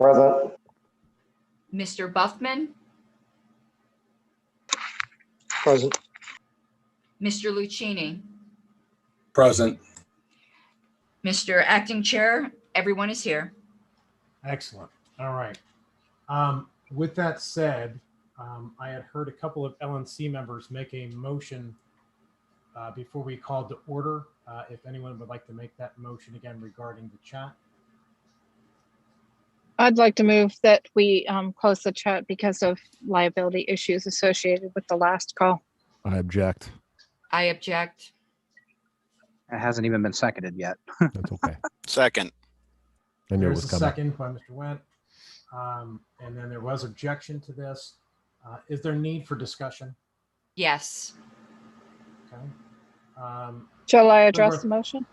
Present. Mr. Buffman, Present. Mr. Lucchini, Present. Mr. Acting Chair, everyone is here. Excellent. All right. With that said, I had heard a couple of LNC members make a motion before we called to order. If anyone would like to make that motion again regarding the chat. I'd like to move that we close the chat because of liability issues associated with the last call. I object. I object. It hasn't even been seconded yet. That's okay. Second. I knew it There's was a coming. second by Mr. Wendt. And then there was objection to this. Is there need for discussion? Yes. Okay. Shall I address the motion?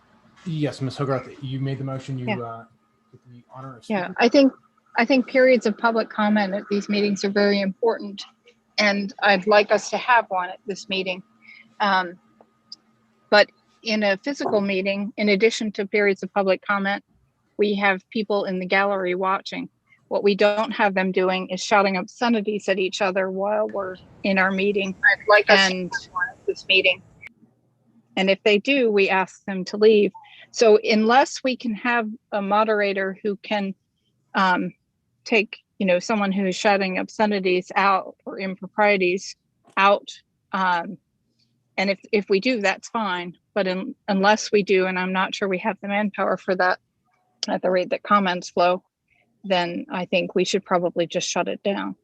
Yes, Ms. Hogarth, you made the motion. You Yeah. get the honor of Yeah, speaking. I think periods of public comment at these meetings are very important, and I'd like us to have one at this meeting. But in a physical meeting, in addition to periods of public comment, we have people in the gallery watching. What we don't have them doing is shouting obscenities at each other while we're in our meeting. I'd like us to have one at this meeting. And if they do, we ask them to leave. So unless we can have a moderator who can take, someone who is shouting obscenities out or improprieties out, and if we do, that's fine. But unless we do, and I'm not sure we have the manpower for that at the rate that comments flow, then I think we should probably just shut it down.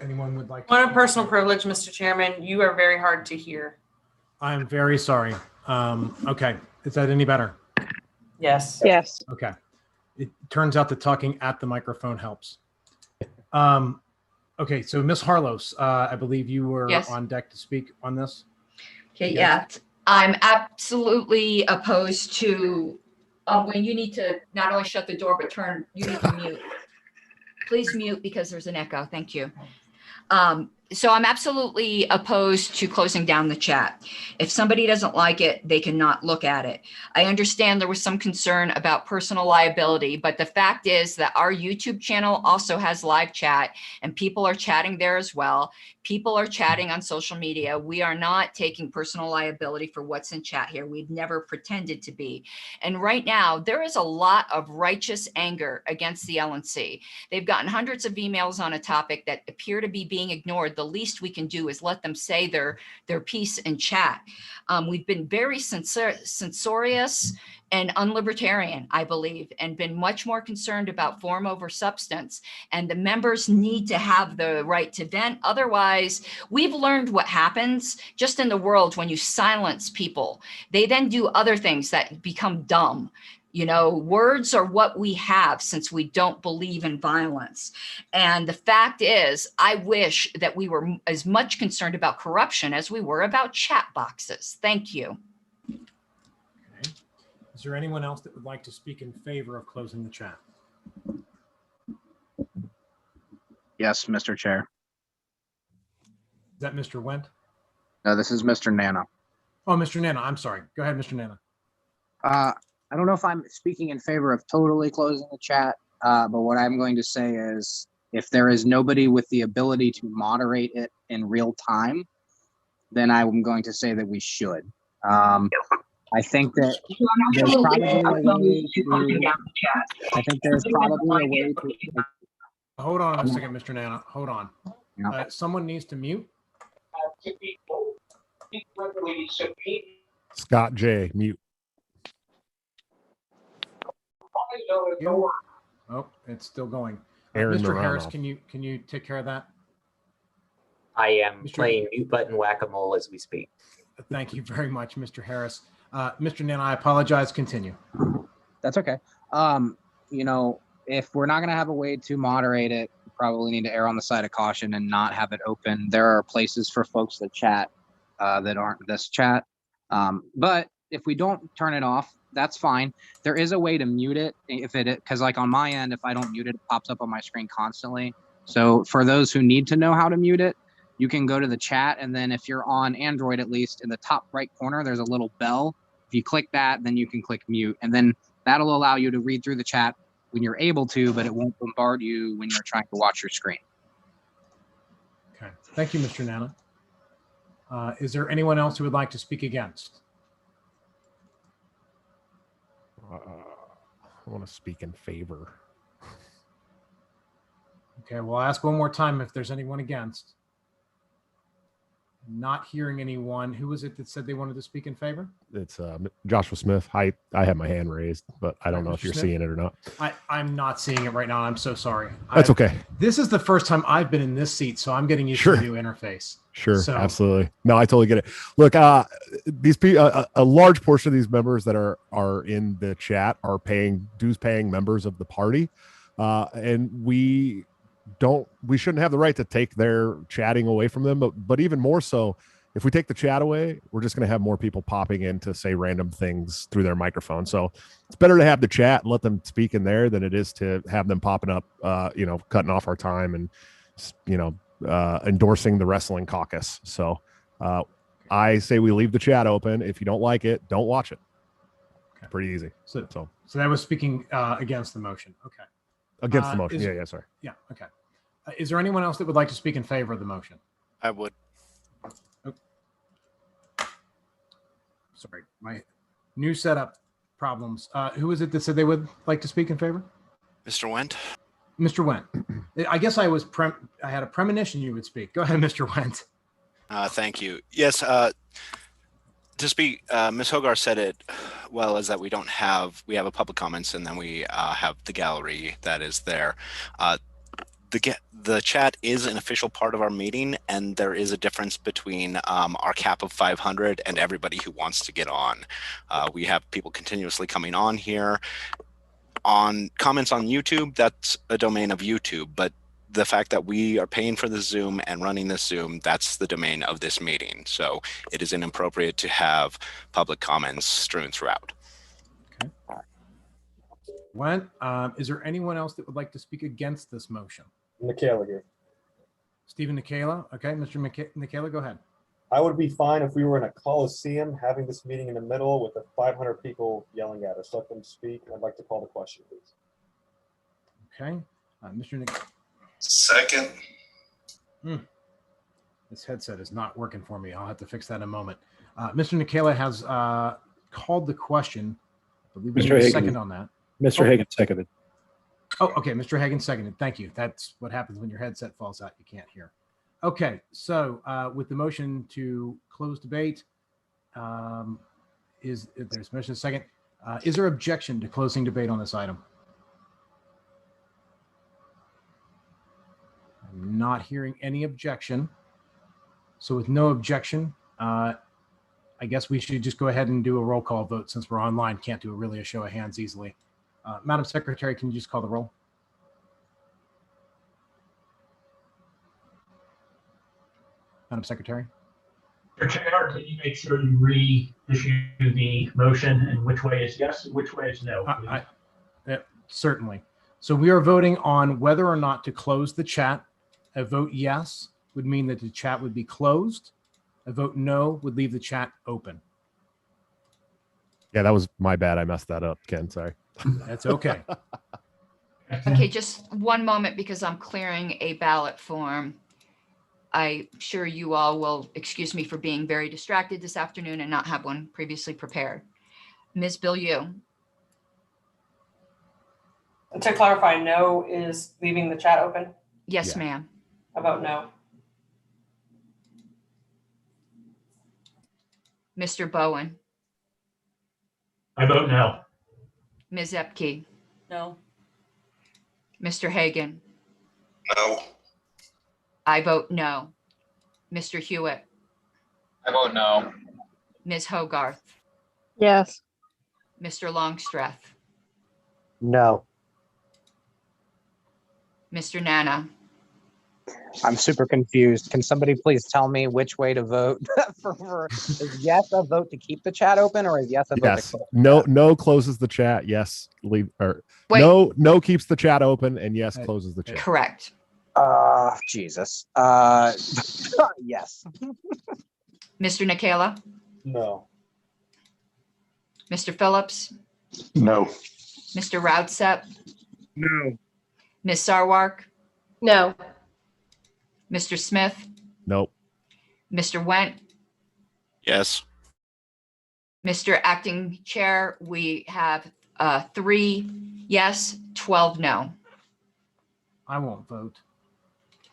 Anyone would like One of personal privilege, Mr. Chairman, you are very hard to hear. I am very sorry. Okay, is that any better? Yes. Yes. Okay. It turns out that talking at the microphone helps. Okay, so Ms. Harlos, I believe you were Yes. on deck to speak on this. Okay, Yes. yeah. I'm absolutely opposed to, when you need to not only shut the door, but you need to mute. Please mute because there's an echo. Thank you. So I'm absolutely opposed to closing down the chat. If somebody doesn't like it, they cannot look at it. I understand there was some concern about personal liability, but the fact is that our YouTube channel also has live chat and people are chatting there as well. People are chatting on social media. We are not taking personal liability for what's in chat here. We've never pretended to be. And right now, there is a lot of righteous anger against the LNC. They've gotten hundreds of emails on a topic that appear to be being ignored. The least we can do is let them say their piece in chat. We've been very censorious and unlibertarian, I believe, and been much more concerned about form over substance. And the members need to have the right to vent. Otherwise, we've learned what happens just in the world when you silence people. They then do other things that become dumb. Words are what we have since we don't believe in violence. And the fact is, I wish that we were as much concerned about corruption as we were about chat boxes. Thank you. Okay. Is there anyone else that would like to speak in favor of closing the chat? Yes, Mr. Chair. Is that Mr. Wendt? No, this is Mr. Nana. Oh, Mr. Nana, I'm sorry. Go ahead, Mr. Nana. I don't know if I'm speaking in favor of totally closing the chat, but what I'm going to say is if there is nobody with the ability to moderate it in real time, then I'm going to say that we should. I think that there's probably a way to. Hold on a second, Mr. Nana. Hold on. Yeah. Someone needs to mute. Scott J. Mute. Oh, it's still going. Aaron Mr. Harris, Morano. can you take care of that? I am playing mute button whack-a-mole as we speak. Thank you very much, Mr. Harris. Mr. Nana, I apologize. Continue. That's okay. If we're not going to have a way to moderate it, we probably need to err on the side of caution and not have it open. There are places for folks that chat that aren't this chat. But if we don't turn it off, that's fine. There is a way to mute it because like on my end, if I don't mute it, it pops up on my screen constantly. So for those who need to know how to mute it, you can go to the chat. And then if you're on Android, at least in the top right corner, there's a little bell If you click that, then you can click mute, and then that'll allow you to read through the chat when you're able to, but it won't bombard you when you're trying to watch your screen. Okay. Thank you, Mr. Nana. Is there anyone else who would like to speak against? I want to speak in favor. Okay, well, I'll ask one more time if there's anyone against. Not hearing anyone. Who was it that said they wanted to speak in favor? It's Joshua Smith. I have my hand raised, but I don't know if Mr. you're Smith? seeing it or not. I'm not seeing it right now. I'm so sorry. That's okay. This is the first time I've been in this seat, so I'm getting used Sure. to the new interface. Sure, So- absolutely. No, I totally get it. Look, these people, a large portion of these members that are in the chat are dues paying members of the party, and we shouldn't have the right to take their chatting away from them. But even more so, if we take the chat away, we're just going to have more people popping in to say random things through their microphone. So it's better to have the chat and let them speak in there than it is to have them popping up, cutting off our time and, endorsing the wrestling caucus. So I say we leave the chat open. If you don't like it, don't watch it. Okay. Pretty easy. So that was speaking against the motion. Okay. Against the motion. is- Yeah, sorry. Yeah. Okay. Is there anyone else that would like to speak in favor of the motion? I would. Sorry, my new setup problems. Who is it that said they would like to speak in favor? Mr. Wendt? Mr. Wendt. I guess I had a premonition you would speak. Go ahead, Mr. Wendt. Thank you. Yes, to speak, Ms. Hogarth said it well, is that we have a public comments and then we have the gallery that is there. The chat is an official part of our meeting, and there is a difference between our cap of 500 and everybody who wants to get on. We have people continuously coming on here. On comments on YouTube, that's a domain of YouTube, but the fact that we are paying for the Zoom and running this Zoom, that's the domain of this meeting. So it is inappropriate to have public comments strewn throughout. Okay. Wendt, is there anyone else that would like to speak against this motion? Michaela here. Stephen Nikela. Okay, Mr. Nikela, go ahead. I would be fine if we were in a coliseum having this meeting in the middle with the 500 people yelling at us. Let them speak. I'd like to call the question, please. Okay, Mr. Nikela. Second. This headset is not working for me. I'll have to fix that in a moment. Mr. Nikela has called the question. I believe we need a second on that. Mr. Hagan seconded. Oh, okay. Mr. Hagan seconded. Thank you. That's what happens when your headset falls out. You can't hear. Okay. So with the motion to close debate, there's a motion second. Is there objection to closing debate on this item? I'm not hearing any objection. So with no objection, I guess we should just go ahead and do a roll call vote since we're online. Can't do a show of hands easily. Madam Secretary, can you just call the roll? Madam Secretary? Mr. Chair, can you make sure you reissue the motion and which way is yes and which way is no? Certainly. So we are voting on whether or not to close the chat. A vote yes would mean that the chat would be closed. A vote no would leave the chat open. Yeah, that was my bad. I messed that up, Ken. Sorry. That's okay. Okay, just one moment because I'm clearing a ballot form. I'm sure you all will excuse me for being very distracted this afternoon and not have one previously prepared. Ms. Bilyeu. To clarify, no is leaving the chat open? Yes, Yeah. ma'am. How about no? Mr. Bowen. I vote no. Ms. Epke. No. Mr. Hagan. No. I vote no. Mr. Hewitt. I vote no. Ms. Hogarth. Yes. Mr. Longstreth. No. Mr. Nana. I'm super confused. Can somebody please tell me which way to vote? Is yes a vote to keep the chat open, or is yes a vote Yes. to close? No closes the chat. Yes. Leave or Wait. no keeps the chat open, and yes closes the chat. Correct. Jesus. Yes. Mr. Nikela. No. Mr. Phillips, No. Mr. Roudsep, No. Ms. Sarwark, No. Mr. Smith, Nope. Mr. Went, Yes. Mr. Acting Chair, we have 3 yes, 12 no. I won't vote.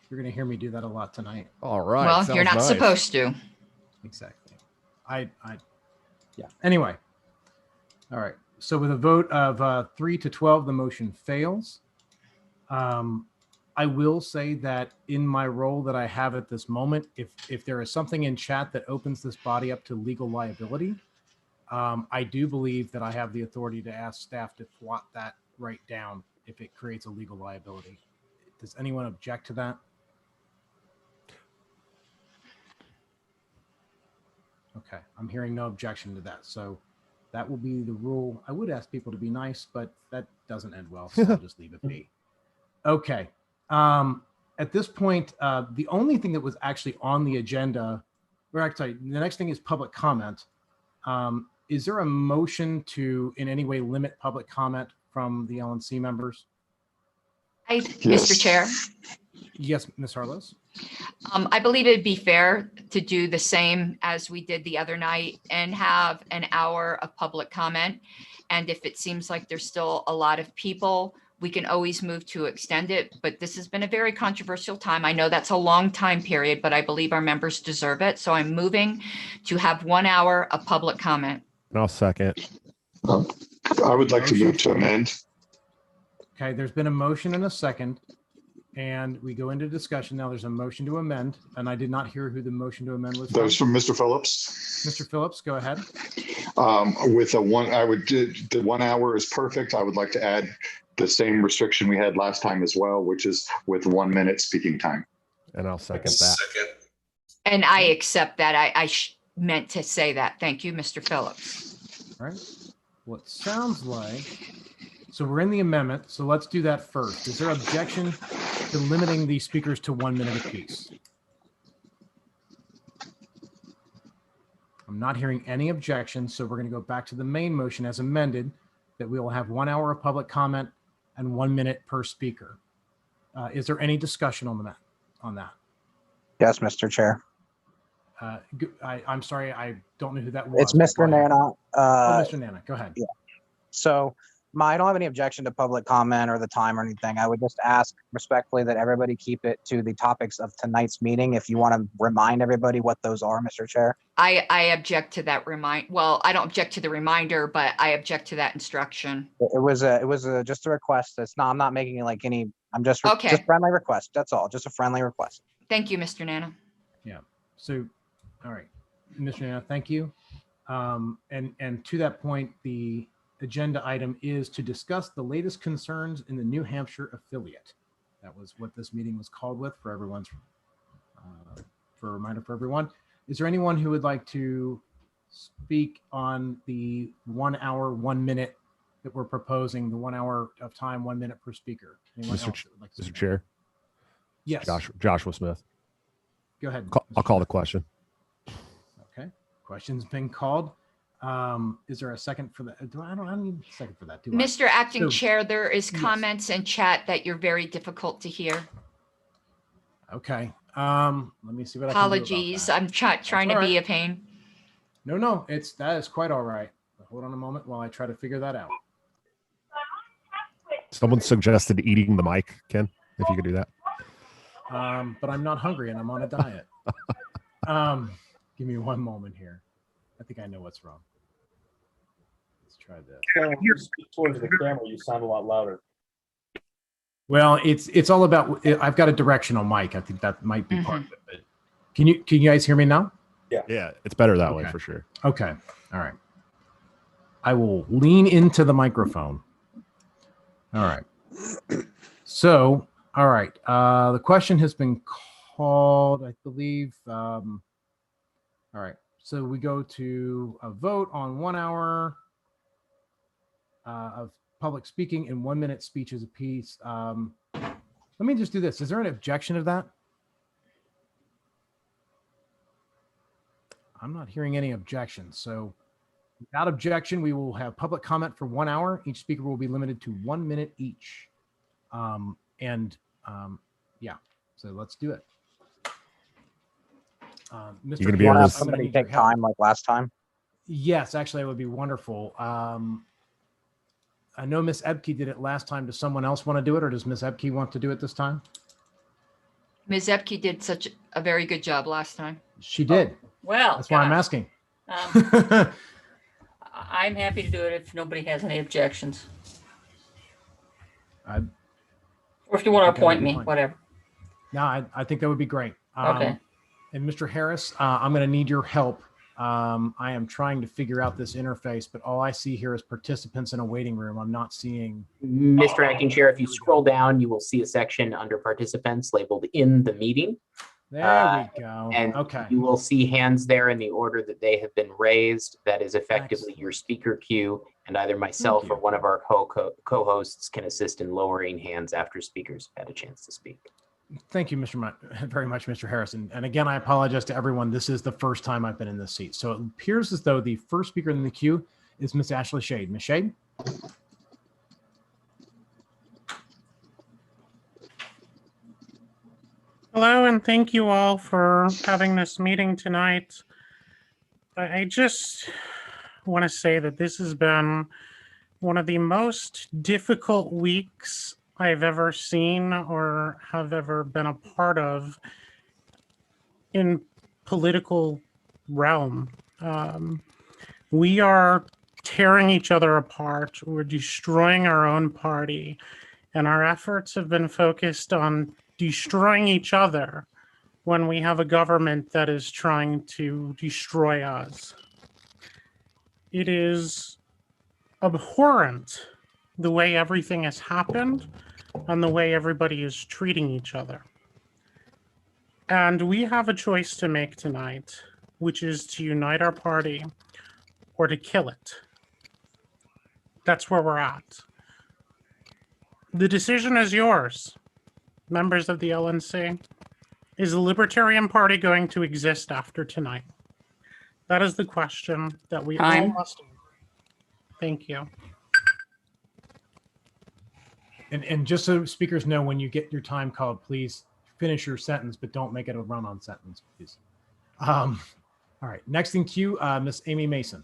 You're going to hear me do that a lot tonight. All right. Well, sounds you're not nice. supposed to. Exactly. Yeah. Anyway. All right. So with a vote of 3 to 12, the motion fails. I will say that in my role that I have at this moment, if there is something in chat that opens this body up to legal liability, I do believe that I have the authority to ask staff to thwart that right down if it creates a legal liability. Does anyone object to that? Okay, I'm hearing no objection to that. So that will be the rule. I would ask people to be nice, but that doesn't end well, so I'll just leave it be. Okay. At this point, the only thing that was actually on the agenda, or actually, the next thing is public comment. Is there a motion to in any way limit public comment from the LNC members? Mr. Chair, Yes, Ms. Harless. I believe it'd be fair to do the same as we did the other night and have an hour of public comment. And if it seems like there's still a lot of people, we can always move to extend it. But this has been a very controversial time. I know that's a long time period, but I believe our members deserve it. So I'm moving to have 1 hour of public comment. And I'll second. I would like to move to amend. Okay, there's been a motion and a second, and we go into discussion. Now there's a motion to amend, and I did not hear who the motion to amend was. That was from Mr. Phillips. Mr. Phillips, go ahead. With a one, I would do the 1 hour is perfect. I would like to add the same restriction we had last time as well, which is with 1 minute speaking time. And I'll second that. And I accept that. I meant to say that. Thank you, Mr. Phillips. All right. Well, it sounds like, so we're in the amendment. So let's do that first. Is there objection to limiting the speakers to 1 minute apiece? I'm not hearing any objections. So we're going to go back to the main motion as amended, that we will have 1 hour of public comment and 1 minute per speaker. Is there any discussion on that? Yes, Mr. Chair. I'm sorry, I don't know who that was. It's Mr. Nana. Mr. Nana, go ahead. Yeah. So I don't have any objection to public comment or the time or anything. I would just ask respectfully that everybody keep it to the topics of tonight's meeting. If you want to remind everybody what those are, Mr. Chair. I object to that well, I don't object to the reminder, but I object to that instruction. It was just a request. I'm not making it like any, I'm just, Okay. just friendly request. That's all. Just a friendly request. Thank you, Mr. Nana. Yeah. So, all right, Mr. Nana, thank you. And to that point, the agenda item is to discuss the latest concerns in the New Hampshire affiliate. That was what this meeting was called with for everyone's, for a reminder for everyone. Is there anyone who would like to speak on the 1 hour, 1 minute that we're proposing, the 1 hour of time, 1 minute per speaker? Anyone else that would like to Mr. speak? Chair. Yes. Joshua Smith. Go ahead. I'll call the question. Okay. Question's been called. Is there a second for that? I don't need a second for that. Do I? Mr. Acting So- Chair, there is Yes. comments in chat that you're very difficult to hear. Okay. Let me see what I can do about Apologies. that. I'm trying to all be right. a pain. No, that is quite all right. Hold on a moment while I try to figure that out. Someone suggested eating the mic, Ken, if you could do that. But I'm not hungry and I'm on a diet. Give me 1 moment here. I think I know what's wrong. Let's try this. When you speak towards the camera, you sound a lot louder. Well, it's all about, I've got a directional mic. I think that might be part of it. But can you guys hear me now? Yeah, it's better that way Okay. for sure. Okay. All right. I will lean into the microphone. All right. So, all right. The question has been called, I believe. All right. So we go to a vote on 1 hour of public speaking and 1 minute speeches apiece. Let me just do this. Is there an objection to that? I'm not hearing any objections. So Without objection, we will have public comment for 1 hour. Each speaker will be limited to 1 minute each. Yeah, so let's do it. Mr. You're going to be able have to. somebody take time like last time? Yes, actually, that would be wonderful. I know Miss Ebke did it last time. Does someone else want to do it, or does Miss Ebke want to do it this time? Ms. Epke did such a very good job last time. She did. Well, That's why I'm asking. I'm happy to do it if nobody has any objections. Or if you want to appoint me, whatever. No, I think that would be great. Okay. And Mr. Harris, I'm going to need your help. I am trying to figure out this interface, but all I see here is participants in a waiting room. I'm not seeing. Mr. Acting Chair, if you scroll down, you will see a section under participants labeled in the meeting. There we go. And okay. you will see hands there in the order that they have been raised. That is effectively your speaker queue, and either myself or one of our co-hosts can assist in lowering hands after speakers have had a chance to speak. Thank you, very much, Mr. Harrison. And again, I apologize to everyone. This is the first time I've been in this seat. So it appears as though the first speaker in the queue is Miss Ashley Shade. Miss Shade? Hello, and thank you all for having this meeting tonight. I just want to say that this has been one of the most difficult weeks I've ever seen or have ever been a part of in political realm. We are tearing each other apart. We're destroying our own party, and our efforts have been focused on destroying each other when we have a government that is trying to destroy us. It is abhorrent the way everything has happened and the way everybody is treating each other. And we have a choice to make tonight, which is to unite our party or to kill it. That's where we're at. The decision is yours, members of the LNC. Is the Libertarian Party going to exist after tonight? That is the question that we all must. Thank you. And just so speakers know, when you get your time called, please finish your sentence, but don't make it a run-on sentence, please. All right, next in queue, Miss Amy Mason.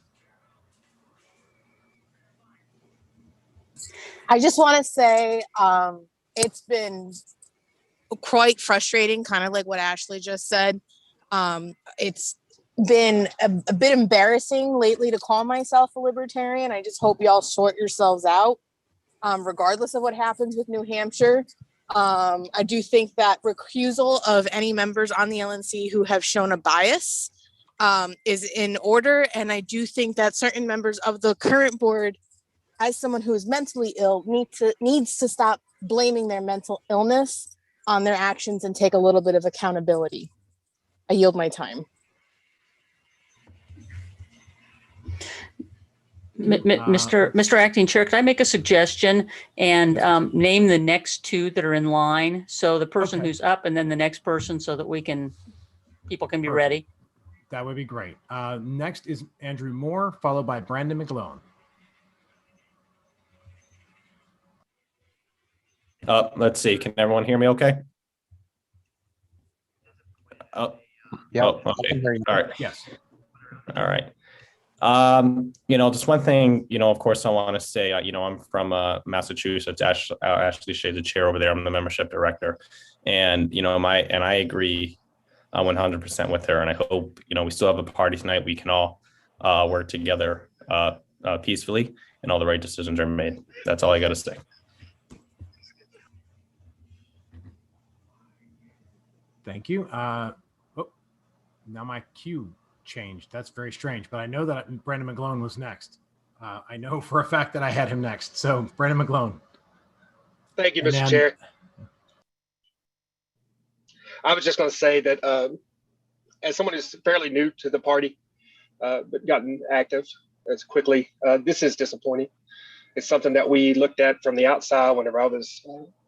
I just want to say it's been quite frustrating, kind of like what Ashley just said. It's been a bit embarrassing lately to call myself a libertarian. I just hope y'all sort yourselves out, regardless of what happens with New Hampshire. I do think that recusal of any members on the LNC who have shown a bias is in order. And I do think that certain members of the current board, as someone who is mentally ill, needs to stop blaming their mental illness on their actions and take a little bit of accountability. I yield my time. Mr. Acting Chair, could I make a suggestion and name the next two that are in line? So the person who's up and then the next person, so that people can be ready. That would be great. Next is Andrew Moore, followed by Brandon McGlone. Let's see. Can everyone hear me okay? Oh, yeah. Oh, okay. All right. Yes. All right. Just one thing, of course, I want to say, I'm from Massachusetts. Ashley Shade, the chair over there. I'm the membership director. And, I agree 100% with her. And I hope, we still have a party tonight. We can all work together peacefully and all the right decisions are made. That's all I got to say. Thank you. Now my cue changed. That's very strange, but I know that Brandon McGlone was next. I know for a fact that I had him next. So Brandon McGlone. Thank you, Mr. Chair. I was just going to say that as someone who's fairly new to the party, but gotten active as quickly, this is disappointing. It's something that we looked at from the outside whenever I was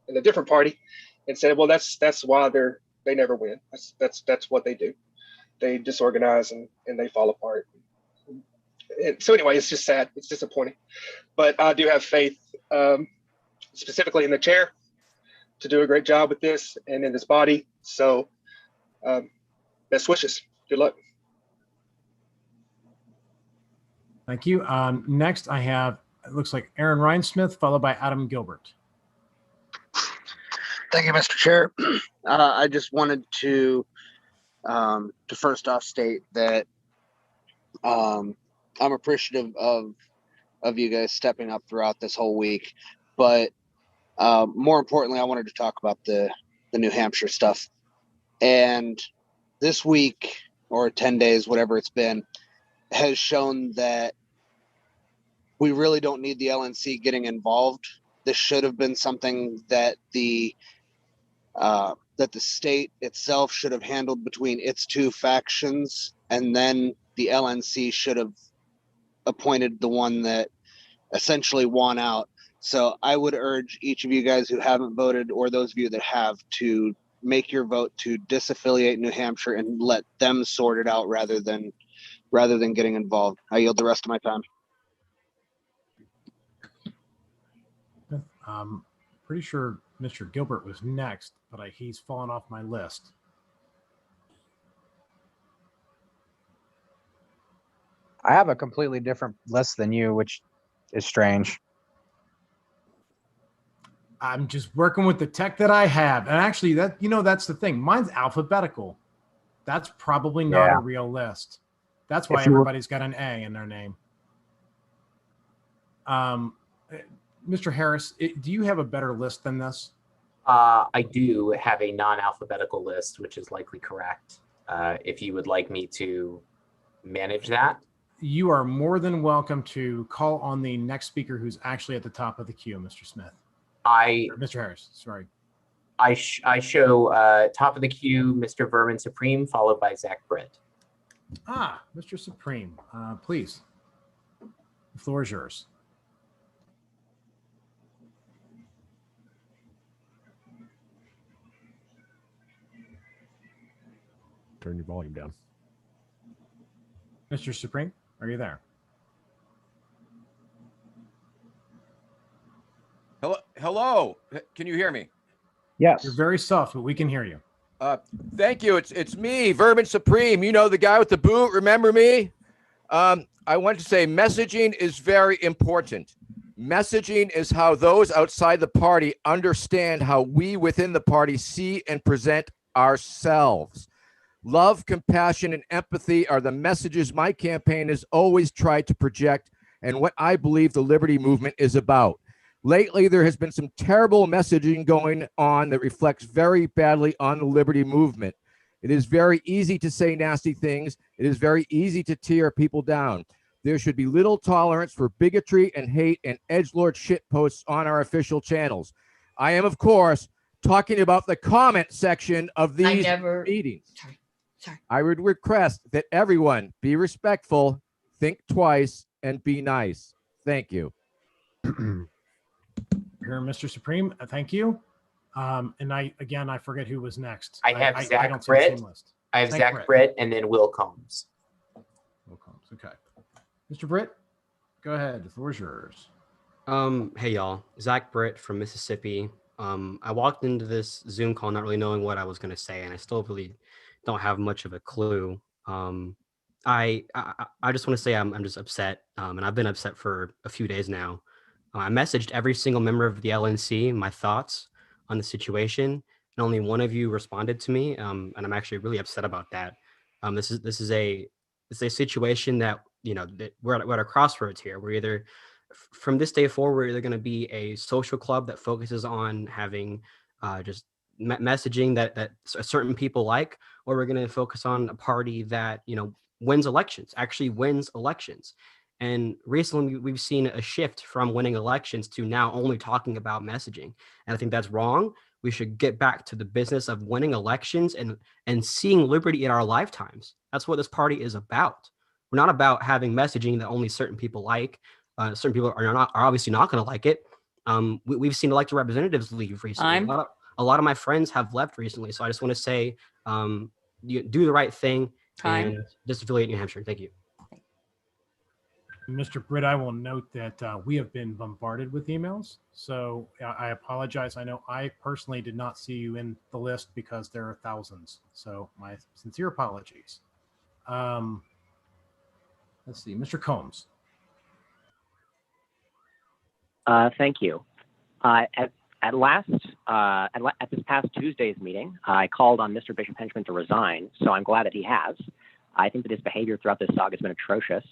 in a different party and said, well, that's why they never win. That's what they do. They disorganize and they fall apart. so anyway, it's just sad. It's disappointing. But I do have faith, specifically in the chair, to do a great job with this and in this body. So best wishes. Good luck. Thank you. Next, I have, it looks like Aaron Reinsmith, followed by Adam Gilbert. Thank you, Mr. Chair. I just wanted to first off state that I'm appreciative of you guys stepping up throughout this whole week, but more importantly, I wanted to talk about the New Hampshire stuff. And this week, or 10 days, whatever it's been, has shown that we really don't need the LNC getting involved. This should have been something that the state itself should have handled between its two factions, and then the LNC should have appointed the one that essentially won out. So I would urge each of you guys who haven't voted, or those of you that have, to make your vote to disaffiliate New Hampshire and let them sort it out rather than getting involved. I yield the rest of my time. Pretty sure Mr. Gilbert was next, but he's fallen off my list. I have a completely different list than you, which is strange. I'm just working with the tech that I have. And actually, that's the thing. Mine's alphabetical. That's probably not a real list. That's why everybody's got an A in their name. Mr. Harris, do you have a better list than this? I do have a non-alphabetical list, which is likely correct. If you would like me to manage that. You are more than welcome to call on the next speaker who's actually at the top of the queue, Mr. Smith. Mr. Harris, sorry. I show top of the queue, Mr. Vermin Supreme, followed by Zach Britt. Mr. Supreme, please. The floor is yours. Turn your volume down. Mr. Supreme, are you there? Hello. Can you hear me? Yes. You're very soft, but we can hear you. Thank you. It's me, Vermin Supreme. You know, the guy with the boot. Remember me? I want to say messaging is very important. Messaging is how those outside the party understand how we within the party see and present ourselves. Love, compassion, and empathy are the messages my campaign has always tried to project, and what I believe the Liberty Movement is about. Lately, there has been some terrible messaging going on that reflects very badly on the Liberty Movement. It is very easy to say nasty things. It is very easy to tear people down. There should be little tolerance for bigotry and hate and edgelord shitposts on our official channels. I am, of course, talking about the comment section of these meetings. Sorry. I would request that everyone be respectful, think twice, and be nice. Thank you. Here, Mr. Supreme, thank you. And I forget who was next. I have Zach don't see the Britt. same list. I have Zach Britt and then Will Combs. Will Combs, okay. Mr. Britt, go ahead. The floor is yours. Hey y'all, Zach Britt from Mississippi. I walked into this Zoom call not really knowing what I was going to say, and I still really don't have much of a clue. I just want to say I'm just upset, and I've been upset for a few days now. I messaged every single member of the LNC my thoughts on the situation, and only one of you responded to me, and I'm actually really upset about that. This is a situation that, you know, that we're at a crossroads here. We're either from this day forward, we're either going to be a social club that focuses on having just messaging that certain people like, or we're going to focus on a party that, you know, actually wins elections. And recently we've seen a shift from winning elections to now only talking about messaging. And I think that's wrong. We should get back to the business of winning elections and seeing liberty in our lifetimes. That's what this party is about. We're not about having messaging that only certain people like. Certain people are obviously not going to like it. We've seen elected representatives leave recently. A lot of my friends have left recently. So I just want to say, you do the right thing and disaffiliate New Hampshire. Thank you. Mr. Britt, I will note that we have been bombarded with emails, so I apologize. I know I personally did not see you in the list because there are thousands, so my sincere apologies. Let's see, Mr. Combs. Thank you. At this past Tuesday's meeting, I called on Mr. Bishop Henchman to resign, so I'm glad that he has. I think that his behavior throughout this saga has been atrocious,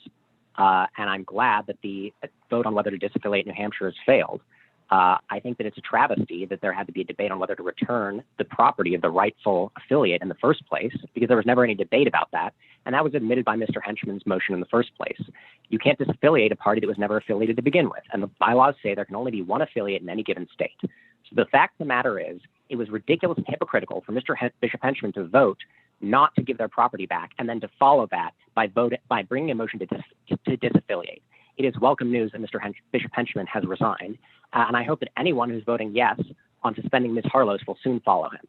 and I'm glad that the vote on whether to disaffiliate New Hampshire has failed. I think that it's a travesty that there had to be a debate on whether to return the property of the rightful affiliate in the first place, because there was never any debate about that, and that was admitted by Mr. Henchman's motion in the first place. You can't disaffiliate a party that was never affiliated to begin with, and the bylaws say there can only be one affiliate in any given state. So the fact of the matter is, it was ridiculous and hypocritical for Mr. Bishop Henchman to vote not to give their property back, and then to follow that by bringing a motion to disaffiliate. It is welcome news that Mr. Bishop Henchman has resigned, and I hope that anyone who's voting yes on suspending Ms. Harlos will soon follow him.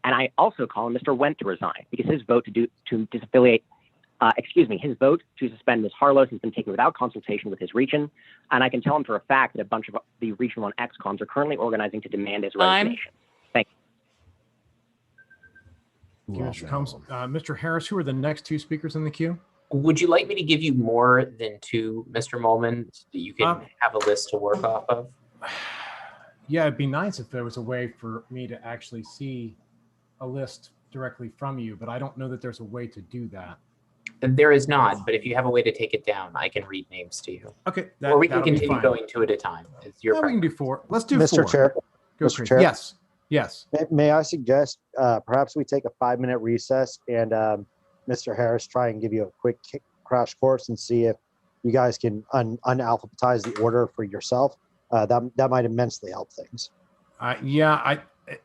And I also call on Mr. Wendt to resign, because his vote to disaffiliate, his vote to suspend Ms. Harlos has been taken without consultation with his region, and I can tell him for a fact that a bunch of the Region 1 ex-cons are currently organizing to demand his resignation. Thank you. Thank you, Mr. Combs. Mr. Harris, who are the next two speakers in the queue? Would you like me to give you more than two, Mr. Molman, so that you can have a list to work off of? Yeah, it'd be nice if there was a way for me to actually see a list directly from you, but I don't know that there's a way to do that. There is not, but if you have a way to take it down, I can read names to you. Okay. Or we can continue going two at a time. It's your we can do four. Let's do Mr. four. Chair. Go, Mr. Chris. Chair. Yes. Yes. May I suggest perhaps we take a 5-minute recess and Mr. Harris try and give you a quick crash course and see if you guys can unalphabetize the order for yourself. That might immensely help things. Yeah,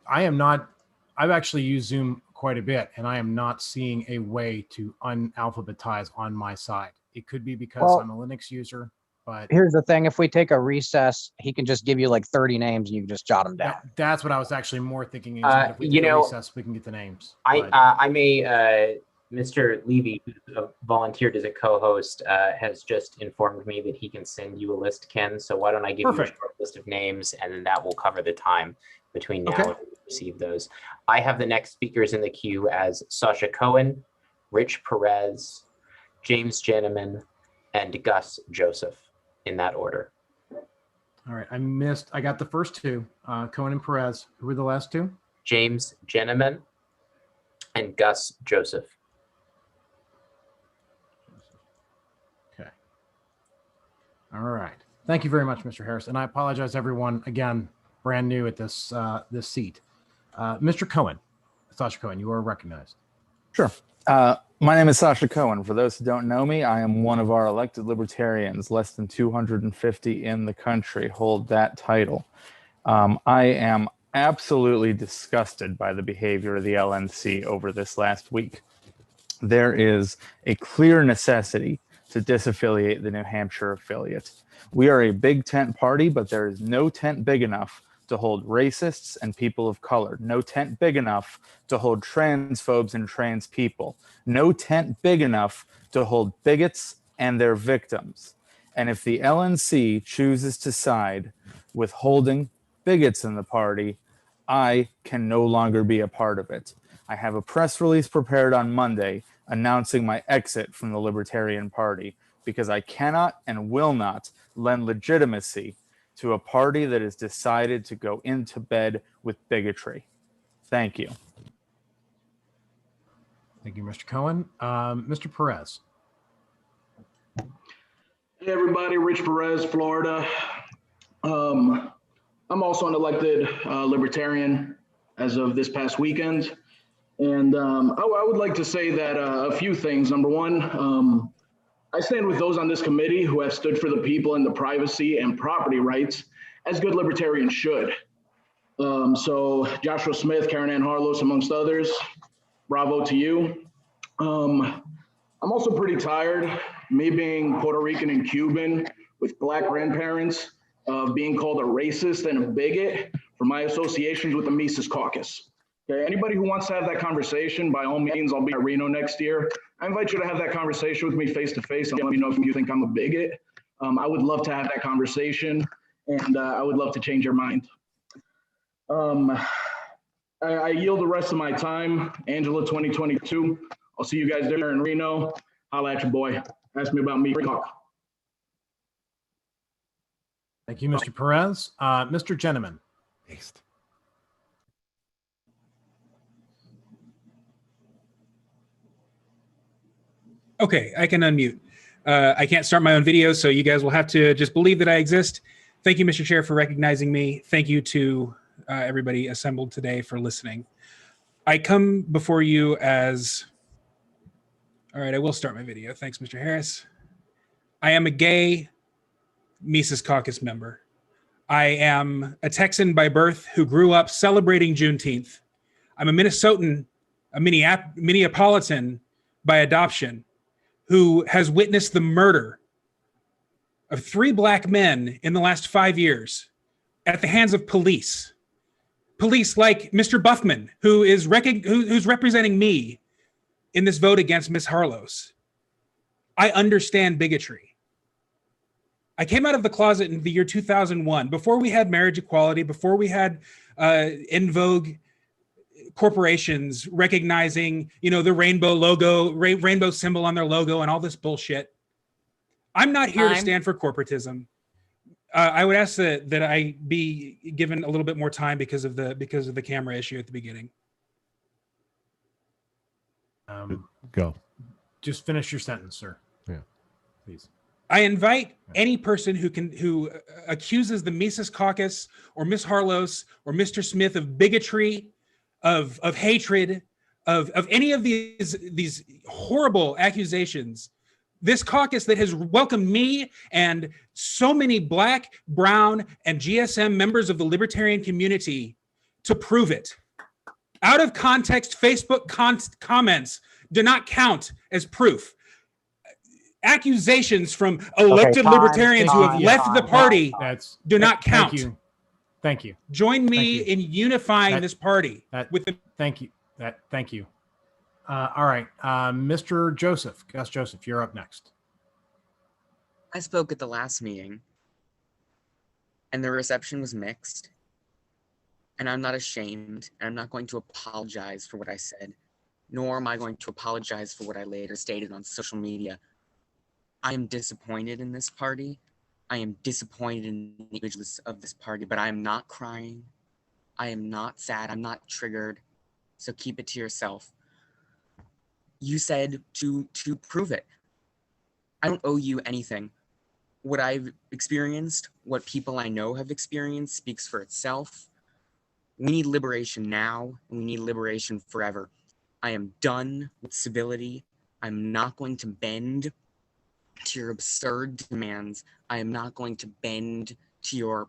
I am not. I've actually used Zoom quite a bit, and I am not seeing a way to unalphabetize on my side. It could be because I'm a Linux user, but Here's the thing: if we take a recess, he can just give you like 30 names, and you can just jot them down. That's what I was actually more thinking. Is that if we take a recess, we can get the names. I may, Mr. Levy, who volunteered as a co-host, has just informed me that he can send you a list, Ken. So why don't I give you a short list of names, and then that will cover the time between now and when we receive those. I have the next speakers in the queue as Sasha Cohen, Rich Perez, James Jenneman, and Gus Joseph, in that order. All right, I got the first two, Cohen and Perez. Who were the last two? James Jenneman and Gus Joseph. Okay. All right. Thank you very much, Mr. Harris. And I apologize, everyone, again, brand new at this this seat. Mr. Cohen, Sasha Cohen, you are recognized. Sure. My name is Sasha Cohen. For those who don't know me, I am one of our elected libertarians. Less than 250 in the country hold that title. I am absolutely disgusted by the behavior of the LNC over this last week. There is a clear necessity to disaffiliate the New Hampshire affiliate. We are a big tent party, but there is no tent big enough to hold racists and people of color. No tent big enough to hold transphobes and trans people. No tent big enough to hold bigots and their victims. And if the LNC chooses to side with holding bigots in the party, I can no longer be a part of it. I have a press release prepared on Monday announcing my exit from the Libertarian Party because I cannot and will not lend legitimacy to a party that has decided to go into bed with bigotry. Thank you. Thank you, Mr. Cohen. Mr. Perez. Hey, everybody. Rich Perez, Florida. I'm also an elected libertarian as of this past weekend. And I would like to say that a few things. Number one, I stand with those on this committee who have stood for the people and the privacy and property rights as good libertarians should. So Joshua Smith, Karen Ann Harlos, amongst others, bravo to you. I'm also pretty tired, me being Puerto Rican and Cuban with Black grandparents, of being called a racist and a bigot for my associations with the Mises Caucus. Okay, anybody who wants to have that conversation, by all means, I'll be at Reno next year. I invite you to have that conversation with me face to face and let me know if you think I'm a bigot I would love to have that conversation, and I would love to change your mind. I yield the rest of my time. Angela 2022. I'll see you guys there in Reno. Holla at your boy. Ask me about me. Talk. Thank you, Mr. Perez. Mr. Gentleman. Okay, I can unmute. I can't start my own video, so you guys will have to just believe that I exist. Thank you, Mr. Chair, for recognizing me. Thank you to everybody assembled today for listening. I come before you as... All right, I will start my video. Thanks, Mr. Harris. I am a gay Mises Caucus member. I am a Texan by birth who grew up celebrating Juneteenth. I'm a Minnesotan, a Minneapolitan by adoption, who has witnessed the murder of 3 Black men in the last 5 years at the hands of police. Police like Mr. Buffman, who is who's representing me in this vote against Ms. Harlos. I understand bigotry. I came out of the closet in the year 2001, before we had marriage equality, before we had in vogue corporations recognizing, the rainbow logo, rainbow symbol on their logo and all this bullshit. I'm not here to stand for corporatism. I would ask that I be given a little bit more time because of the camera issue at the beginning. Go. Just finish your sentence, sir. Yeah, please. I invite any person who accuses the Mises Caucus or Ms. Harlos or Mr. Smith of bigotry, of hatred, of any of these horrible accusations. This caucus that has welcomed me and so many Black, brown, and GSM members of the libertarian community to prove it. Out of context, Facebook comments do not count as proof. Accusations from elected libertarians who have left the party do not count. Thank you. Join me in unifying this party. Thank you. Thank you. All right, Mr. Joseph, Gus Joseph, you're up next. I spoke at the last meeting, and the reception was mixed. And I'm not ashamed, and I'm not going to apologize for what I said, nor am I going to apologize for what I later stated on social media. I am disappointed in this party. I am disappointed in the individuals of this party, but I am not crying. I am not sad. I'm not triggered. So keep it to yourself. You said to prove it. I don't owe you anything. What I've experienced, what people I know have experienced speaks for itself. We need liberation now, and we need liberation forever. I am done with civility. I'm not going to bend to your absurd demands. I am not going to bend to your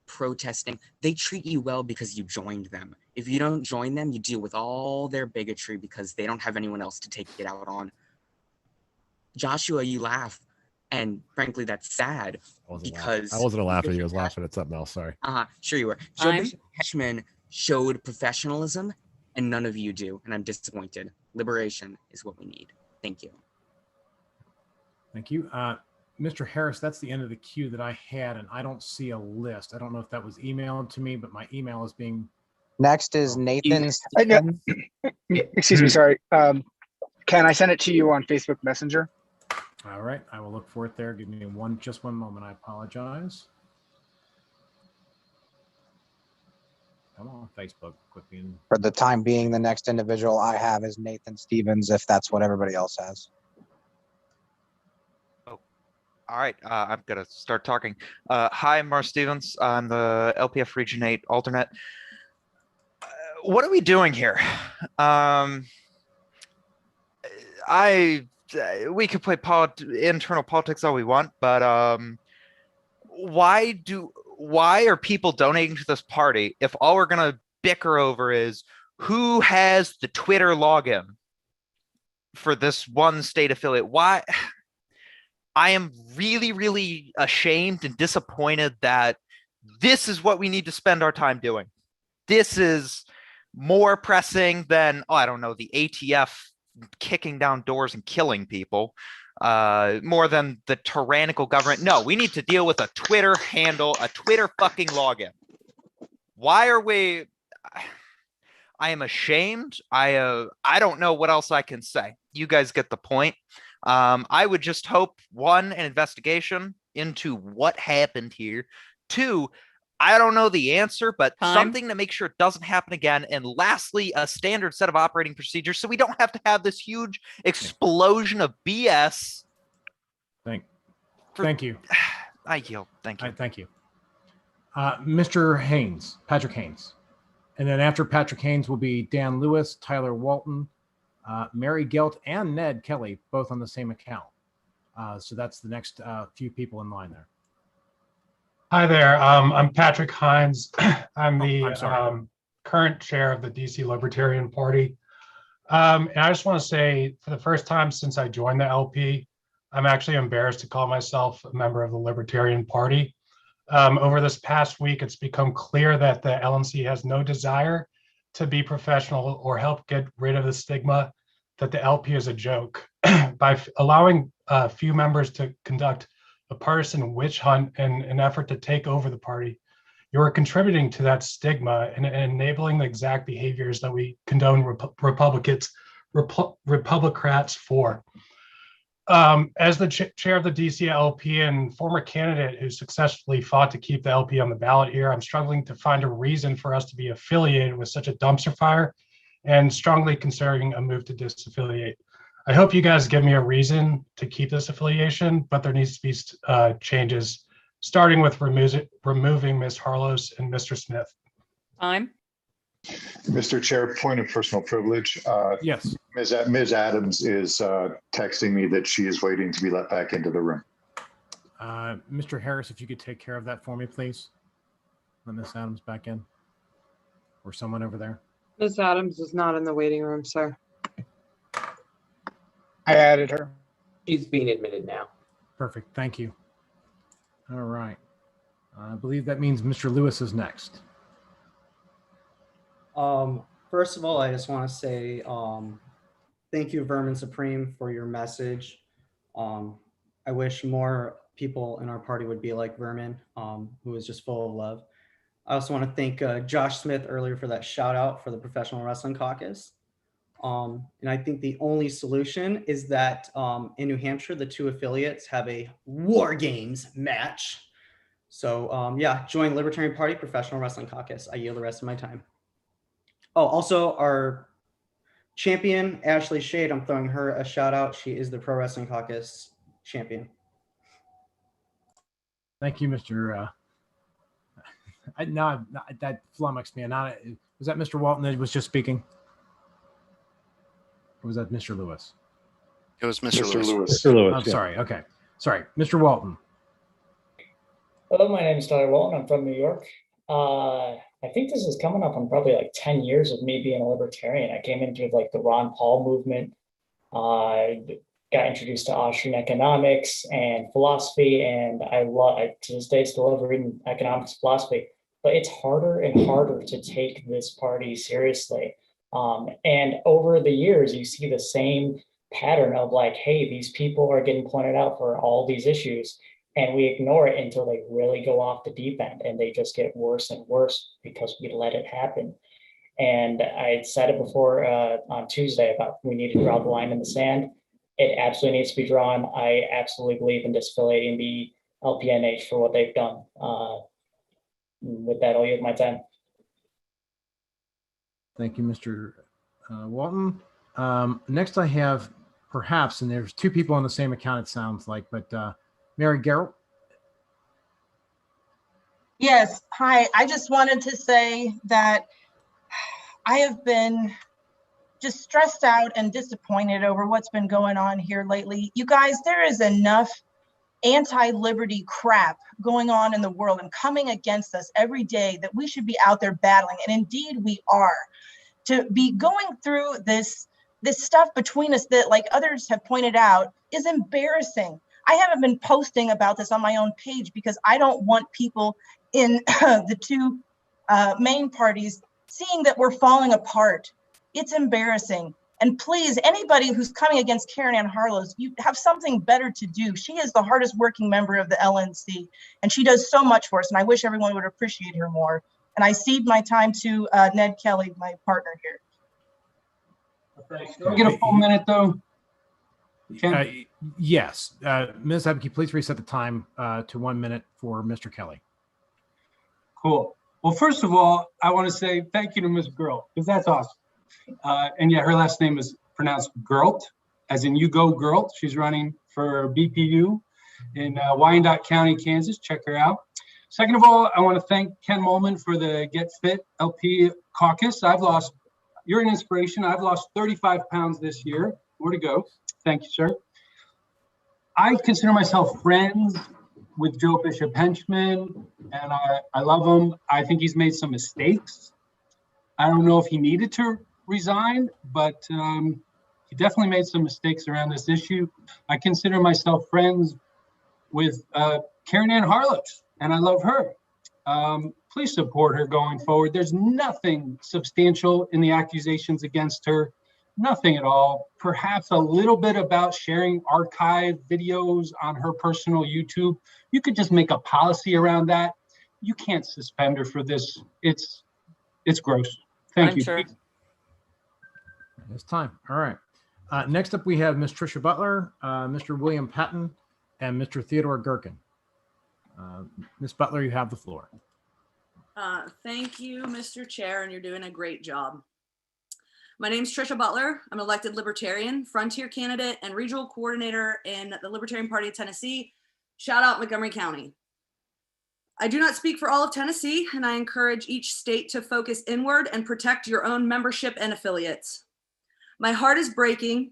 protesting. They treat you well because you joined them. If you don't join them, you deal with all their bigotry because they don't have anyone else to take it out on. Joshua, you laugh. And frankly, that's sad because I wasn't laughing at you. I was laughing at something else. Sorry. Sure you were. Joe Bishop Hedgeman showed professionalism, and none of you do, and I'm disappointed. Liberation is what we need. Thank you. Thank you. Mr. Harris, that's the end of the queue that I had, and I don't see a list. I don't know if that was emailed to me, but my email is being... Next is Nathan. Excuse me, sorry. Can I send it to you on Facebook Messenger? All right, I will look for it there. Give me just one moment. I apologize. Come on, Facebook, quit being... For the time being, the next individual I have is Nathan Stevens, if that's what everybody else has. All right, I'm gonna start talking. Hi, I'm Mark Stevens. I'm the LPF Region 8 alternate. What are we doing here? We could play internal politics all we want, but why are people donating to this party if all we're gonna bicker over is who has the Twitter login for this one state affiliate? Why? I am really, really ashamed and disappointed that this is what we need to spend our time doing. This is more pressing than, I don't know, the ATF kicking down doors and killing people. more than the tyrannical government. No, we need to deal with a Twitter handle, a Twitter fucking login. Why are we? I am ashamed. I don't know what else I can say. You guys get the point. I would just hope, one, an investigation into what happened here. Two, I don't know the answer, but something to make sure it doesn't happen again. And lastly, a standard set of operating procedures so we don't have to have this huge explosion of BS. Thank you. I yield. Thank you. Thank you. Mr. Haynes, Patrick Haynes. And then after Patrick Haynes will be Dan Lewis, Tyler Walton, Mary Gelt, and Ned Kelly, both on the same account. So that's the next few people in line there. Hi there. I'm Patrick Hines. I'm the current chair of the DC Libertarian Party. And I just want to say, for the first time since I joined the LP, I'm actually embarrassed to call myself a member of the Libertarian Party. Over this past week, it's become clear that the LNC has no desire to be professional or help get rid of the stigma that the LP is a joke. By allowing a few members to conduct a partisan witch hunt in an effort to take over the party, you are contributing to that stigma and enabling the exact behaviors that we condone Republicrats for. As the chair of the DC LP and former candidate who successfully fought to keep the LP on the ballot here, I'm struggling to find a reason for us to be affiliated with such a dumpster fire and strongly considering a move to disaffiliate. I hope you guys give me a reason to keep this affiliation, but there needs to be changes, starting with removing Ms. Harlos and Mr. Smith. Mr. Chair, point of personal privilege. Yes. Ms. Adams is texting me that she is waiting to be let back into the room. Mr. Harris, if you could take care of that for me, please. Let Ms. Adams back in. Or someone over there. Ms. Adams is not in the waiting room, sir. I added her. She's being admitted now. Perfect. Thank you. All right. I believe that means Mr. Lewis is next. First of all, I just want to say thank you, Vermin Supreme, for your message. I wish more people in our party would be like Vermin, who is just full of love. I also want to thank Josh Smith earlier for that shout out for the Professional Wrestling Caucus. And I think the only solution is that in New Hampshire, the two affiliates have a War Games match. So yeah, join Libertarian Party Professional Wrestling Caucus. I yield the rest of my time. Oh, also our champion, Ashley Shade, I'm throwing her a shout out. She is the Pro Wrestling Caucus champion. Thank you, Mr. No, that flummoxed me. Was that Mr. Walton that was just speaking? Or was that Mr. Lewis? It was Mr. Lewis. Mr. Lewis. I'm sorry. Okay. Sorry. Mr. Walton. Hello, my name is Tyler Walton. I'm from New York. I think this is coming up on probably like 10 years of me being a libertarian. I came into like the Ron Paul movement, got introduced to Austrian economics and philosophy, and to this day still love reading economics philosophy, but it's harder and harder to take this party seriously. And over the years, you see the same pattern of like, hey, these people are getting pointed out for all these issues, and we ignore it until they really go off the deep end and they just get worse and worse because we let it happen. And I said it before on Tuesday about we need to draw the line in the sand. It absolutely needs to be drawn. I absolutely believe in disaffiliating the LPNH for what they've done. With that, I'll yield my time. Thank you, Mr. Walton. Next I have perhaps, and there's two people on the same account it sounds like, but Mary Garrett. Yes, hi. I just wanted to say that I have been just stressed out and disappointed over what's been going on here lately. You guys, there is enough anti-liberty crap going on in the world and coming against us every day that we should be out there battling. And indeed we are. To be going through this stuff between us that, like others have pointed out, is embarrassing. I haven't been posting about this on my own page because I don't want people in the two main parties seeing that we're falling apart. It's embarrassing. And please, anybody who's coming against Karen Ann Harlow, you have something better to do. She is the hardest working member of the LNC, and she does so much for us, and I wish everyone would appreciate her more. And I cede my time to Ned Kelly, my partner here. Can I get a full minute, though? Yes. Ms. Ebke, please reset the time to 1 minute for Mr. Kelly. Cool. Well, first of all, I want to say thank you to Ms. Girl, because that's awesome. And yeah, her last name is pronounced Girlt, as in you go Girlt. She's running for BPU in Wyandotte County, Kansas. Check her out. Second of all, I want to thank Ken Molman for the Get Fit LP caucus. You're an inspiration. I've lost 35 pounds this year. More to go. Thank you, sir. I consider myself friends with Joe Bishop Henchman, and I love him. I think he's made some mistakes. I don't know if he needed to resign, but he definitely made some mistakes around this issue. I consider myself friends with Karen Ann Harlow, and I love her. Please support her going forward. There's nothing substantial in the accusations against her, nothing at all. Perhaps a little bit about sharing archive videos on her personal YouTube. You could just make a policy around that. You can't suspend her for this. It's gross. Thank you. It's time. All right. Next up, we have Ms. Tricia Butler, Mr. William Patton, and Mr. Theodore Gherkin. Ms. Butler, you have the floor. Thank you, Mr. Chair, and you're doing a great job. My name is Tricia Butler. I'm an elected Libertarian, frontier candidate, and regional coordinator in the Libertarian Party of Tennessee. Shout out Montgomery County. I do not speak for all of Tennessee, and I encourage each state to focus inward and protect your own membership and affiliates. My heart is breaking.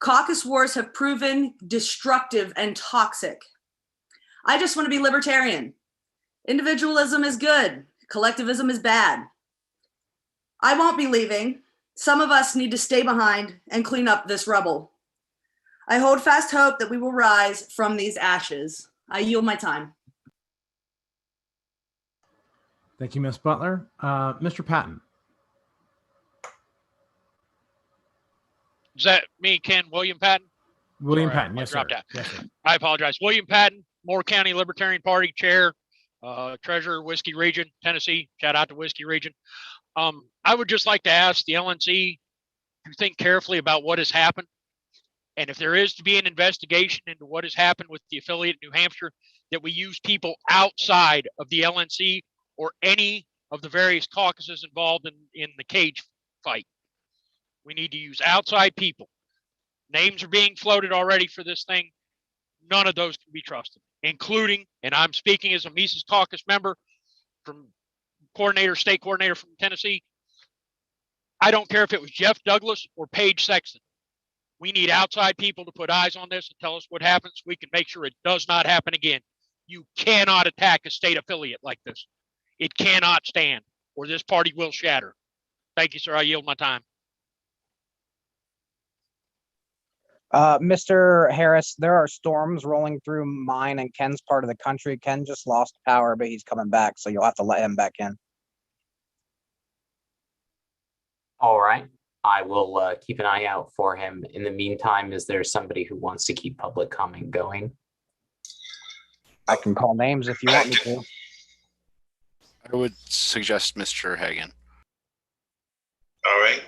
Caucus wars have proven destructive and toxic. I just want to be libertarian. Individualism is good. Collectivism is bad. I won't be leaving. Some of us need to stay behind and clean up this rubble. I hold fast hope that we will rise from these ashes. I yield my time. Thank you, Ms. Butler. Mr. Patton. Is that me, Ken? William Patton? William Sorry, Patton, yes, sir. dropped out. Yes, sir. I apologize. William Patton, Moore County Libertarian Party Chair, Treasurer, Whiskey Region, Tennessee. Shout out to Whiskey Region. I would just like to ask the LNC to think carefully about what has happened. And if there is to be an investigation into what has happened with the affiliate in New Hampshire, that we use people outside of the LNC or any of the various caucuses involved in the cage fight. We need to use outside people. Names are being floated already for this thing. None of those can be trusted, including, and I'm speaking as a Mises Caucus member from state coordinator from Tennessee. I don't care if it was Jeff Douglas or Paige Sexton. We need outside people to put eyes on this and tell us what happens. We can make sure it does not happen again. You cannot attack a state affiliate like this. It cannot stand, or this party will shatter. Thank you, sir. I yield my time. Mr. Harris, there are storms rolling through mine and Ken's part of the country. Ken just lost power, but he's coming back, so you'll have to let him back in. All right. I will keep an eye out for him. In the meantime, is there somebody who wants to keep public comment going? I can call names if you want me to. I would suggest Mr. Hagan. All right.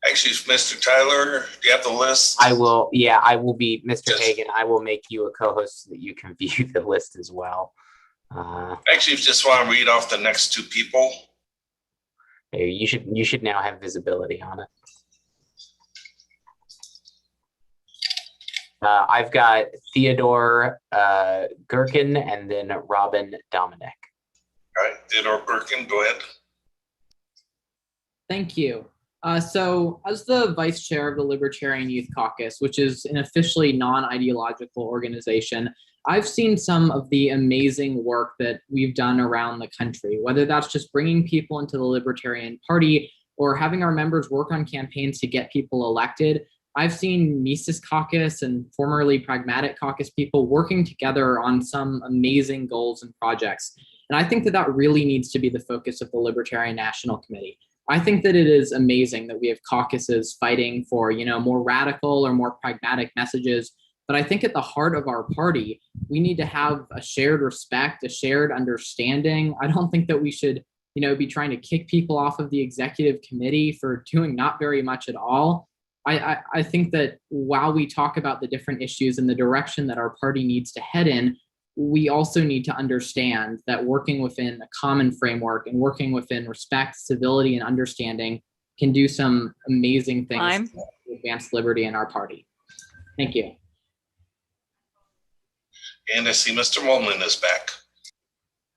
Actually, Mr. Tyler, do you have the list? I will. Yeah, I will be Mr. Hagan. I will make you a co-host so that you can view the list as well. Actually, just want to read off the next two people. You should now have visibility on it. I've got Theodore Gherkin and then Robin Dominic. All right, Theodore Gherkin, go ahead. Thank you. So as the vice chair of the Libertarian Youth Caucus, which is an officially non-ideological organization, I've seen some of the amazing work that we've done around the country, whether that's just bringing people into the Libertarian Party or having our members work on campaigns to get people elected. I've seen Mises Caucus and formerly Pragmatic Caucus people working together on some amazing goals and projects. And I think that that really needs to be the focus of the Libertarian National Committee. I think that it is amazing that we have caucuses fighting for, more radical or more pragmatic messages. But I think at the heart of our party, we need to have a shared respect, a shared understanding. I don't think that we should, be trying to kick people off of the executive committee for doing not very much at all. I think that while we talk about the different issues and the direction that our party needs to head in, we also need to understand that working within a common framework and working within respect, civility, and understanding can do some amazing things to advance liberty in our party. Thank you. And I see Mr. Molman is back.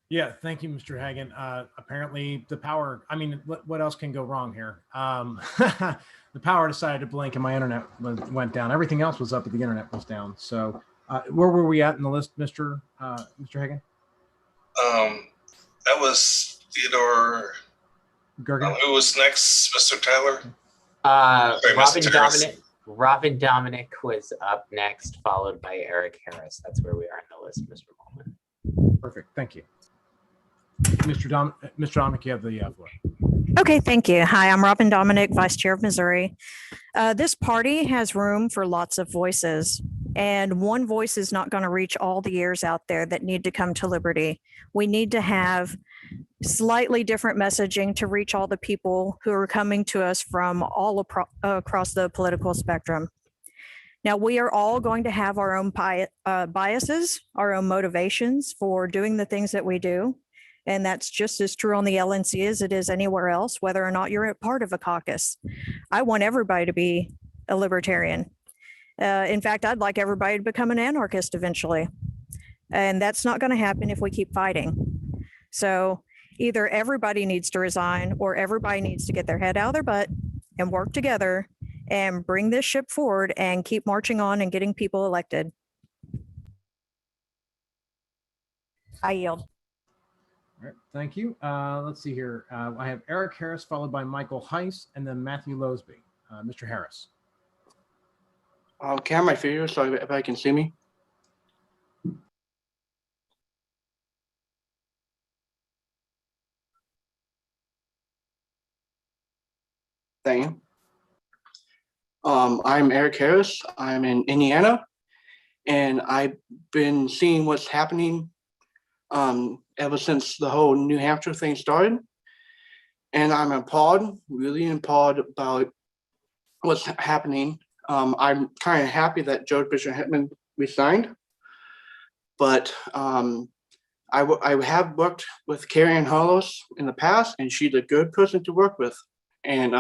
Yeah, thank you, Mr. Hagan. Apparently the power, what else can go wrong here? The power decided to blink and my internet went down. Everything else was up, but the internet was down. So where were we at in the list, Mr. Hagan? That was Theodore. Gergen? Who was next, Mr. Tyler? Robin Dominic was up next, followed by Eric Harris. That's where we are in the list, Mr. Molman. Perfect. Thank you. Mr. Dominic, you have the floor. Okay, thank you. Hi, I'm Robin Dominic, Vice Chair of Missouri. This party has room for lots of voices, and one voice is not going to reach all the ears out there that need to come to liberty. We need to have slightly different messaging to reach all the people who are coming to us from all across the political spectrum. Now, we are all going to have our own biases, our own motivations for doing the things that we do. And that's just as true on the LNC as it is anywhere else, whether or not you're a part of a caucus. I want everybody to be a libertarian. In fact, I'd like everybody to become an anarchist eventually. And that's not going to happen if we keep fighting. So either everybody needs to resign or everybody needs to get their head out of their butt and work together and bring this ship forward and keep marching on and getting people elected. I yield. All right, thank you. Let's see here. I have Eric Harris followed by Michael Hines and then Matthew Losby. Mr. Harris. Can I have my video so everybody can see me? Thank you. I'm Eric Harris. I'm in Indiana, and I've been seeing what's happening ever since the whole New Hampshire thing started. And I'm appalled, really appalled about what's happening. I'm kind of happy that George Bishop Hetman resigned, but I have worked with Carrie Ann Harlos in the past, and she's a good person to work with. And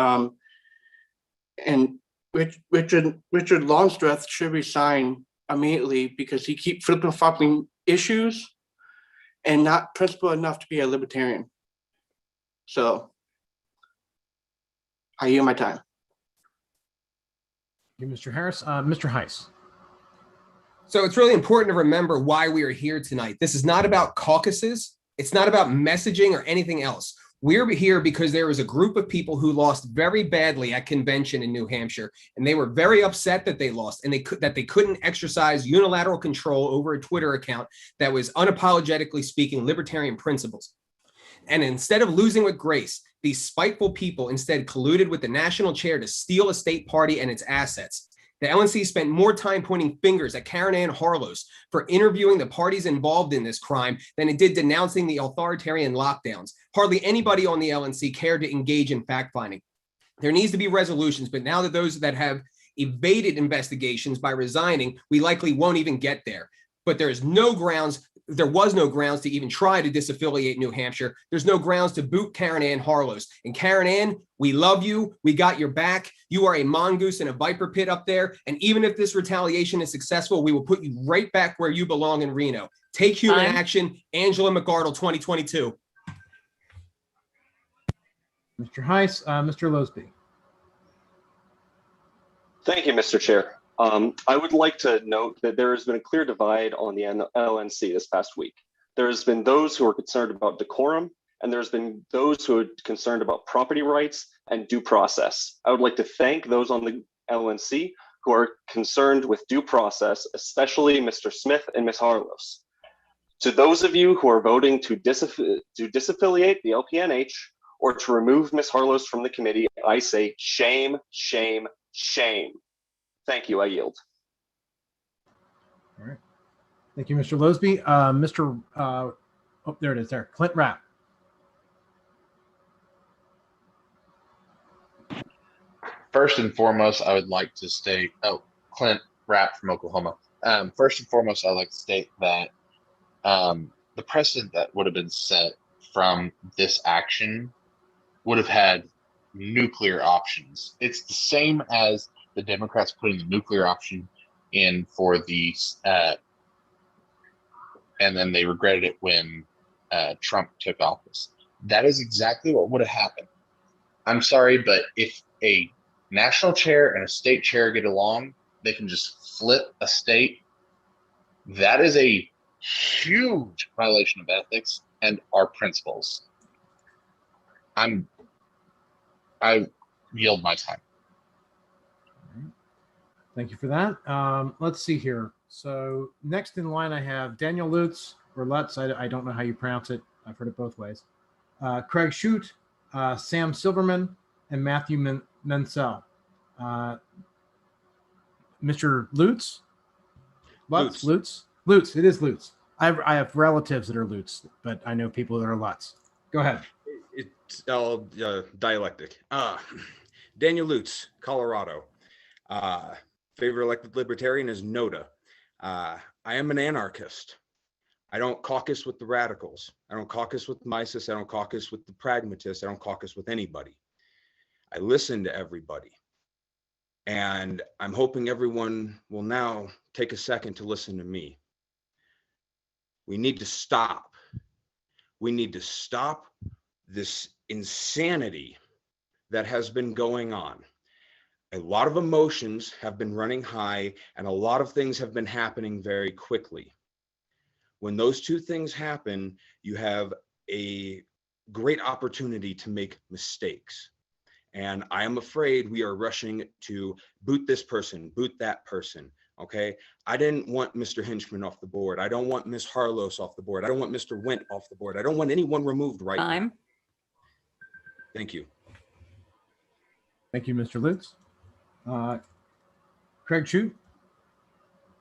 Richard Longstreth should resign immediately because he keeps flipping issues and not principled enough to be a libertarian. So I yield my time. Thank you, Mr. Harris. Mr. Heiss. So it's really important to remember why we are here tonight. This is not about caucuses. It's not about messaging or anything else. We're here because there was a group of people who lost very badly at convention in New Hampshire, and they were very upset that they lost and that they couldn't exercise unilateral control over a Twitter account that was unapologetically speaking libertarian principles. And instead of losing with grace, these spiteful people instead colluded with the national chair to steal a state party and its assets. The LNC spent more time pointing fingers at Karen Ann Harlos for interviewing the parties involved in this crime than it did denouncing the authoritarian lockdowns. Hardly anybody on the LNC cared to engage in fact-finding. There needs to be resolutions, but now that those that have evaded investigations by resigning, we likely won't even get there. But there was no grounds to even try to disaffiliate New Hampshire. There's no grounds to boot Karen Ann Harlos. And Karen Ann, we love you. We got your back. You are a mongoose in a viper pit up there. And even if this retaliation is successful, we will put you right back where you belong in Reno. Take human action. Angela McArdle, 2022. Mr. Heiss, Mr. Losby. Thank you, Mr. Chair. I would like to note that there has been a clear divide on the LNC this past week. There's been those who are concerned about decorum, and there's been those who are concerned about property rights and due process. I would like to thank those on the LNC who are concerned with due process, especially Mr. Smith and Ms. Harlos. To those of you who are voting to disaffiliate the LPNH or to remove Ms. Harlos from the committee, I say shame, shame, shame. Thank you. I yield. All right. Thank you, Mr. Losby. Oh, there it is there. Clint Rapp. First and foremost, I would like to state, Clint Rapp from Oklahoma. First and foremost, I'd like to state that the precedent that would have been set from this action would have had nuclear options. It's the same as the Democrats putting the nuclear option in for the, and then they regretted it when Trump took office. That is exactly what would have happened. I'm sorry, but if a national chair and a state chair get along, they can just flip a state. That is a huge violation of ethics and our principles. I yield my time. Thank you for that. Let's see here. So next in line, I have Daniel Lutz or Lutz. I don't know how you pronounce it. I've heard it both ways. Craig Shute, Sam Silverman, and Matthew Mansell. Mr. Lutz? Lutz. It is Lutz. I have relatives that are Lutz, but I know people that are Lutz. Go ahead. It's all dialectic. Daniel Lutz, Colorado. Favorite elected libertarian is Noda. I am an anarchist. I don't caucus with the radicals. I don't caucus with Mises. I don't caucus with the pragmatists. I don't caucus with anybody. I listen to everybody. And I'm hoping everyone will now take a second to listen to me. We need to stop. We need to stop this insanity that has been going on. A lot of emotions have been running high and a lot of things have been happening very quickly. When those two things happen, you have a great opportunity to make mistakes. And I am afraid we are rushing to boot this person, boot that person, okay? I didn't want Mr. Hinchman off the board. I don't want Ms. Harlos off the board. I don't want Mr. Wendt off the board. I don't want anyone removed right now. Thank you. Thank you, Mr. Lutz. Craig Shute.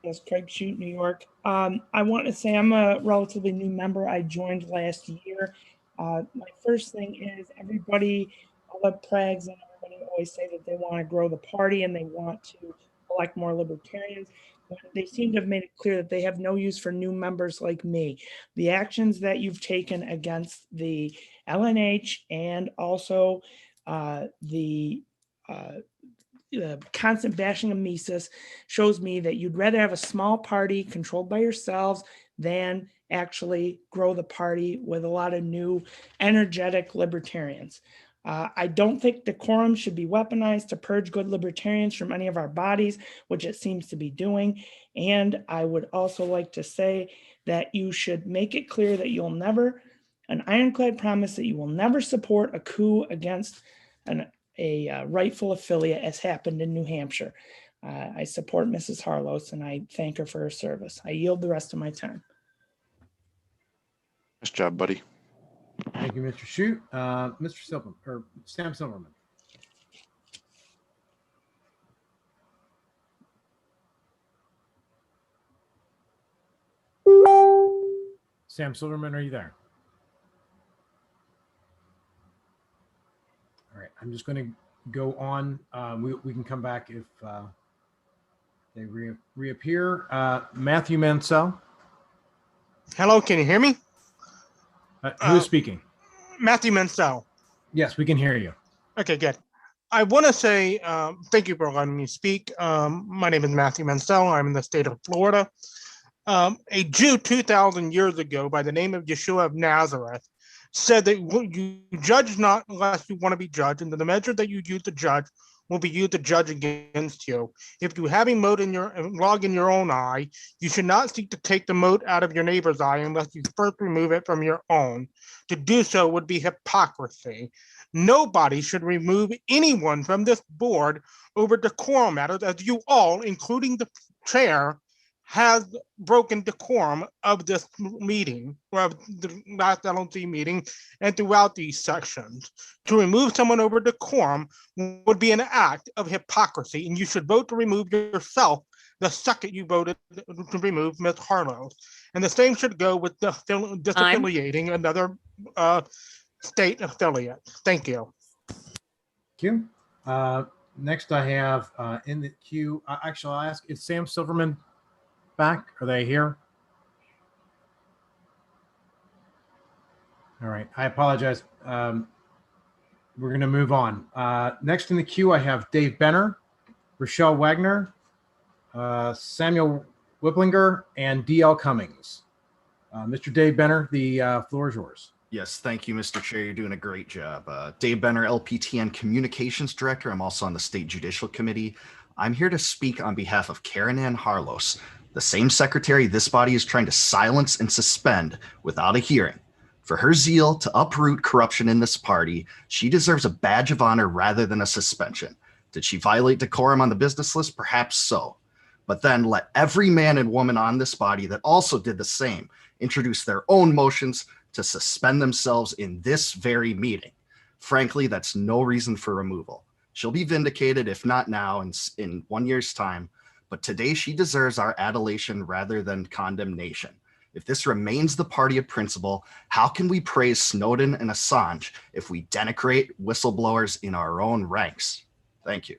Yes, Craig Shute, New York. I want to say I'm a relatively new member. I joined last year. My first thing is everybody, all the prags and everybody always say that they want to grow the party and they want to elect more libertarians. But they seem to have made it clear that they have no use for new members like me. The actions that you've taken against the LNH and also the constant bashing of Mises shows me that you'd rather have a small party controlled by yourselves than actually grow the party with a lot of new energetic libertarians. I don't think decorum should be weaponized to purge good libertarians from any of our bodies, which it seems to be doing. And I would also like to say that you should make it clear that you'll never, an ironclad promise that you will never support a coup against a rightful affiliate as happened in New Hampshire. I support Mrs. Harlos and I thank her for her service. I yield the rest of my time. Nice job, buddy. Thank you, Mr. Shute. Mr. Silverman, or Sam Silverman. Sam Silverman, are you there? All right, I'm just going to go on. We can come back if they reappear. Matthew Mansell. Hello, can you hear me? Who's speaking? Matthew Mansell. Yes, we can hear you. Okay, good. I want to say thank you for letting me speak. My name is Matthew Mansell. I'm in the state of Florida. A Jew 2,000 years ago by the name of Yeshua of Nazareth said that you judge not unless you want to be judged, and that the measure that you use to judge will be used to judge against you. If you have a mote in your log in your own eye, you should not seek to take the mote out of your neighbor's eye unless you first remove it from your own. To do so would be hypocrisy. Nobody should remove anyone from this board over decorum matters, as you all, including the chair, has broken decorum of this meeting, or of the last LNC meeting, and throughout these sections. To remove someone over decorum would be an act of hypocrisy, and you should vote to remove yourself the second you voted to remove Ms. Harlow. And the same should go with the disaffiliating another state affiliate. Thank you. Thank you. Next, I have in the queue. Actually, I'll ask: is Sam Silverman back? Are they here? All right. I apologize. We're going to move on. Next in the queue, I have Dave Benner, Rochelle Wagner, Samuel Whipplinger, and D.L. Cummings. Mr. Dave Benner, the floor is yours. Yes, thank you, Mr. Chair. You're doing a great job. Dave Benner, LPTN Communications Director. I'm also on the State Judicial Committee. I'm here to speak on behalf of Karen Ann Harlos, the same secretary this body is trying to silence and suspend without a hearing. For her zeal to uproot corruption in this party, she deserves a badge of honor rather than a suspension. Did she violate decorum on the business list? Perhaps so. But then let every man and woman on this body that also did the same introduce their own motions to suspend themselves in this very meeting. Frankly, that's no reason for removal. She'll be vindicated, if not now, in 1 year's time. But today she deserves our adulation rather than condemnation. If this remains the party of principle, how can we praise Snowden and Assange if we denigrate whistleblowers in our own ranks? Thank you.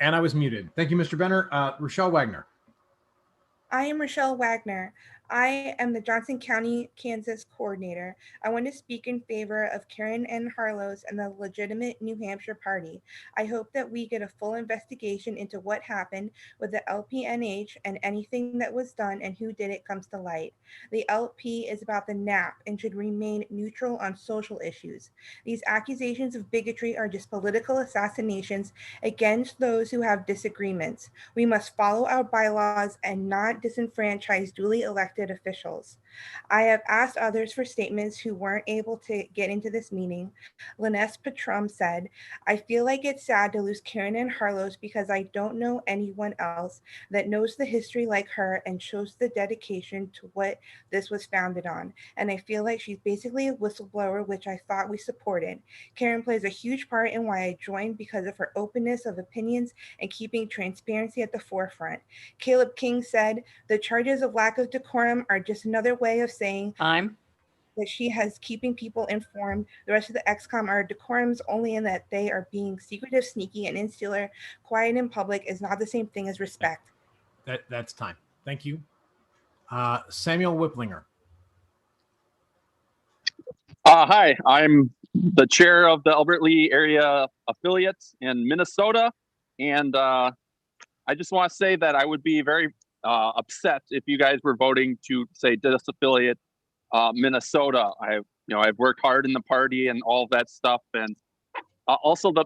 And I was muted. Thank you, Mr. Benner. Rochelle Wagner. I am Rochelle Wagner. I am the Johnson County, Kansas coordinator. I want to speak in favor of Karen Ann Harlos and the legitimate New Hampshire party. I hope that we get a full investigation into what happened with the LPNH and anything that was done and who did it comes to light. The LP is about the NAP and should remain neutral on social issues. These accusations of bigotry are just political assassinations against those who have disagreements. We must follow our bylaws and not disenfranchise duly elected officials. I have asked others for statements who weren't able to get into this meeting. Linus Petrum said, I feel like it's sad to lose Karen Ann Harlos because I don't know anyone else that knows the history like her and shows the dedication to what this was founded on. And I feel like she's basically a whistleblower, which I thought we supported. Karen plays a huge part in why I joined because of her openness of opinions and keeping transparency at the forefront. Caleb King said, the charges of lack of decorum are just another way of saying that she has keeping people informed. The rest of the XCOM are decorums only in that they are being secretive, sneaky, and insular. Quiet in public is not the same thing as respect. That's time. Thank you. Samuel Whipplinger. Hi, I'm the chair of the Albert Lee area affiliates in Minnesota. And I just want to say that I would be very upset if you guys were voting to say disaffiliate Minnesota. I've worked hard in the party and all that stuff, and also the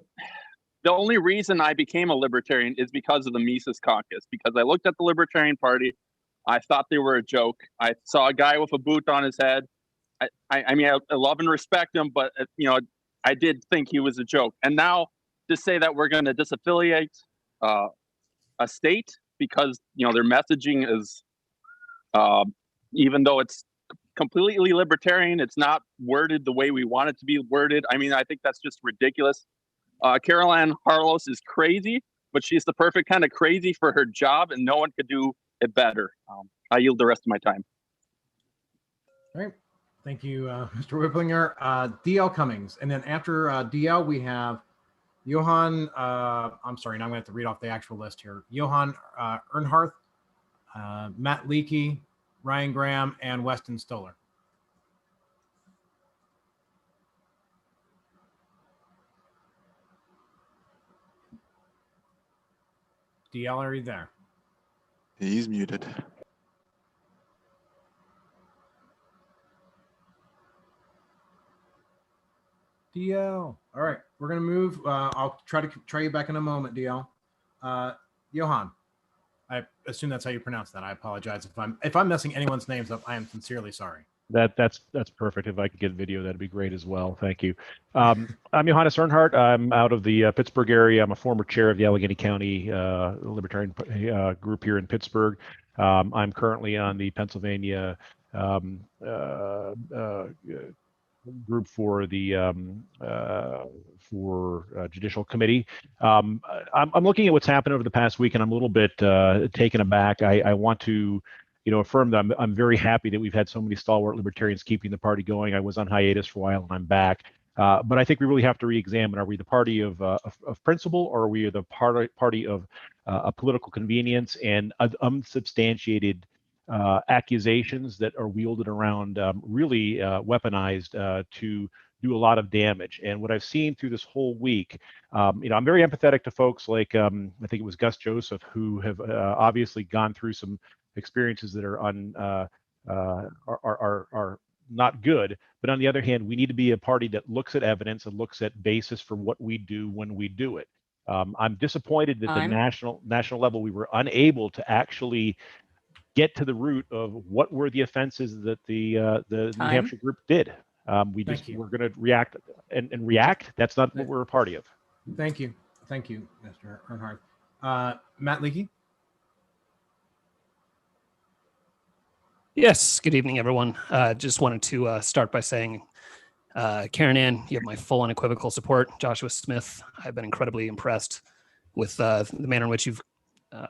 only reason I became a libertarian is because of the Mises Caucus. Because I looked at the Libertarian Party, I thought they were a joke. I saw a guy with a boot on his head. I mean, I love and respect him, but I did think he was a joke. And now to say that we're going to disaffiliate a state because their messaging is, even though it's completely libertarian, it's not worded the way we want it to be worded. I mean, I think that's just ridiculous. Karen Ann Harlos is crazy, but she's the perfect kind of crazy for her job, and no one could do it better. I yield the rest of my time. All right. Thank you, Mr. Whipplinger. DL Cummings. And then after DL, we have Johan, I'm sorry, now I'm going to have to read off the actual list here. Johan Earnhardt, Matt Leakey, Ryan Graham, and Weston Stoller. DL, are you there? He's muted. DL. All right, we're gonna move. I'll try you back in a moment, DL. Johan, I assume that's how you pronounce that. I apologize if I'm messing anyone's names up. I am sincerely sorry. That's perfect. If I could get video, that'd be great as well. Thank you. I'm Johannes Earnhardt. I'm out of the Pittsburgh area. I'm a former chair of the Allegheny County Libertarian group here in Pittsburgh. I'm currently on the Pennsylvania group for the Judicial Committee. I'm looking at what's happened over the past week, and I'm a little bit taken aback. I want to affirm that I'm very happy that we've had so many stalwart libertarians keeping the party going. I was on hiatus for a while and I'm back. But I think we really have to re-examine, are we the party of principle, or are we the party of a political convenience and unsubstantiated accusations that are wielded around, really weaponized to do a lot of damage. And what I've seen through this whole week, I'm very empathetic to folks like, I think it was Gus Joseph, who have obviously gone through some experiences that are are not good. But on the other hand, we need to be a party that looks at evidence and looks at basis for what we do when we do it. I'm disappointed that the national level, we were unable to actually get to the root of what were the offenses that the New Hampshire group did. We're going to react and react. That's not what we're a party of. Thank you, Mr. Earnhardt. Matt Leakey. Yes, good evening, everyone. Just wanted to start by saying, Karen Ann, you have my full unequivocal support. Joshua Smith, I've been incredibly impressed with the manner in which you've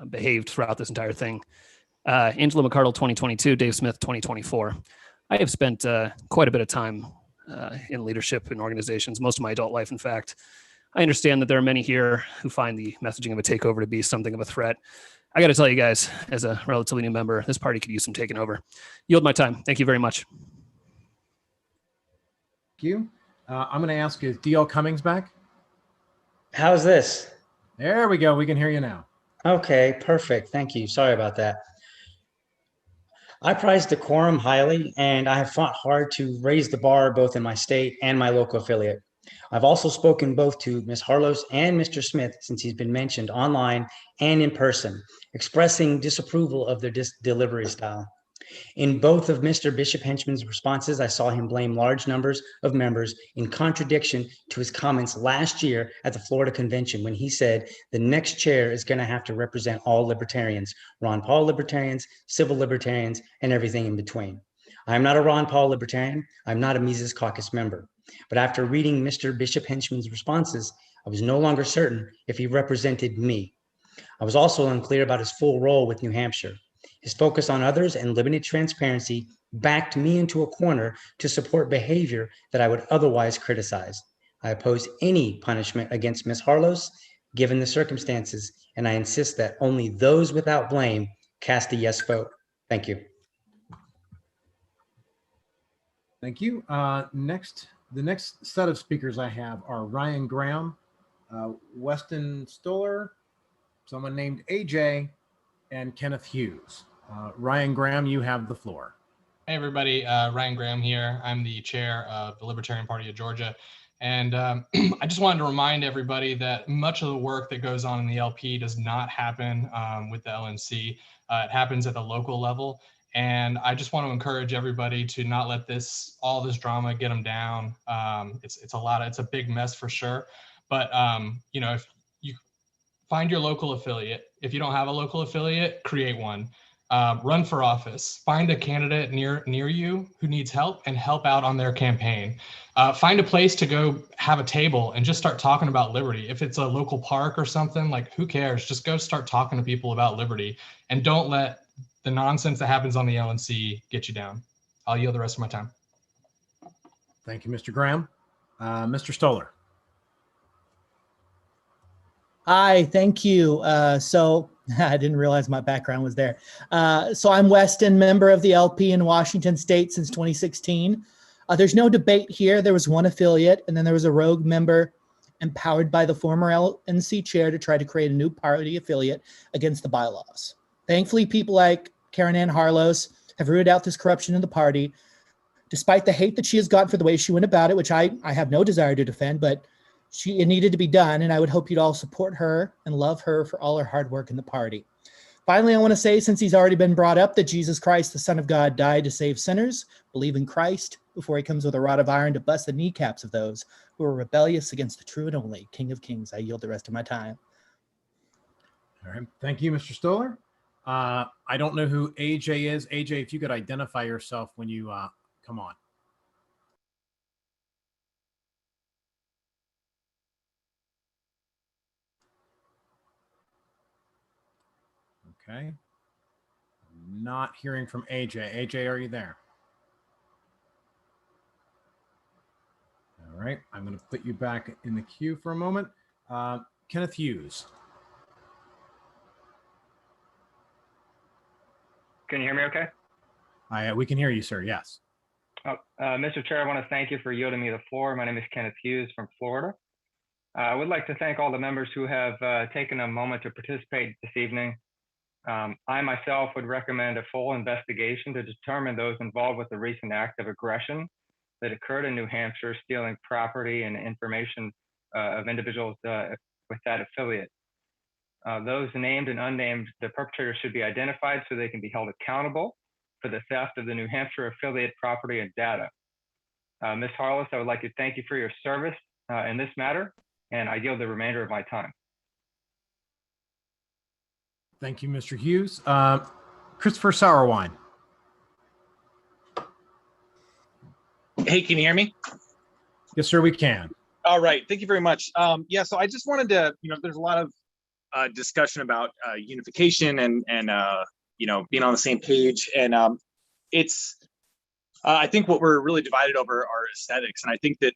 behaved throughout this entire thing. Angela McCardle, 2022, Dave Smith, 2024. I have spent quite a bit of time in leadership in organizations, most of my adult life, in fact. I understand that there are many here who find the messaging of a takeover to be something of a threat. I got to tell you guys, as a relatively new member, this party could use some taking over. Yield my time. Thank you very much. Thank you. I'm going to ask, is DL Cummings back? How's this? There we go. We can hear you now. Okay, perfect. Thank you. Sorry about that. I prize decorum highly, and I have fought hard to raise the bar both in my state and my local affiliate. I've also spoken both to Ms. Harlos and Mr. Smith since he's been mentioned online and in person, expressing disapproval of their delivery style. In both of Mr. Bishop Henchman's responses, I saw him blame large numbers of members in contradiction to his comments last year at the Florida convention when he said the next chair is going to have to represent all libertarians, Ron Paul libertarians, civil libertarians, and everything in between. I'm not a Ron Paul libertarian. I'm not a Mises Caucus member. But after reading Mr. Bishop Henchman's responses, I was no longer certain if he represented me. I was also unclear about his full role with New Hampshire. His focus on others and limited transparency backed me into a corner to support behavior that I would otherwise criticize. I oppose any punishment against Ms. Harlos, given the circumstances, and I insist that only those without blame cast a yes vote. Thank you. Thank you. The next set of speakers I have are Ryan Graham, Weston Stoller, someone named AJ, and Kenneth Hughes. Ryan Graham, you have the floor. Hey everybody, Ryan Graham here. I'm the chair of the Libertarian Party of Georgia. And I just wanted to remind everybody that much of the work that goes on in the LP does not happen with the LNC. It happens at the local level. And I just want to encourage everybody to not let all this drama get them down. It's a big mess for sure. But if you find your local affiliate, if you don't have a local affiliate, create one. Run for office. Find a candidate near you who needs help and help out on their campaign. Find a place to go have a table and just start talking about liberty. If it's a local park or something, like who cares? Just go start talking to people about liberty and don't let the nonsense that happens on the LNC get you down. I'll yield the rest of my time. Thank you, Mr. Graham. Mr. Stoller. Hi, thank you. So I didn't realize my background was there. So I'm Weston, member of the LP in Washington State since 2016. There's no debate here. There was one affiliate, and then there was a rogue member empowered by the former LNC chair to try to create a new party affiliate against the bylaws. Thankfully, people like Karen Ann Harlos have rooted out this corruption in the party, despite the hate that she has gotten for the way she went about it, which I have no desire to defend, but it needed to be done, and I would hope you'd all support her and love her for all her hard work in the party. Finally, I want to say, since he's already been brought up, that Jesus Christ, the Son of God, died to save sinners. Believe in Christ before he comes with a rod of iron to bust the kneecaps of those who are rebellious against the true and only King of Kings. I yield the rest of my time. All right. Thank you, Mr. Stoller. I don't know who AJ is. AJ, if you could identify yourself when you come on. Okay. Not hearing from AJ. AJ, are you there? All right. I'm going to put you back in the queue for a moment. Kenneth Hughes. Can you hear me okay? We can hear you, sir. Yes. Mr. Chair, I want to thank you for yielding me the floor. My name is Kenneth Hughes from Florida. I would like to thank all the members who have taken a moment to participate this evening. I myself would recommend a full investigation to determine those involved with the recent act of aggression that occurred in New Hampshire, stealing property and information of individuals with that affiliate. Those named and unnamed, the perpetrators should be identified so they can be held accountable for the theft of the New Hampshire affiliate property and data. Ms. Harless, I would like to thank you for your service in this matter, and I yield the remainder of my time. Thank you, Mr. Hughes. Christopher Sauerwine. Hey, can you hear me? Yes, sir, we can. All right. Thank you very much. Yeah, so I just wanted to, there's a lot of discussion about unification and being on the same page. And I think what we're really divided over are aesthetics. And I think that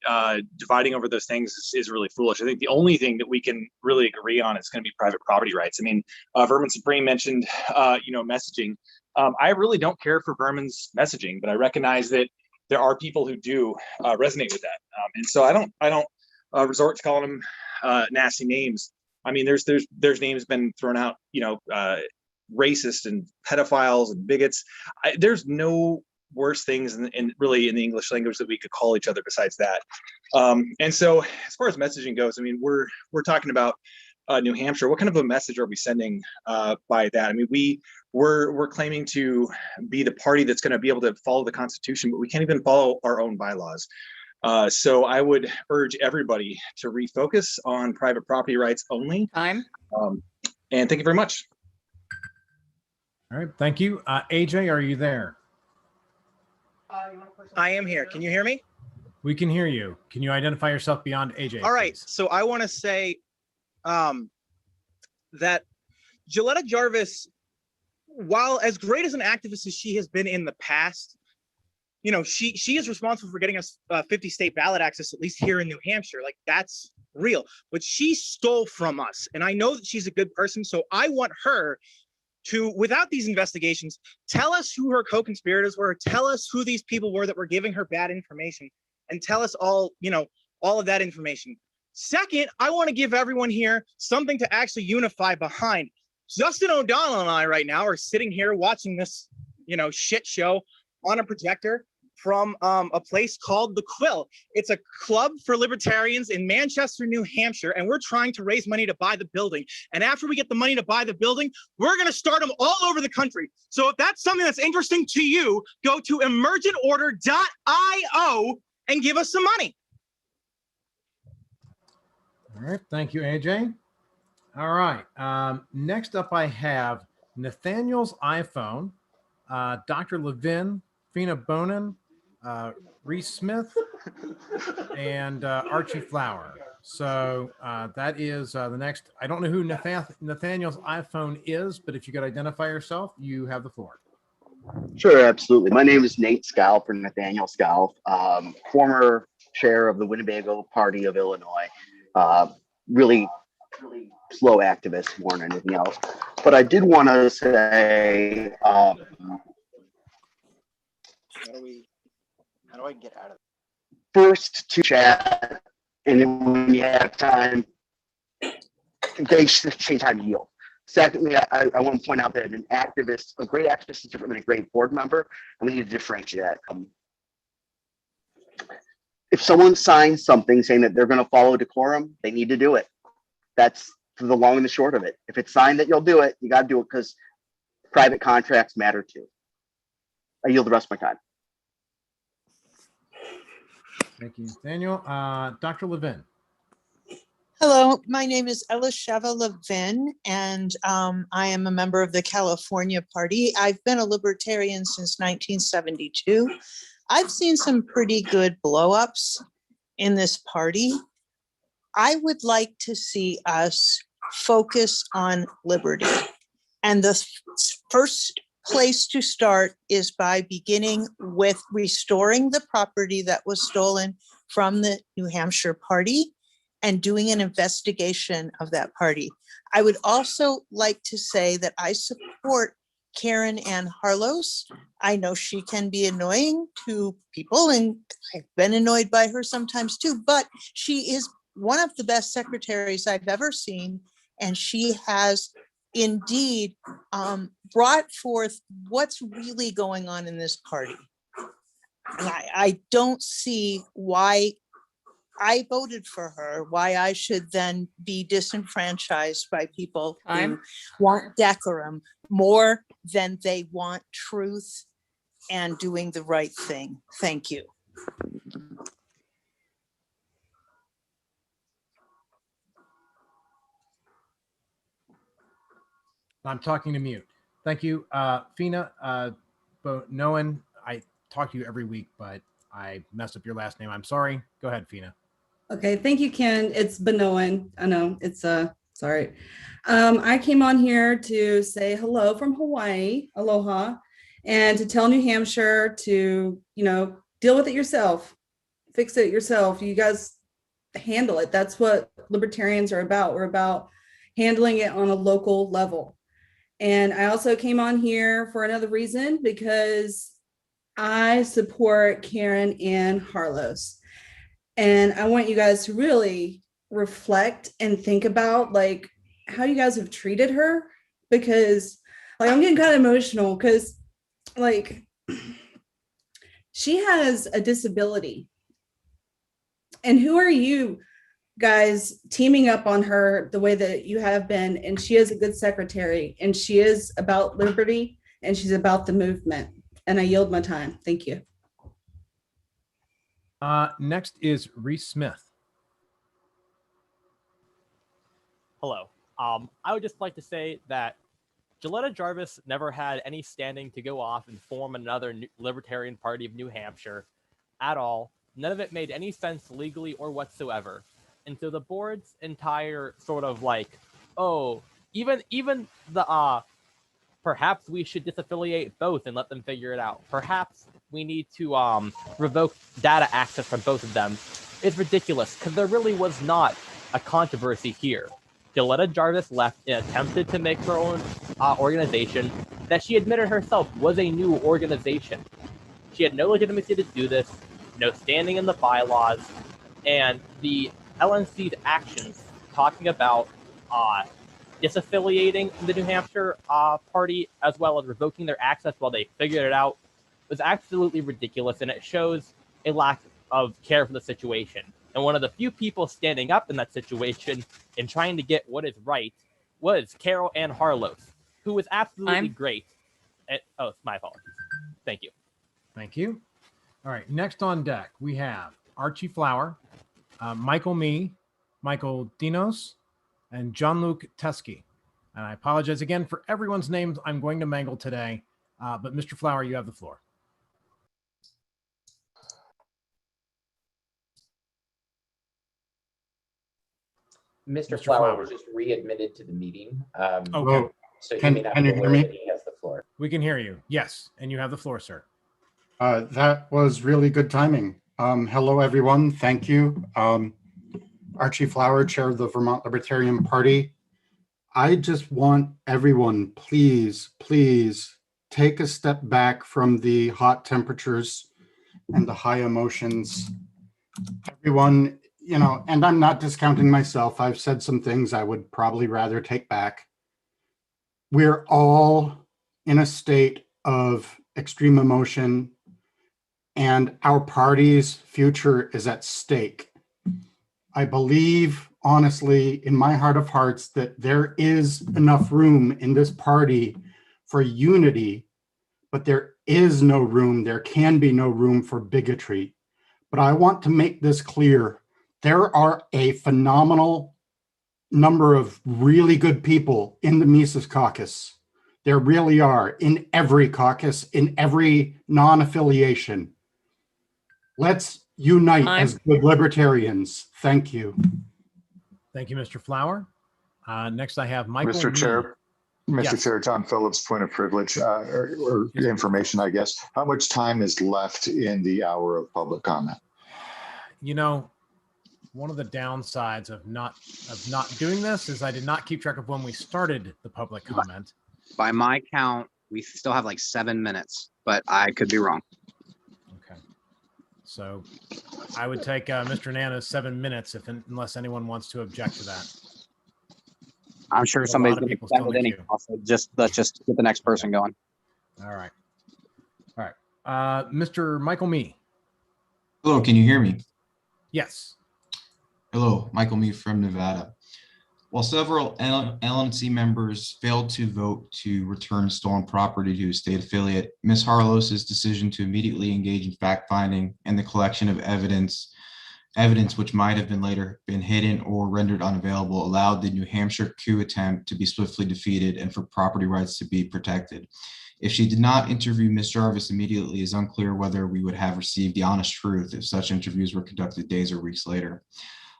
dividing over those things is really foolish. I think the only thing that we can really agree on is going to be private property rights. I mean, Vermin Supreme mentioned, messaging. I really don't care for Vermin's messaging, but I recognize that there are people who do resonate with that. And so I don't resort to calling them nasty names. I mean, there's names been thrown out, racist and pedophiles and bigots. There's no worse things in really in the English language that we could call each other besides that. And so as far as messaging goes, I mean, we're talking about New Hampshire. What kind of a message are we sending by that? I mean, we're claiming to be the party that's going to be able to follow the Constitution, but we can't even follow our own bylaws. So I would urge everybody to refocus on private property rights only. Time. And thank you very much. All right, thank you. AJ, are you there? I am here. Can you hear me? We can hear you. Can you identify yourself beyond AJ? All right. Please? So I want to say that Gilletta Jarvis, while as great as an activist as she has been in the past, she is responsible for getting us 50 state ballot access, at least here in New Hampshire. Like, that's real. But she stole from us. And I know that she's a good person. So I want her to, without these investigations, tell us who her co-conspirators were, tell us who these people were that were giving her bad information, and tell us all of that information. Second, I want to give everyone here something to actually unify behind. Justin O'Donnell and I right now are sitting here watching this, shit show on a projector from a place called The Quill. It's a club for libertarians in Manchester, New Hampshire, and we're trying to raise money to buy the building. And after we get the money to buy the building, we're going to start them all over the country. So if that's something that's interesting to you, go to emergentorder.io and give us some money. All right, thank you, AJ. All right, next up I have Nathaniel's iPhone, Dr. Levin, Fina Bonin, Reese Smith, and Archie Flower. So that is the next. I don't know who Nathaniel's iPhone is, but if you could identify yourself, you have the floor. Sure, absolutely. My name is Nate Scalf, or Nathaniel Scalf, former chair of the Winnebago Party of Illinois. Really slow activist more than anything else. But I did want to say, how do I get out of it? First to chat, and then when you have time, they should take time to yield. Secondly, I want to point out that a great activist is different than a great board member, and we need to differentiate that. If someone signs something saying that they're going to follow decorum, they need to do it. That's the long and the short of it. If it's signed that you'll do it, you got to do it, because private contracts matter too. I yield the rest of my time. Thank you, Daniel. Dr. Levin. Hello, my name is Elisheva Levin, and I am a member of the California Party. I've been a libertarian since 1972. I've seen some pretty good blow-ups in this party. I would like to see us focus on liberty. And the first place to start is by beginning with restoring the property that was stolen from the New Hampshire Party and doing an investigation of that party. I would also like to say that I support Karen Ann Harlos. I know she can be annoying to people, and I've been annoyed by her sometimes too, but she is one of the best secretaries I've ever seen, and she has indeed brought forth what's really going on in this party. And I don't see why I voted for her, why I should then be disenfranchised by people who want decorum more than they want truth and doing the right thing. Thank you. I'm talking to mute. Thank you, Fina. Bonoan, I talk to you every week, but I messed up your last name. I'm sorry. Go ahead, Fina. Okay, thank you, Ken. It's Benoan. I know it's sorry. I came on here to say hello from Hawaii, aloha, and to tell New Hampshire to, deal with it yourself, fix it yourself. You guys handle it. That's what libertarians are about. We're about handling it on a local level. And I also came on here for another reason, because I support Karen Ann Harlos. And I want you guys to really reflect and think about how you guys have treated her, because I'm getting kind of emotional because she has a disability. And who are you guys teaming up on her the way that you have been? And she is a good secretary, and she is about liberty, and she's about the movement. And I yield my time. Thank you. Next is Reese Smith. Hello. I would just like to say that Gilletta Jarvis never had any standing to go off and form another Libertarian Party of New Hampshire at all. None of it made any sense legally or whatsoever. And so the board's entire sort of even the perhaps we should disaffiliate both and let them figure it out. Perhaps we need to revoke data access from both of them. It's ridiculous because there really was not a controversy here. Gilletta Jarvis left and attempted to make her own organization that she admitted herself was a new organization. She had no legitimacy to do this, no standing in the bylaws, and the LNC's actions talking about disaffiliating the New Hampshire party as well as revoking their access while they figured it out was absolutely ridiculous, and it shows a lack of care for the situation. And one of the few people standing up in that situation and trying to get what is right was Carol Ann Harlos, who was absolutely great. Oh, my apologies. Thank you. Thank you. All right, next on deck, we have Archie Flower, Michael Mee, Michael Dinos, and John-Luc Teskey. And I apologize again for everyone's names I'm going to mangle today, but Mr. Flower, you have the floor. Mr. Flower was just readmitted to the meeting. Okay. So he may not be aware that he has the floor. We can hear you. Yes, and you have the floor, sir. That was really good timing. Hello, everyone. Thank you. Archie Flower, chair of the Vermont Libertarian Party. I just want everyone, please take a step back from the hot temperatures and the high emotions. Everyone, and I'm not discounting myself. I've said some things I would probably rather take back. We're all in a state of extreme emotion, and our party's future is at stake. I believe, honestly, in my heart of hearts, that there is enough room in this party for unity, but there is no room, there can be no room for bigotry. But I want to make this clear. There are a phenomenal number of really good people in the Mises Caucus. There really are, in every caucus, in every non-affiliation. Let's unite as good libertarians. Thank you. Thank you, Mr. Flower. Next, I have Michael. Mr. Chair, Yes. Chair, John Phillips, point of privilege or information, I guess. How much time is left in the hour of public comment? You know, one of the downsides of not doing this is I did not keep track of when we started the public comment. By my count, we still have like 7 minutes, but I could be wrong. Okay. So I would take Mr. Nana's 7 minutes unless anyone wants to object to that. I'm sure somebody's going to accept it anyhow. So let's just get the next person going. All right. All right. Mr. Michael Mee. Hello, can you hear me? Yes. Hello, Michael Mee from Nevada. While several LNC members failed to vote to return stolen property to a state affiliate, Ms. Harlos's decision to immediately engage in fact-finding and the collection of evidence which might have been later been hidden or rendered unavailable allowed the New Hampshire coup attempt to be swiftly defeated and for property rights to be protected. If she did not interview Ms. Jarvis immediately, it is unclear whether we would have received the honest truth if such interviews were conducted days or weeks later.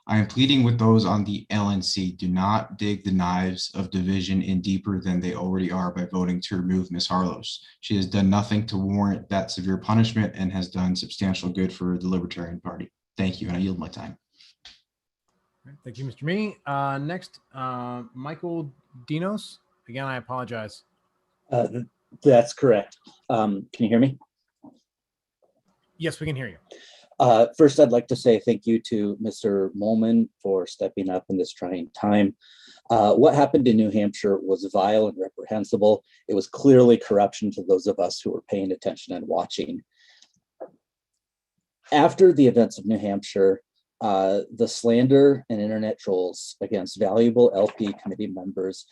I am pleading with those on the LNC, do not dig the knives of division in deeper than they already are by voting to remove Ms. Harlos. She has done nothing to warrant that severe punishment and has done substantial good for the Libertarian Party. Thank you, and I yield my time. Thank you, Mr. Mee. Next, Michael Dinos. Again, I apologize. That's correct. Can you hear me? Yes, we can hear you. First, I'd like to say thank you to Mr. Molman for stepping up in this trying time. What happened in New Hampshire was vile and reprehensible. It was clearly corruption to those of us who were paying attention and watching. After the events of New Hampshire, the slander and internet trolls against valuable LP committee members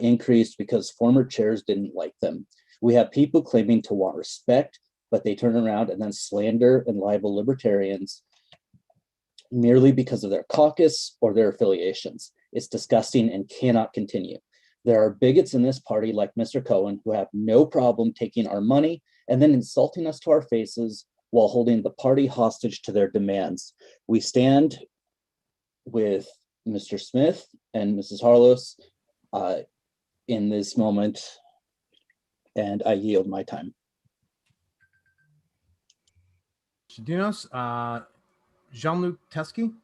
increased because former chairs didn't like them. We have people claiming to want respect, but they turn around and then slander and libel libertarians merely because of their caucus or their affiliations. It's disgusting and cannot continue. There are bigots in this party like Mr. Cohen who have no problem taking our money and then insulting us to our faces while holding the party hostage to their demands. We stand with Mr. Smith and Mrs. Harlos in this moment, and I yield my time. Dinos, Jean-Luc Teskey.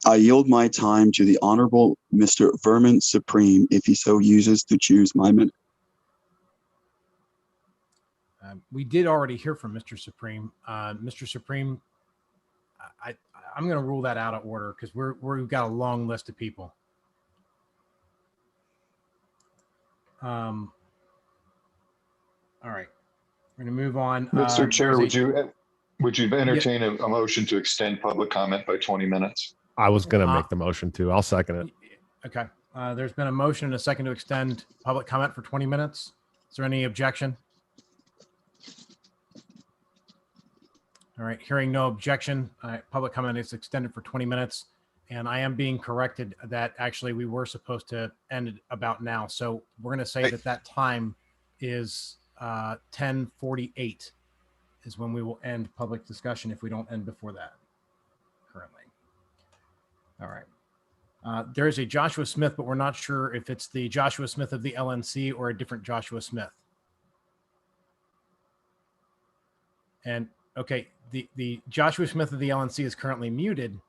I yield my time to the Honorable Mr. Vermin Supreme if he so uses to choose my minute. We did already hear from Mr. Supreme. Mr. Supreme, I'm going to rule that out of order because we've got a long list of people. All right, we're going to move on. Mr. Chair, would you entertain a motion to extend public comment by 20 minutes? I was going to make the motion too. I'll second it. Okay. There's been a motion and a second to extend public comment for 20 minutes. Is there any objection? All right, hearing no objection, public comment is extended for 20 minutes. And I am being corrected that actually we were supposed to end it about now. So we're going to say that time is 10:48 is when we will end public discussion if we don't end before that currently. All right. There is a Joshua Smith, but we're not sure if it's the Joshua Smith of the LNC or a different Joshua Smith. And okay, the Joshua Smith of the LNC is currently muted,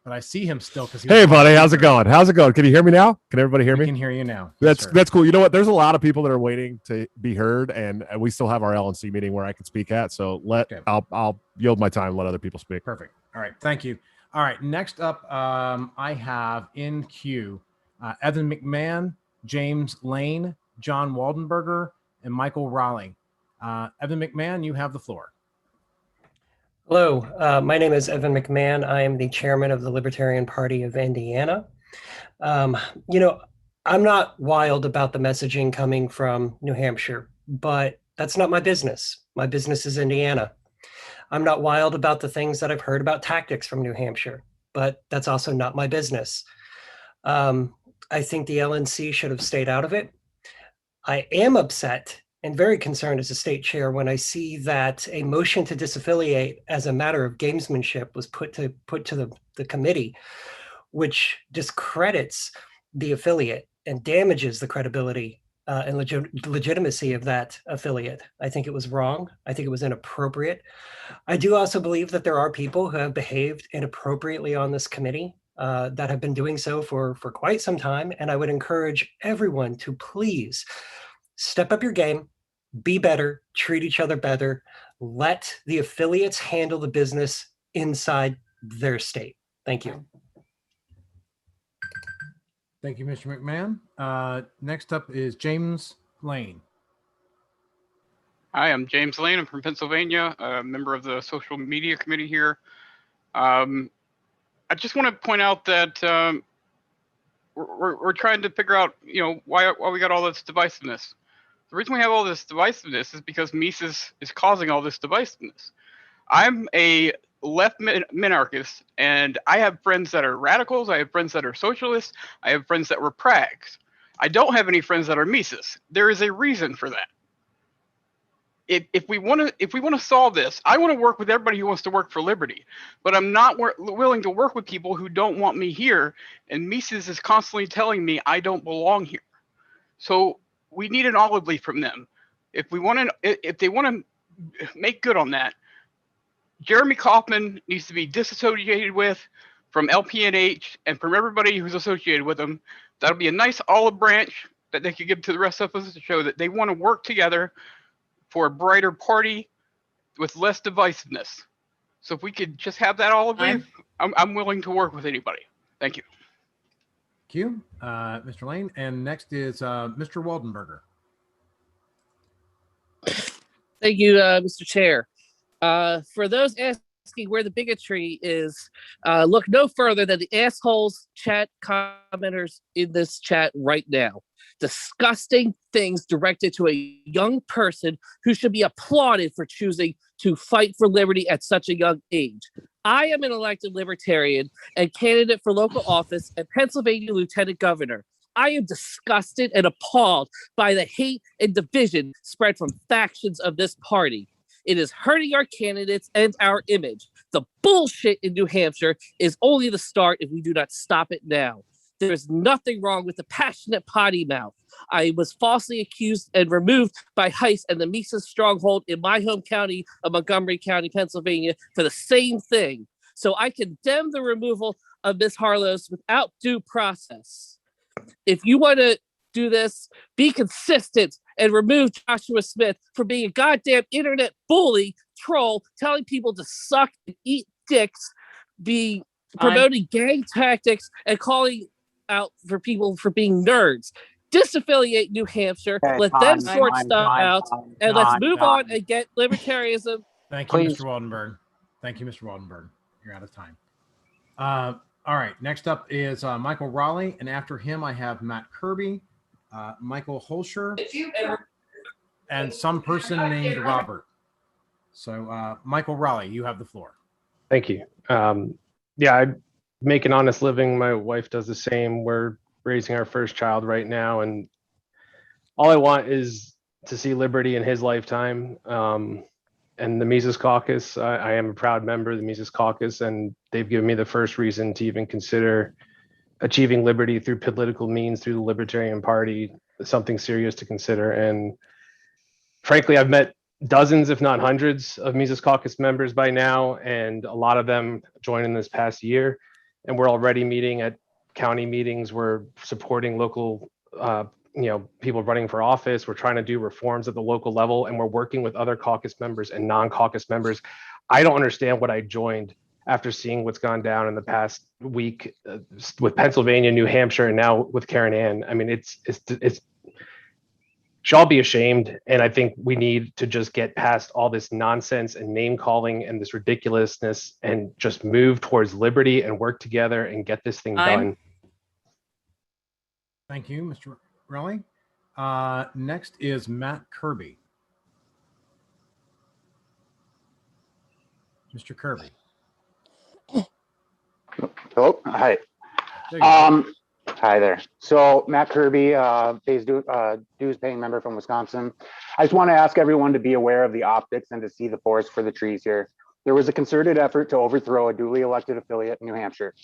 but I see him still because hey buddy, how's it going? How's it going? Can you hear me now? Can everybody hear me? I can hear you now. That's cool. You know what? There's a lot of people that are waiting to be heard, and we still have our LNC meeting where I can speak at. So I'll yield my time and let other people speak. Perfect. All right, thank you. All right, next up, I have in queue Evan McMahon, James Lane, John Waldenberger, and Michael Raleigh. Evan McMahon, you have the floor. Hello, my name is Evan McMahon. I am the chairman of the Libertarian Party of Indiana. You know, I'm not wild about the messaging coming from New Hampshire, but that's not my business. My business is Indiana. I'm not wild about the things that I've heard about tactics from New Hampshire, but that's also not my business. I think the LNC should have stayed out of it. I am upset and very concerned as a state chair when I see that a motion to disaffiliate as a matter of gamesmanship was put to the committee, which discredits the affiliate and damages the credibility and legitimacy of that affiliate. I think it was wrong. I think it was inappropriate. I do also believe that there are people who have behaved inappropriately on this committee that have been doing so for quite some time. And I would encourage everyone to please step up your game, be better, treat each other better, let the affiliates handle the business inside their state. Thank you. Thank you, Mr. McMahon. Next up is James Lane. Hi, I'm James Lane. I'm from Pennsylvania, a member of the social media committee here. I just want to point out that we're trying to figure out, why we got all this divisiveness. The reason we have all this divisiveness is because Mises is causing all this divisiveness. I'm a left minarchist, and I have friends that are radicals. I have friends that are socialists. I have friends that were prags. I don't have any friends that are Mises. There is a reason for that. If we want to solve this, I want to work with everybody who wants to work for liberty, but I'm not willing to work with people who don't want me here. And Mises is constantly telling me I don't belong here. So we need an olive leaf from them. If they want to make good on that, Jeremy Kaufman needs to be disassociated from LPNH and from everybody who's associated with them. That'll be a nice olive branch that they could give to the rest of us to show that they want to work together for a brighter party with less divisiveness. So if we could just have that olive leaf, I'm willing to work with anybody. Thank you. Thank you, Mr. Lane. And next is Mr. Waldenberger. Thank you, Mr. Chair. For those asking where the bigotry is, look no further than the assholes chat commenters in this chat right now. Disgusting things directed to a young person who should be applauded for choosing to fight for liberty at such a young age. I am an elected libertarian and candidate for local office and Pennsylvania lieutenant governor. I am disgusted and appalled by the hate and division spread from factions of this party. It is hurting our candidates and our image. The bullshit in New Hampshire is only the start if we do not stop it now. There is nothing wrong with the passionate potty mouth. I was falsely accused and removed by Hines and the Mises stronghold in my home county of Montgomery County, Pennsylvania, for the same thing. So I condemn the removal of Ms. Harlows without due process. If you want to do this, be consistent and remove Joshua Smith for being a goddamn internet bully, troll, telling people to suck and eat dicks, promoting gang tactics, and calling out for people for being nerds. Disaffiliate New Hampshire, let them sort stuff out, and let's move on and get libertarianism. Thank you, Mr. Waldenberg. Thank you, Mr. Waldenberg. You're out of time. All right, next up is Michael Raleigh, and after him I have Matt Kirby, Michael Holscher, and some person named Robert. So Michael Raleigh, you have the floor. Thank you. Yeah, I make an honest living. My wife does the same. We're raising our first child right now, and all I want is to see liberty in his lifetime. And the Mises Caucus, I am a proud member of the Mises Caucus, and they've given me the first reason to even consider achieving liberty through political means, through the Libertarian Party, something serious to consider. And frankly, I've met dozens, if not hundreds, of Mises Caucus members by now, and a lot of them joined in this past year. And we're already meeting at county meetings. We're supporting local, people running for office. We're trying to do reforms at the local level, and we're working with other caucus members and non-caucus members. I don't understand what I joined after seeing what's gone down in the past week with Pennsylvania, New Hampshire, and now with Karen Ann. I mean, it's should all be ashamed. And I think we need to just get past all this nonsense and name calling and this ridiculousness and just move towards liberty and work together and get this thing done. Thank you, Mr. Raleigh. Next is Matt Kirby. Mr. Kirby. Oh, hi. There you go. Hi there. So Matt Kirby, dues paying member from Wisconsin. I just want to ask everyone to be aware of the optics and to see the forest for the trees here. There was a concerted effort to overthrow a duly elected affiliate in New Hampshire.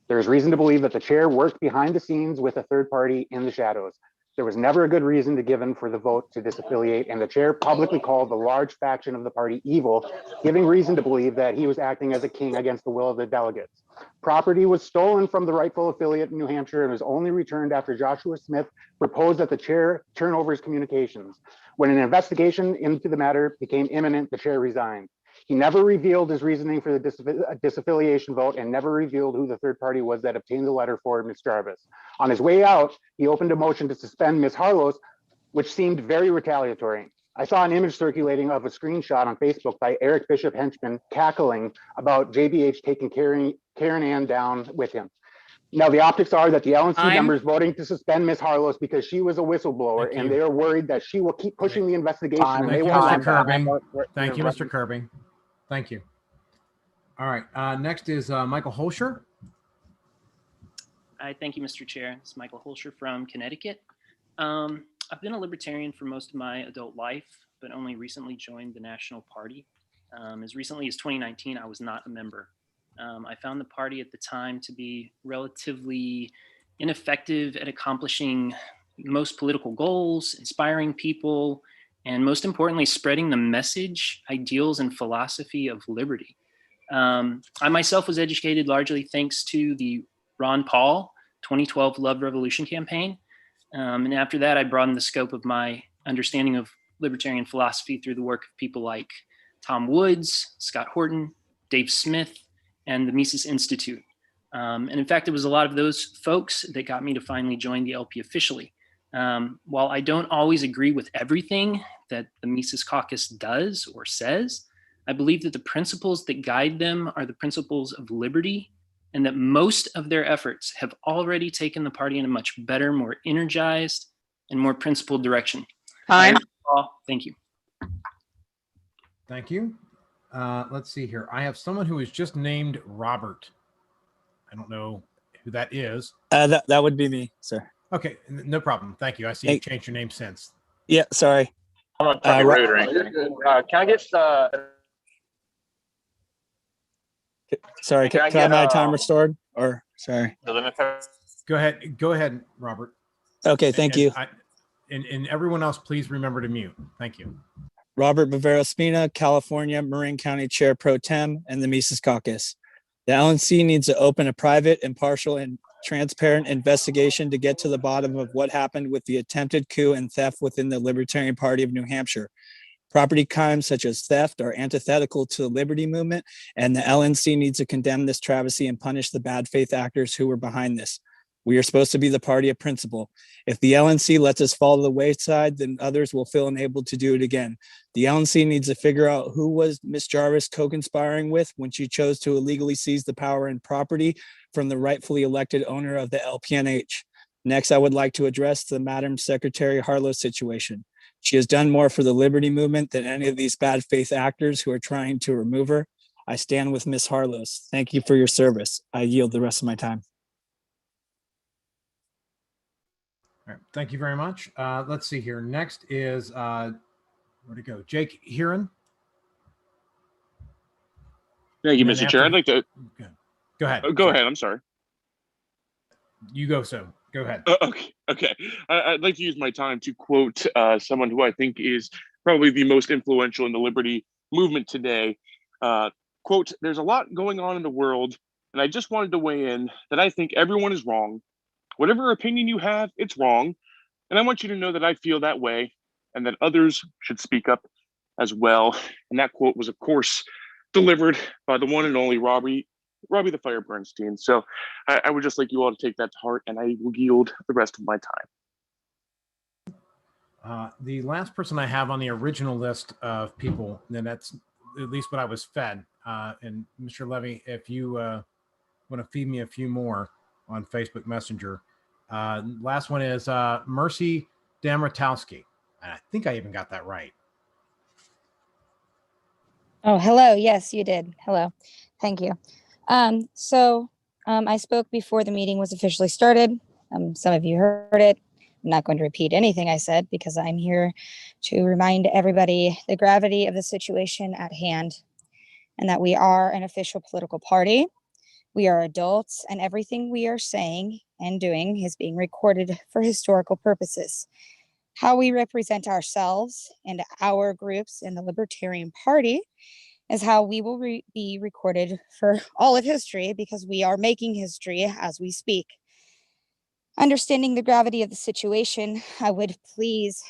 There is reason to believe that the chair worked behind the scenes with a third party in the shadows. There was never a good reason given for the vote to disaffiliate, and the chair publicly called the large faction of the party evil, giving reason to believe that he was acting as a king against the will of the delegates. Property was stolen from the rightful affiliate in New Hampshire and was only returned after Joshua Smith proposed that the chair turn over his communications. When an investigation into the matter became imminent, the chair resigned. He never revealed his reasoning for the disaffiliation vote and never revealed who the third party was that obtained the letter for Ms. Jarvis. On his way out, he opened a motion to suspend Ms. Harlos, which seemed very retaliatory. I saw an image circulating of a screenshot on Facebook by Eric Bishop Henchman cackling about JBH taking Karen Ann down with him. Now, the optics are that the LNC members voting to suspend Ms. Harlos because she was a whistleblower, and they are worried that she will keep pushing the investigation. And Thank they you, won't Mr. let that. Kirby. Thank you, Mr. Kirby. Thank you. All right. Next is Michael Holscher. Hi, thank you, Mr. Chair. It's Michael Holscher from Connecticut. I've been a libertarian for most of my adult life, but only recently joined the National Party. As recently as 2019, I was not a member. I found the party at the time to be relatively ineffective at accomplishing most political goals, inspiring people, and most importantly, spreading the message, ideals, and philosophy of liberty. I myself was educated largely thanks to the Ron Paul 2012 Love Revolution campaign. And after that, I broadened the scope of my understanding of libertarian philosophy through the work of people like Tom Woods, Scott Horton, Dave Smith, and the Mises Institute. And in fact, it was a lot of those folks that got me to finally join the LP officially. While I don't always agree with everything that the Mises Caucus does or says, I believe that the principles that guide them are the principles of liberty, and that most of their efforts have already taken the party in a much better, more energized, and more principled direction. Time. Thank you. Thank you. Let's see here. I have someone who is just named Robert. I don't know who that is. That would be me, sir. Okay, no problem. Thank you. I see you've changed your name since. Yeah, sorry. I'm not trying to be rude or anything. Can I get Sorry, can I have my time restored? Or sorry. Go ahead, Robert. Okay, thank you. And everyone else, please remember to mute. Thank you. Robert Bavero Spina, California, Marin County Chair Pro Tem, and the Mises Caucus. The LNC needs to open a private, impartial, and transparent investigation to get to the bottom of what happened with the attempted coup and theft within the Libertarian Party of New Hampshire. Property crimes such as theft are antithetical to the liberty movement, and the LNC needs to condemn this travesty and punish the bad faith actors who were behind this. We are supposed to be the party of principle. If the LNC lets us fall to the wayside, then others will feel unable to do it again. The LNC needs to figure out who was Ms. Jarvis co-conspiring with when she chose to illegally seize the power and property from the rightfully elected owner of the LPNH. Next, I would like to address the Madam Secretary Harlow situation. She has done more for the liberty movement than any of these bad faith actors who are trying to remove her. I stand with Ms. Harlow. Thank you for your service. I yield the rest of my time. All right, thank you very much. Let's see here. Next is, where'd it go? Jake Heron. Thank you, Mr. Chair. I'd like to. Go ahead. Go ahead. I'm sorry. You go, so go ahead. Okay. I'd like to use my time to quote someone who I think is probably the most influential in the liberty movement today. Quote, "There's a lot going on in the world, and I just wanted to weigh in that I think everyone is wrong. Whatever opinion you have, it's wrong. And I want you to know that I feel that way and that others should speak up as well." And that quote was, of course, delivered by the one and only Robbie the Fire Bernstein. So I would just like you all to take that to heart, and I will yield the rest of my time. The last person I have on the original list of people, and that's at least what I was fed. And Mr. Levy, if you want to feed me a few more on Facebook Messenger, Last one is Mercy Damratowski. And I think I even got that right. Oh, hello. Yes, you did. Hello. Thank you. I spoke before the meeting was officially started. Some of you heard it. I'm not going to repeat anything I said because I'm here to remind everybody the gravity of the situation at hand and that we are an official political party. We are adults, and everything we are saying and doing is being recorded for historical purposes. How we represent ourselves and our groups in the Libertarian Party is how we will be recorded for all of history, because we are making history as we speak. Understanding the gravity of the situation, I would please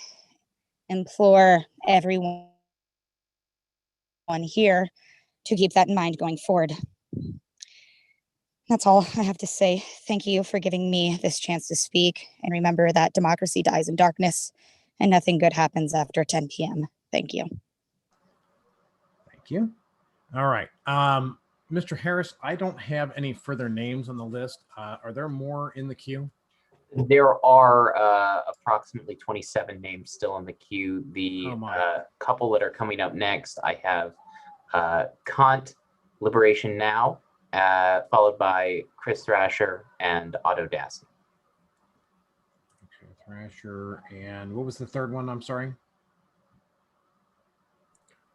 implore everyone here to keep that in mind going forward. That's all I have to say. Thank you for giving me this chance to speak. And remember that democracy dies in darkness and nothing good happens after 10 p.m. Thank you. Thank you. All right. Mr. Harris, I don't have any further names on the list. Are there more in the queue? There are approximately 27 names still in the queue. The couple that are coming up next, I have Kant, Liberation Now, followed by Chris Thrasher and Otto Dassey. Okay, Thrasher, and what was the third one? I'm sorry.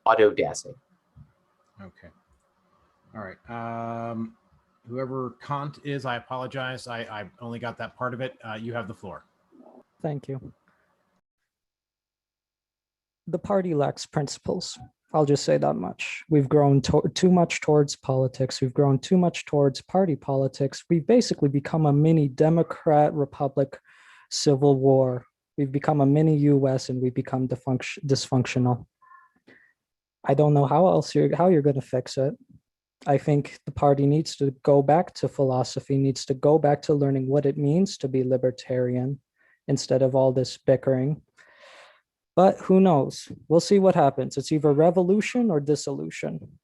Otto Dassey. Okay. All right. Whoever Kant is, I apologize. I only got that part of it. You have the floor. Thank you. The party lacks principles. I'll just say that much. We've grown too much towards politics. We've grown too much towards party politics. We've basically become a mini Democrat Republic civil war. We've become a mini US and we've become dysfunctional. I don't know how you're going to fix it. I think the party needs to go back to philosophy, needs to go back to learning what it means to be libertarian instead of all this bickering. But who knows? We'll see what happens. It's either revolution or dissolution.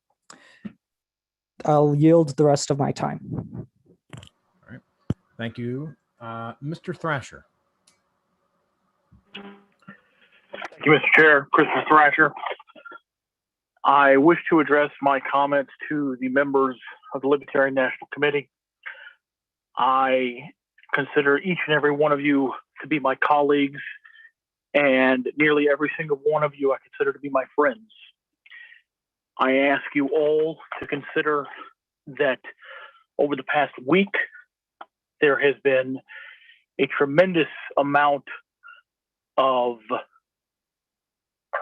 I'll yield the rest of my time. All right. Thank you. Mr. Thrasher. Thank you, Mr. Chair. Christopher Thrasher. I wish to address my comments to the members of the Libertarian National Committee. I consider each and every one of you to be my colleagues, and nearly every single one of you I consider to be my friends. I ask you all to consider that over the past week, there has been a tremendous amount of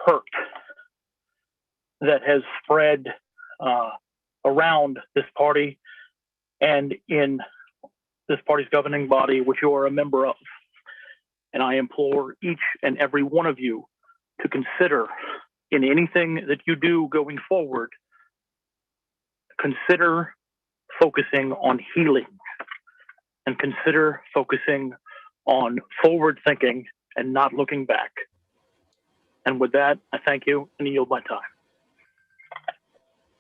hurt that has spread around this party and in this party's governing body, which you are a member of. And I implore each and every one of you to consider, in anything that you do going forward, consider focusing on healing and consider focusing on forward thinking and not looking back. And with that, I thank you and yield my time.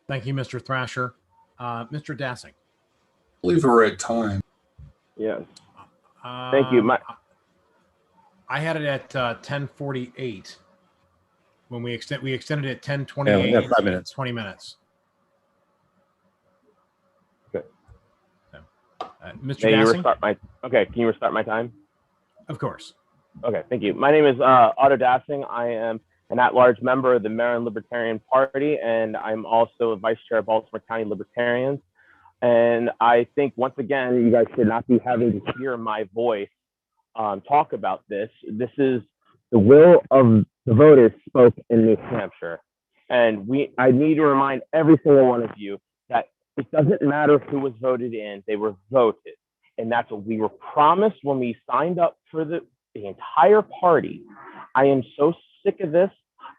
Thank you, Mr. Thrasher. Mr. Dassey. I believe we're at time. Yes. Thank you. I had it at 10:48 when we extended it 10:28. Yeah, 5 minutes. 20 minutes. Okay. Mr. Can you Dassey? restart my? Okay. Can you restart my time? Of course. Okay. Thank you. My name is Otto Dassing. I am an at-large member of the Maryland Libertarian Party, and I'm also a vice chair of Baltimore County Libertarians. And I think, once again, you guys should not be having to hear my voice talk about this. This is the will of the voters spoke in New Hampshire. And I need to remind every single one of you that it doesn't matter who was voted in, they were voted. And that's what we were promised when we signed up for the entire party. I am so sick of this.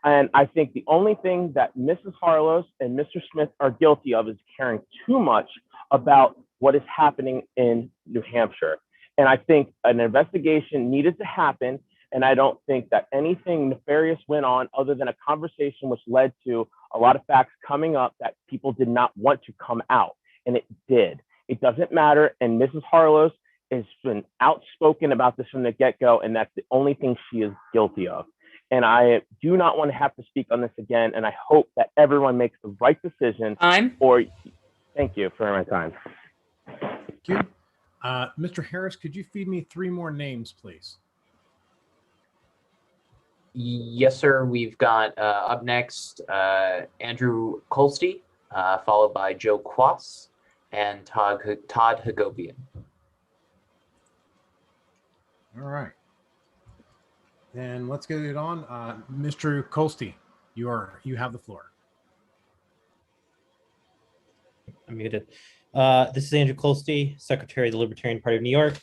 And I think the only thing that Mrs. Harlow and Mr. Smith are guilty of is caring too much about what is happening in New Hampshire. And I think an investigation needed to happen. And I don't think that anything nefarious went on other than a conversation which led to a lot of facts coming up that people did not want to come out. And it did. It doesn't matter. And Mrs. Harlow has been outspoken about this from the get-go, and that's the only thing she is guilty of. And I do not want to have to speak on this again, and I hope that everyone makes the right decision. Thank you for my time. Thank you. Mr. Harris, could you feed me 3 more names, please? Yes, sir. We've got up next Andrew Kulsty, followed by Joe Quass and Todd Hagopian. All right. Then let's get it on. Mr. Kulsty, you have the floor. I'm muted. This is Andrew Kulsty, Secretary of the Libertarian Party of New York.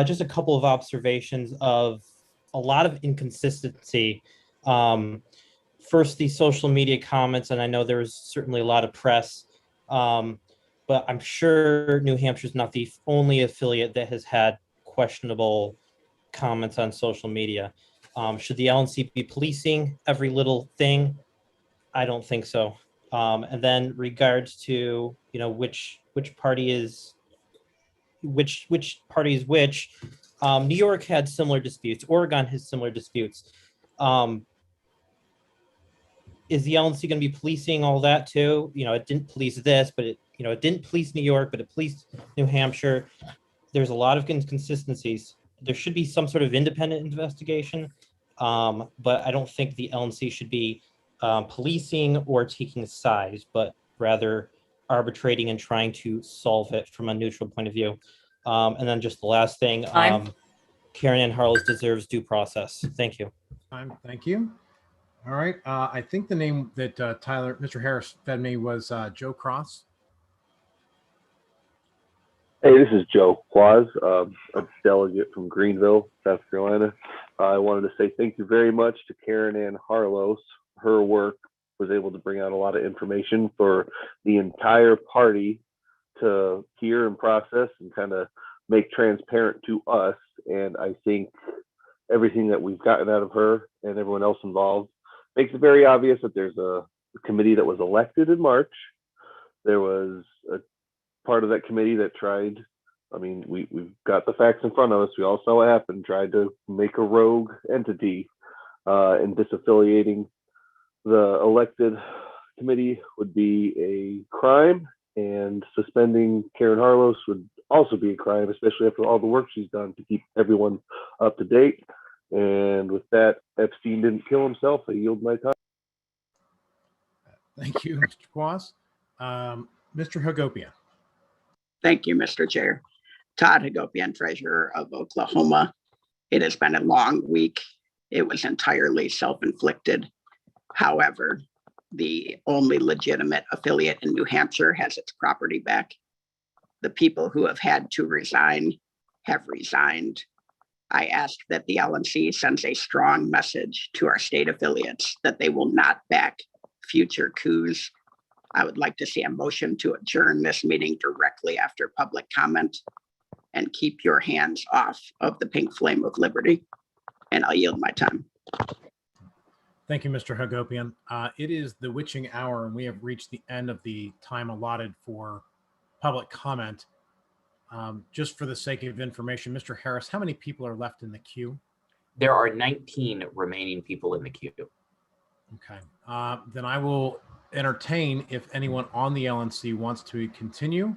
Just a couple of observations of a lot of inconsistency. First, the social media comments, and I know there was certainly a lot of press, but I'm sure New Hampshire is not the only affiliate that has had questionable comments on social media. Should the LNC be policing every little thing? I don't think so. And then regards to, which party is which New York had similar disputes. Oregon has similar disputes. Is the LNC going to be policing all that too? It didn't police this, but it didn't police New York, but it policed New Hampshire. There's a lot of inconsistencies. There should be some sort of independent investigation, but I don't think the LNC should be policing or taking sides, but rather arbitrating and trying to solve it from a neutral point of view. And then just the last thing, Karen Ann Harlow deserves due process. Thank you. Thank you. All right. I think the name that Mr. Harris fed me was Joe Cross. Hey, this is Joe Quaz, a delegate from Greenville, South Carolina. I wanted to say thank you very much to Karen Ann Harlow. Her work was able to bring out a lot of information for the entire party to hear and process and kind of make transparent to us. And I think everything that we've gotten out of her and everyone else involved makes it very obvious that there's a committee that was elected in March. There was a part of that committee that tried, we've got the facts in front of us. We all saw what happened, tried to make a rogue entity and disaffiliating the elected committee would be a crime, and suspending Karen Harlow would also be a crime, especially after all the work she's done to keep everyone up to date. And with that, Epstein didn't kill himself. I yield my time. Thank you, Mr. Quaz. Mr. Hagopian. Thank you, Mr. Chair. Todd Hagopian, Treasurer of Oklahoma. It has been a long week. It was entirely self-inflicted. However, the only legitimate affiliate in New Hampshire has its property back. The people who have had to resign have resigned. I ask that the LNC sends a strong message to our state affiliates that they will not back future coups. I would like to see a motion to adjourn this meeting directly after public comment and keep your hands off of the pink flame of liberty. And I'll yield my time. Thank you, Mr. Hagopian. It is the witching hour, and we have reached the end of the time allotted for public comment. Just for the sake of information, Mr. Harris, how many people are left in the queue? There are 19 remaining people in the queue. Okay. Then I will entertain if anyone on the LNC wants to continue.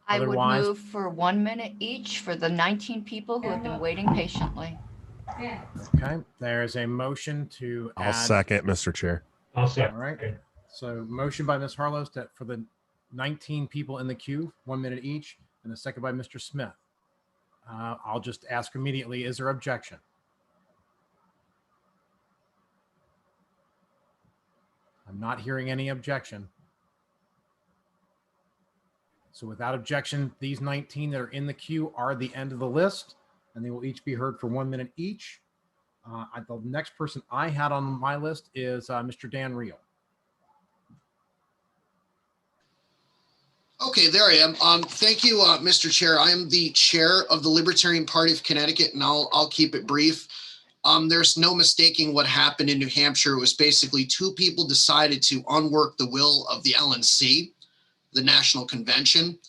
I would Otherwise, move for 1 minute each for the 19 people who have been waiting patiently. okay, there is a motion to I'll add. second, Mr. Chair. All right. So motion by Ms. Harlow for the 19 people in the queue, 1 minute each, and a second by Mr. Smith. I'll just ask immediately, is there objection? I'm not hearing any objection. So without objection, these 19 that are in the queue are the end of the list, and they will each be heard for 1 minute each. The next person I had on my list is Mr. Dan Reel. Okay, there I am. Thank you, Mr. Chair. I am the chair of the Libertarian Party of Connecticut, and I'll keep it brief. There's no mistaking what happened in New Hampshire. It was basically two people decided to unwork the will of the LNC, the National Convention.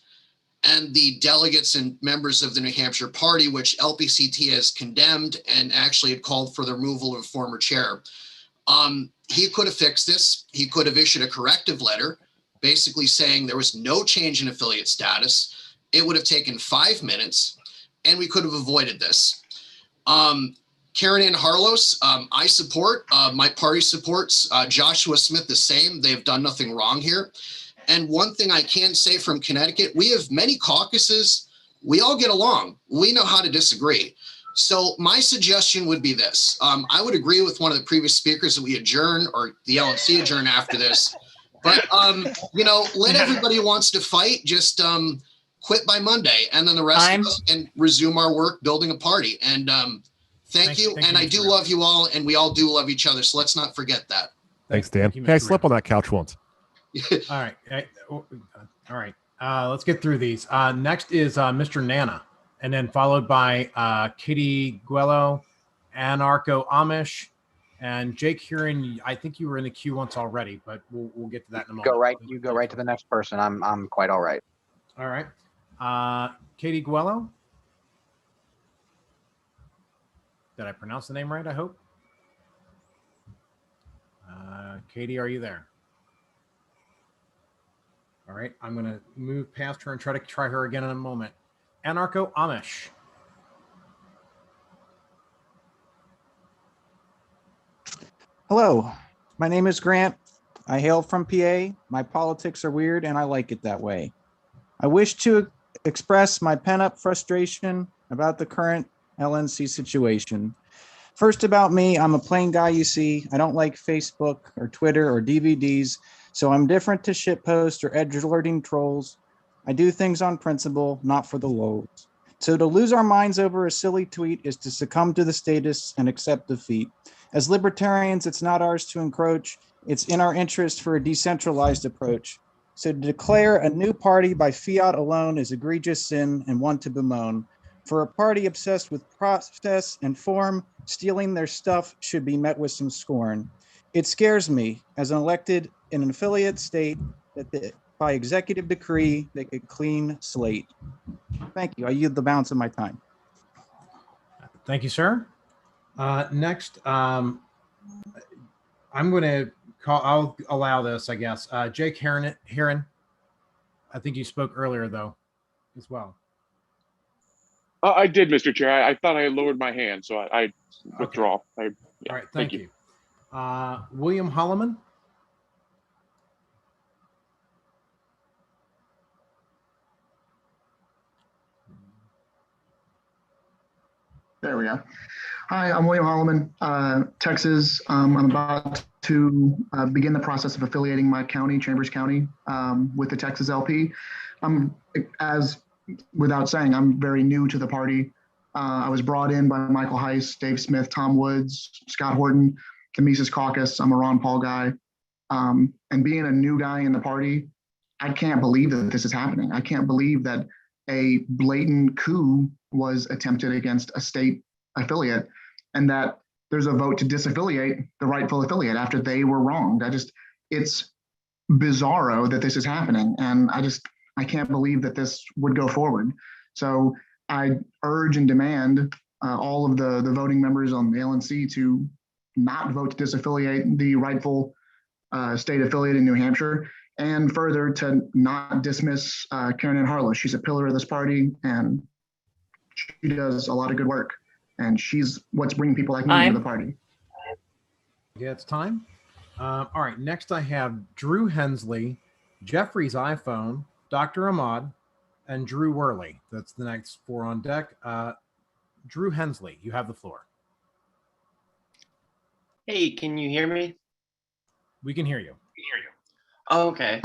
and the delegates and members of the New Hampshire party, which LPCT has condemned and actually had called for the removal of a former chair. He could have fixed this. He could have issued a corrective letter, basically saying there was no change in affiliate status. It would have taken 5 minutes, and we could have avoided this. Karen Ann Harlos, I support. My party supports. Joshua Smith the same. They have done nothing wrong here. And one thing I can say from Connecticut, we have many caucuses. We all get along. We know how to disagree. So my suggestion would be this. I would agree with one of the previous speakers that we adjourn, or the LNC adjourn after this. But, let everybody who wants to fight just quit by Monday. And then the rest of us can resume our work building a party. And thank you. And I do love you all, and we all do love each other. So let's not forget that. Thanks, Dan. Hey, I slept on that couch once. All right. All right. Let's get through these. Next is Mr. Nana, and then followed by Katie Guello, Anarcho Amish, and Jake Huron. I think you were in the queue once already, but we'll get to that in a moment. You go right to the next person. I'm quite all right. All right. Katie Guello. Did I pronounce the name right? I hope. Katie, are you there? All right, I'm going to move past her and try her again in a moment. Anarcho Amish. Hello, my name is Grant. I hail from PA. My politics are weird and I like it that way. I wish to express my pent-up frustration about the current LNC situation. First about me, I'm a plain guy, you see. I don't like Facebook or Twitter or DVDs, so I'm different to shitpost or edgelording trolls. I do things on principle, not for the lows. So to lose our minds over a silly tweet is to succumb to the status and accept defeat. As libertarians, it's not ours to encroach. It's in our interest for a decentralized approach. So to declare a new party by fiat alone is egregious sin and one to bemoan. For a party obsessed with process and form, stealing their stuff should be met with some scorn. It scares me, as an elected in an affiliate state, that by executive decree, they could clean slate. Thank you. I yield the balance of my time. Thank you, sir. Next, I'm going to I'll allow this, I guess. Jake Heron. I think you spoke earlier, though, as well. I did, Mr. Chair. I thought I had lowered my hand, so I withdraw. All right, thank you. William Holloman. There we go. Hi, I'm William Holloman, Texas. I'm about to begin the process of affiliating my county, Chambers County, with the Texas LP. Without saying, I'm very new to the party. I was brought in by Michael Hines, Dave Smith, Tom Woods, Scott Horton, the Mises Caucus. I'm a Ron Paul guy. And being a new guy in the party, I can't believe that this is happening. I can't believe that a blatant coup was attempted against a state affiliate and that there's a vote to disaffiliate the rightful affiliate after they were wronged. It's bizarro that this is happening. And I can't believe that this would go forward. So I urge and demand all of the voting members on the LNC to not vote to disaffiliate the rightful state affiliate in New Hampshire, and further to not dismiss Karen Ann Harlow. She's a pillar of this party and she does a lot of good work. And she's what's bringing people like me to the party. Yeah, it's time. All right, next I have Drew Hensley, Jeffrey's iPhone, Dr. Ahmad, and Drew Worley. That's the next four on deck. Drew Hensley, you have the floor. Hey, can you hear me? We can hear you. Oh, okay.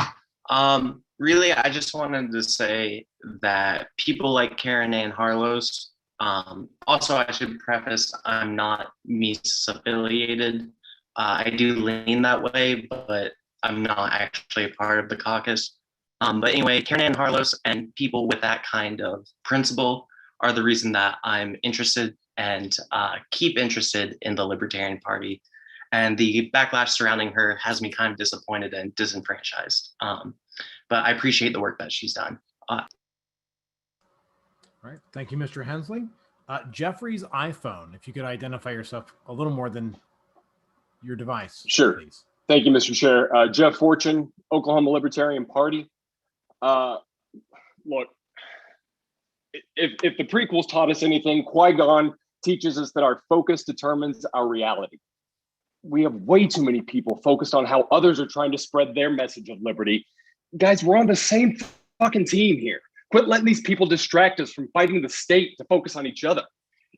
Really, I just wanted to say that people like Karen Ann Harlos, also I should preface, I'm not Mises affiliated. I do lean that way, but I'm not actually a part of the caucus. But anyway, Karen Ann Harlos and people with that kind of principle are the reason that I'm interested and keep interested in the Libertarian Party. And the backlash surrounding her has me kind of disappointed and disenfranchised. But I appreciate the work that she's done. All right. Thank you, Mr. Hensley. Jeffrey's iPhone, if you could identify yourself a little more than your device. Sure. Please. Thank you, Mr. Chair. Jeff Fortune, Oklahoma Libertarian Party. Look, if the prequels taught us anything, Qui-Gon teaches us that our focus determines our reality. We have way too many people focused on how others are trying to spread their message of liberty. Guys, we're on the same fucking team here. Quit letting these people distract us from fighting the state to focus on each other.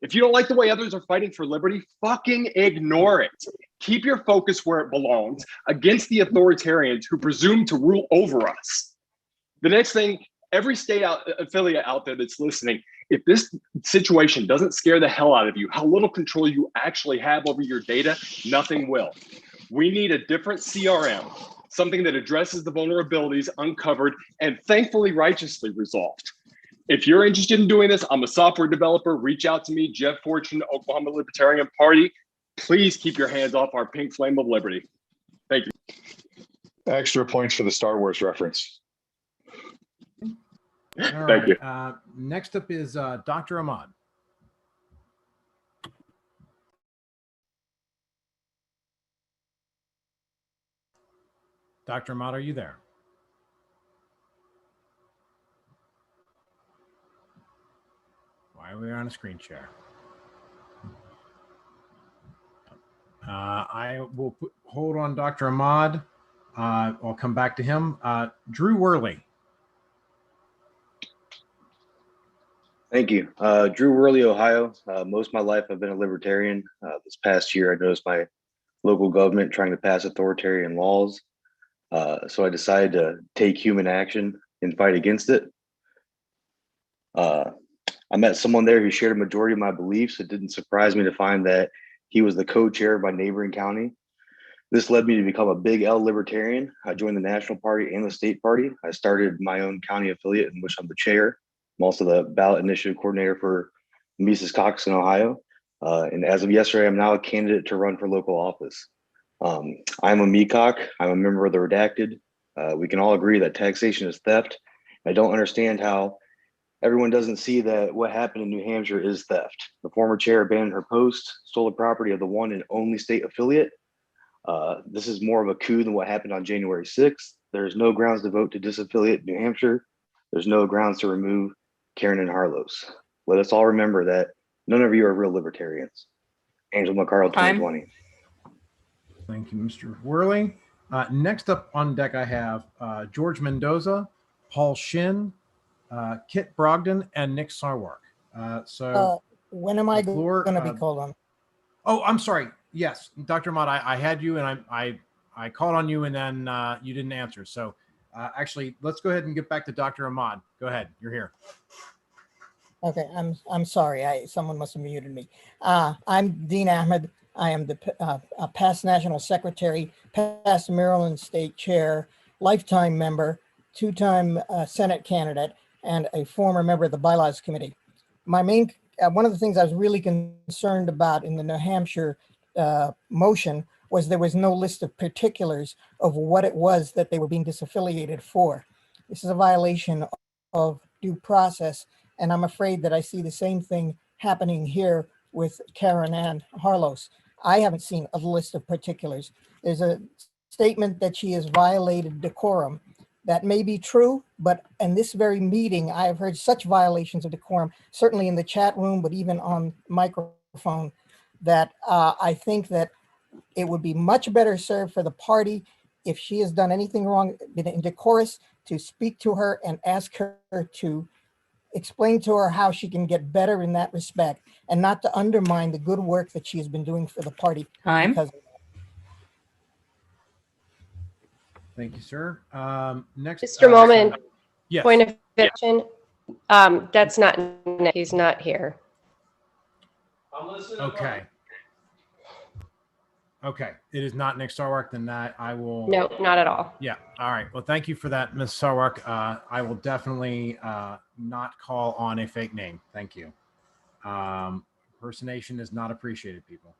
If you don't like the way others are fighting for liberty, fucking ignore it. Keep your focus where it belongs, against the authoritarians who presume to rule over us. The next thing, every state affiliate out there that's listening, if this situation doesn't scare the hell out of you, how little control you actually have over your data, nothing will. We need a different CRM, something that addresses the vulnerabilities uncovered and thankfully righteously resolved. If you're interested in doing this, I'm a software developer. Reach out to me, Jeff Fortune, Oklahoma Libertarian Party. Please keep your hands off our pink flame of liberty. Thank you. Extra points for the Star Wars reference. Thank you. Next up is Dr. Ahmad. Dr. Ahmad, are you there? Why are we on a screen share? I will hold on Dr. Ahmad. I'll come back to him. Drew Worley. Thank you. Drew Worley, Ohio. Most of my life I've been a libertarian. This past year I noticed my local government trying to pass authoritarian laws. So I decided to take human action and fight against it. I met someone there who shared a majority of my beliefs. It didn't surprise me to find that he was the co-chair of my neighboring county. This led me to become a big L libertarian. I joined the national party and the state party. I started my own county affiliate in which I'm the chair. I'm also the ballot initiative coordinator for Mises Caucus in Ohio. And as of yesterday, I'm now a candidate to run for local office. I'm a MECOC. I'm a member of the Redacted. We can all agree that taxation is theft. I don't understand how everyone doesn't see that what happened in New Hampshire is theft. The former chair abandoned her post, stole the property of the one and only state affiliate. This is more of a coup than what happened on January 6th. There's no grounds to vote to disaffiliate New Hampshire. There's no grounds to remove Karen and Harlos. Let us all remember that none of you are real libertarians. Angel McCarl, 2020. Thank you, Mr. Worley. Next up on deck, I have George Mendoza, Paul Shin, Kit Brogdon, and Nick Sarwark. When am I going to be called on? Oh, I'm sorry. Yes, Dr. Ahmad, I had you, and I called on you, and then you didn't answer. So actually, let's go ahead and get back to Dr. Ahmad. Go ahead. You're here. Okay, I'm sorry. Someone must have muted me. I'm Dean Ahmed. I am the past national secretary, past Maryland state chair, lifetime member, two-time Senate candidate, and a former member of the bylaws committee. My main, one of the things I was really concerned about in the New Hampshire motion was there was no list of particulars of what it was that they were being disaffiliated for. This is a violation of due process, and I'm afraid that I see the same thing happening here with Karen Ann Harlos. I haven't seen a list of particulars. There's a statement that she has violated decorum. That may be true, but in this very meeting, I have heard such violations of decorum, certainly in the chat room, but even on microphone, that I think that it would be much better served for the party if she has done anything wrong, been indecorous, to speak to her and ask her to explain to her how she can get better in that respect, and not to undermine the good work that she has been doing for the party. Time. Thank you, sir. Next, Just a moment. Yes. Point of question. That's not Nick. He's not here. Okay. Okay. It is not Nick Sarwark. Then that I will. No, not at all. Yeah. All right. Well, thank you for that, Ms. Sarwark. I will definitely not call on a fake name. Thank you. Impersonation is not appreciated, people.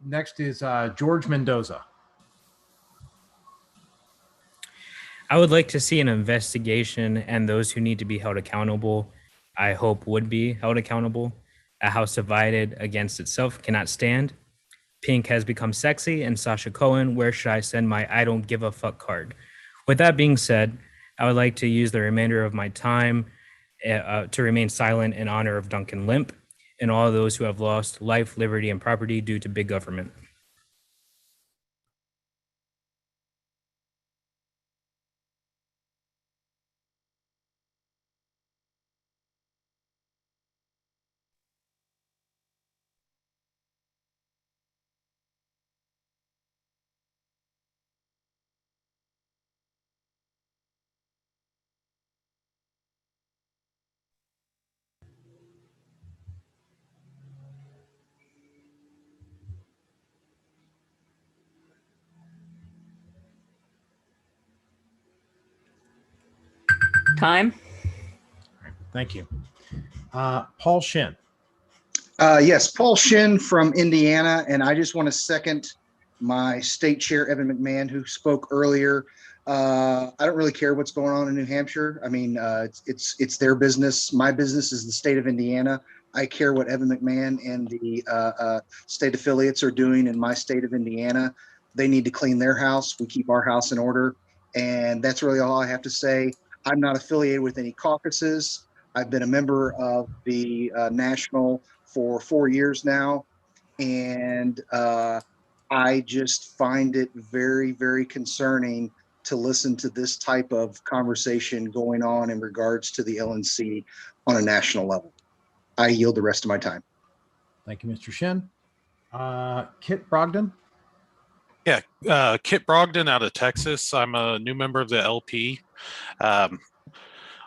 Next is George Mendoza. I would like to see an investigation and those who need to be held accountable I hope would be held accountable. A house divided against itself cannot stand. Pink has become sexy, and Sasha Cohen, where should I send my I don't give a fuck card? With that being said, I would like to use the remainder of my time to remain silent in honor of Duncan Limp and all those who have lost life, liberty, and property due to big government. Time. Thank you. Paul Shin. Yes, Paul Shin from Indiana, and I just want to second my state chair, Evan McMahon, who spoke earlier. I don't really care what's going on in New Hampshire. I mean, it's their business. My business is the state of Indiana. I care what Evan McMahon and the state affiliates are doing in my state of Indiana. They need to clean their house. We keep our house in order, and that's really all I have to say. I'm not affiliated with any caucuses. I've been a member of the national for 4 years now, and I just find it very, very concerning to listen to this type of conversation going on in regards to the LNC on a national level. I yield the rest of my time. Thank you, Mr. Shin. Kit Brogdon. Yeah, Kit Brogdon out of Texas. I'm a new member of the LP. I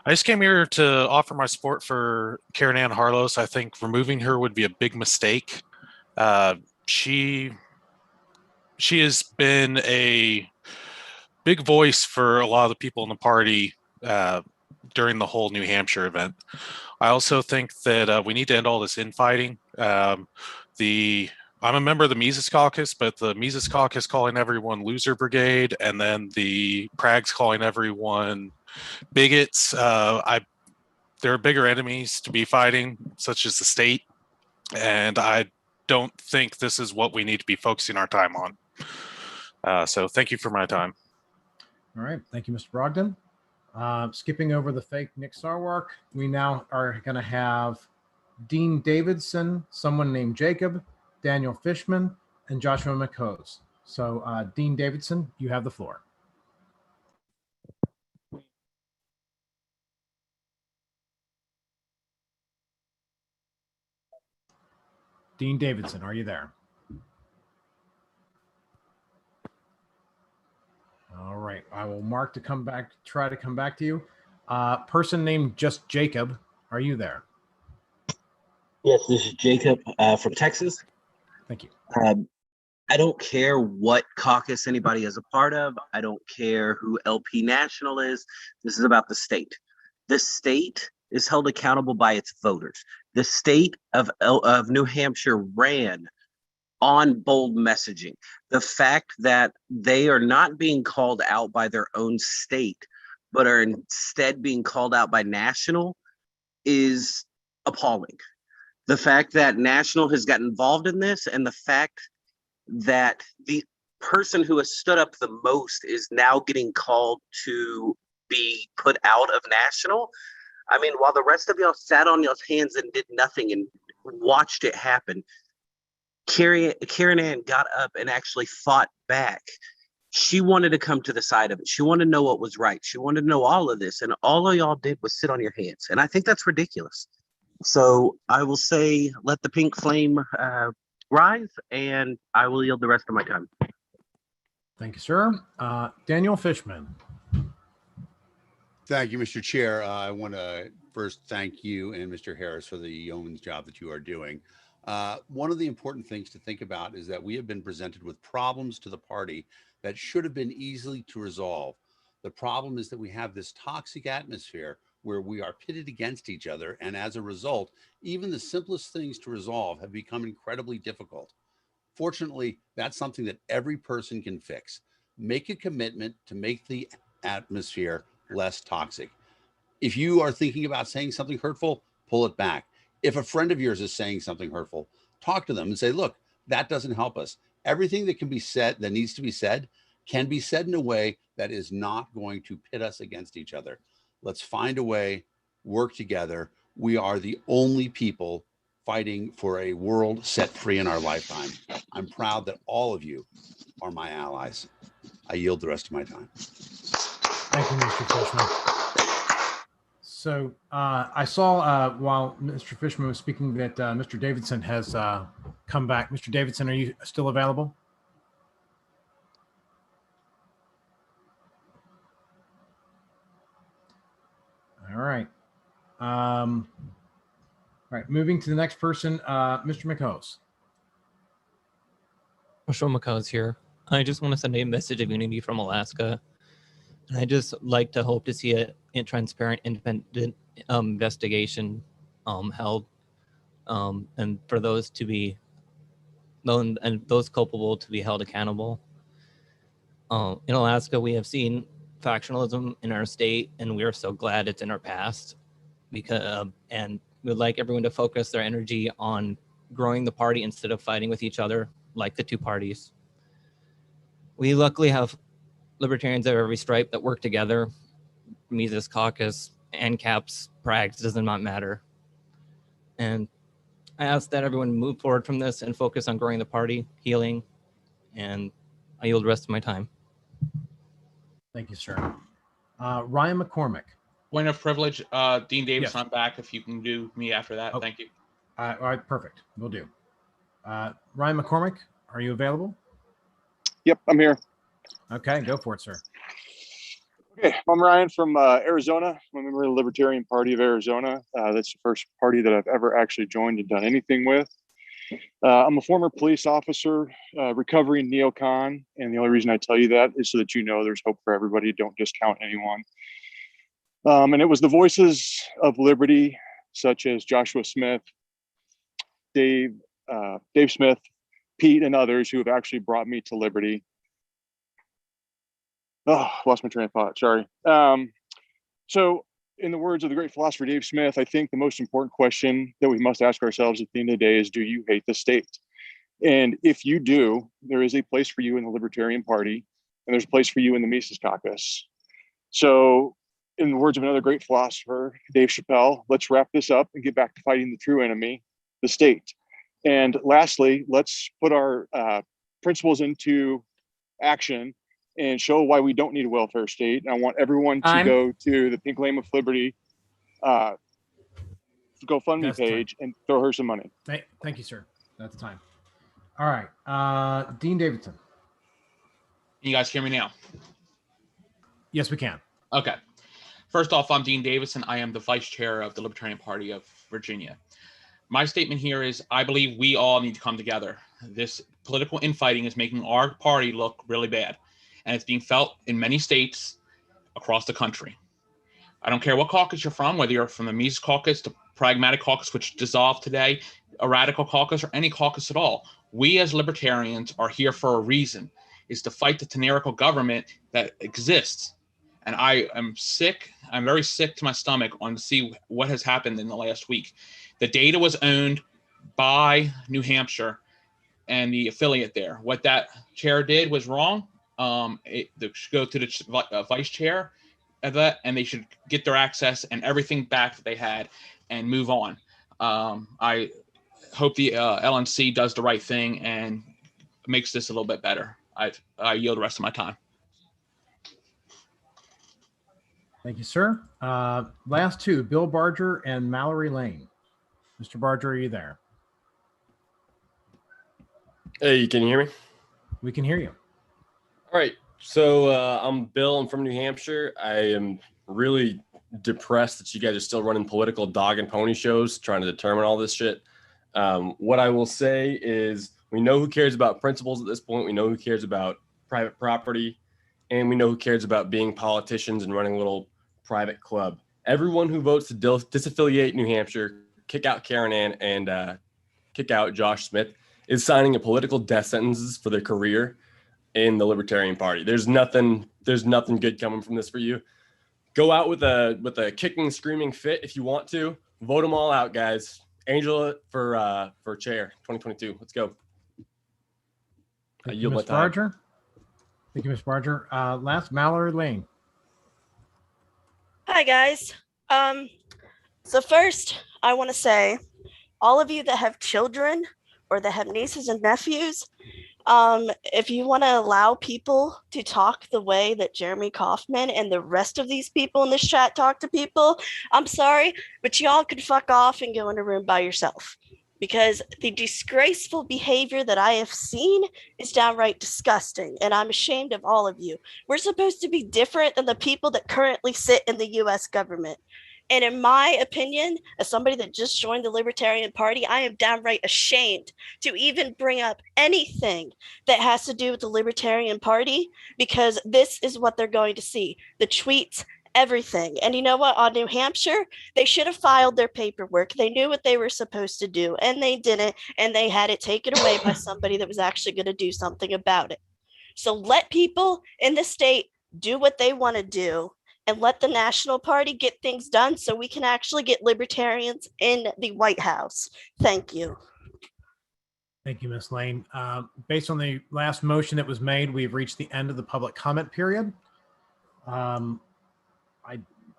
just came here to offer my support for Karen Ann Harlos. I think removing her would be a big mistake. She has been a big voice for a lot of the people in the party during the whole New Hampshire event. I also think that we need to end all this infighting. I'm a member of the Mises Caucus, but the Mises Caucus calling everyone loser brigade, and then the Prags calling everyone bigots. There are bigger enemies to be fighting, such as the state, and I don't think this is what we need to be focusing our time on. So thank you for my time. All right. Thank you, Mr. Brogdon. Skipping over the fake Nick Sarwark, we now are going to have Dean Davidson, someone named Jacob, Daniel Fishman, and Joshua McHose. So Dean Davidson, you have the floor. Dean Davidson, are you there? All right, I will mark to come back, try to come back to you. Person named just Jacob, are you there? Yes, this is Jacob from Texas. Thank you. I don't care what caucus anybody is a part of. I don't care who LP National is. This is about the state. The state is held accountable by its voters. The state of New Hampshire ran on bold messaging. The fact that they are not being called out by their own state, but are instead being called out by national is appalling. The fact that national has got involved in this, and the fact that the person who has stood up the most is now getting called to be put out of national. I mean, while the rest of y'all sat on y'all's hands and did nothing and watched it happen, Karen Ann got up and actually fought back. She wanted to come to the side of it. She wanted to know what was right. She wanted to know all of this, and all of y'all did was sit on your hands. And I think that's ridiculous. So I will say, let the pink flame rise, and I will yield the rest of my time. Thank you, sir. Daniel Fishman. Thank you, Mr. Chair. I want to first thank you and Mr. Harris for the yeoman's job that you are doing. One of the important things to think about is that we have been presented with problems to the party that should have been easily to resolve. The problem is that we have this toxic atmosphere where we are pitted against each other, and as a result, even the simplest things to resolve have become incredibly difficult. Fortunately, that's something that every person can fix. Make a commitment to make the atmosphere less toxic. If you are thinking about saying something hurtful, pull it back. If a friend of yours is saying something hurtful, talk to them and say, look, that doesn't help us. Everything that can be said, that needs to be said, can be said in a way that is not going to pit us against each other. Let's find a way, work together. We are the only people fighting for a world set free in our lifetime. I'm proud that all of you are my allies. I yield the rest of my time. Thank you, Mr. Fishman. So I saw while Mr. Fishman was speaking that Mr. Davidson has come back. Mr. Davidson, are you still available? All right. All right, moving to the next person, Mr. McHose. Marshall McCall's here. I just want to send a message of unity from Alaska. And I just like to hope to see a transparent, independent investigation held, and for those to be known and those culpable to be held accountable. In Alaska, we have seen factionalism in our state, and we are so glad it's in our past. Because and we'd like everyone to focus their energy on growing the party instead of fighting with each other like the two parties. We luckily have libertarians of every stripe that work together. Mises Caucus, ANCAPs, Prags, does not matter. And I ask that everyone move forward from this and focus on growing the party, healing, and I yield the rest of my time. Thank you, sir. Ryan McCormick. Point of privilege, Dean Davis, Yes. I'm back. If you can do me after that, thank you. All right, perfect. We'll do. Ryan McCormick, are you available? Yep, I'm here. Okay, go for it, sir. Okay, I'm Ryan from Arizona. I'm a member of the Libertarian Party of Arizona. That's the first party that I've ever actually joined and done anything with. I'm a former police officer, recovering neocon, and the only reason I tell you that is so that you know there's hope for everybody. Don't discount anyone. And it was the voices of liberty, such as Joshua Smith, Dave Smith, Pete, and others who have actually brought me to liberty. Oh, lost my train of thought. Sorry. So in the words of the great philosopher Dave Smith, I think the most important question that we must ask ourselves at the end of the day is, do you hate the state? And if you do, there is a place for you in the Libertarian Party, and there's a place for you in the Mises Caucus. So in the words of another great philosopher, Dave Chappelle, let's wrap this up and get back to fighting the true enemy, the state. And lastly, let's put our principles into action and show why we don't need a welfare state. And I want everyone to go to the Pink Lame of Liberty GoFundMe page and throw her some money. Thank you, sir. That's time. All right, Dean Davidson. Can you guys hear me now? Yes, we can. Okay. First off, I'm Dean Davidson. I am the vice chair of the Libertarian Party of Virginia. My statement here is I believe we all need to come together. This political infighting is making our party look really bad, and it's being felt in many states across the country. I don't care what caucus you're from, whether you're from the Mises Caucus, the Pragmatic Caucus, which dissolved today, a Radical Caucus, or any caucus at all. We as libertarians are here for a reason, is to fight the tyrannical government that exists. And I am sick, I'm very sick to my stomach on to see what has happened in the last week. The data was owned by New Hampshire and the affiliate there. What that chair did was wrong. They should go to the vice chair of that, and they should get their access and everything back that they had and move on. I hope the LNC does the right thing and makes this a little bit better. I yield the rest of my time. Thank you, sir. Last two, Bill Barger and Mallory Lane. Mr. Barger, are you there? Hey, can you hear me? We can hear you. All right. So I'm Bill. I'm from New Hampshire. I am really depressed that you guys are still running political dog and pony shows trying to determine all this shit. What I will say is we know who cares about principles at this point. We know who cares about private property, and we know who cares about being politicians and running a little private club. Everyone who votes to disaffiliate New Hampshire, kick out Karen Ann, and kick out Josh Smith is signing a political death sentences for their career in the Libertarian Party. There's nothing good coming from this for you. Go out with a kicking, screaming fit if you want to, Vote them all out, guys. Angela for chair 2022. Let's go. I Thank you, yield my Ms. time. Barger. Thank you, Ms. Barger. Last, Mallory Lane. Hi, guys. So first, I want to say, all of you that have children or that have nieces and nephews, if you want to allow people to talk the way that Jeremy Kaufman and the rest of these people in this chat talk to people, I'm sorry, but y'all could fuck off and go in a room by yourself. Because the disgraceful behavior that I have seen is downright disgusting, and I'm ashamed of all of you. We're supposed to be different than the people that currently sit in the US government. And in my opinion, as somebody that just joined the Libertarian Party, I am downright ashamed to even bring up anything that has to do with the Libertarian Party, because this is what they're going to see. The tweets, everything. And you know what? On New Hampshire, they should have filed their paperwork. They knew what they were supposed to do, and they didn't. And they had it taken away by somebody that was actually going to do something about it. So let people in the state do what they want to do, and let the National Party get things done so we can actually get libertarians in the White House. Thank you. Thank you, Ms. Lane. Based on the last motion that was made, we've reached the end of the public comment period.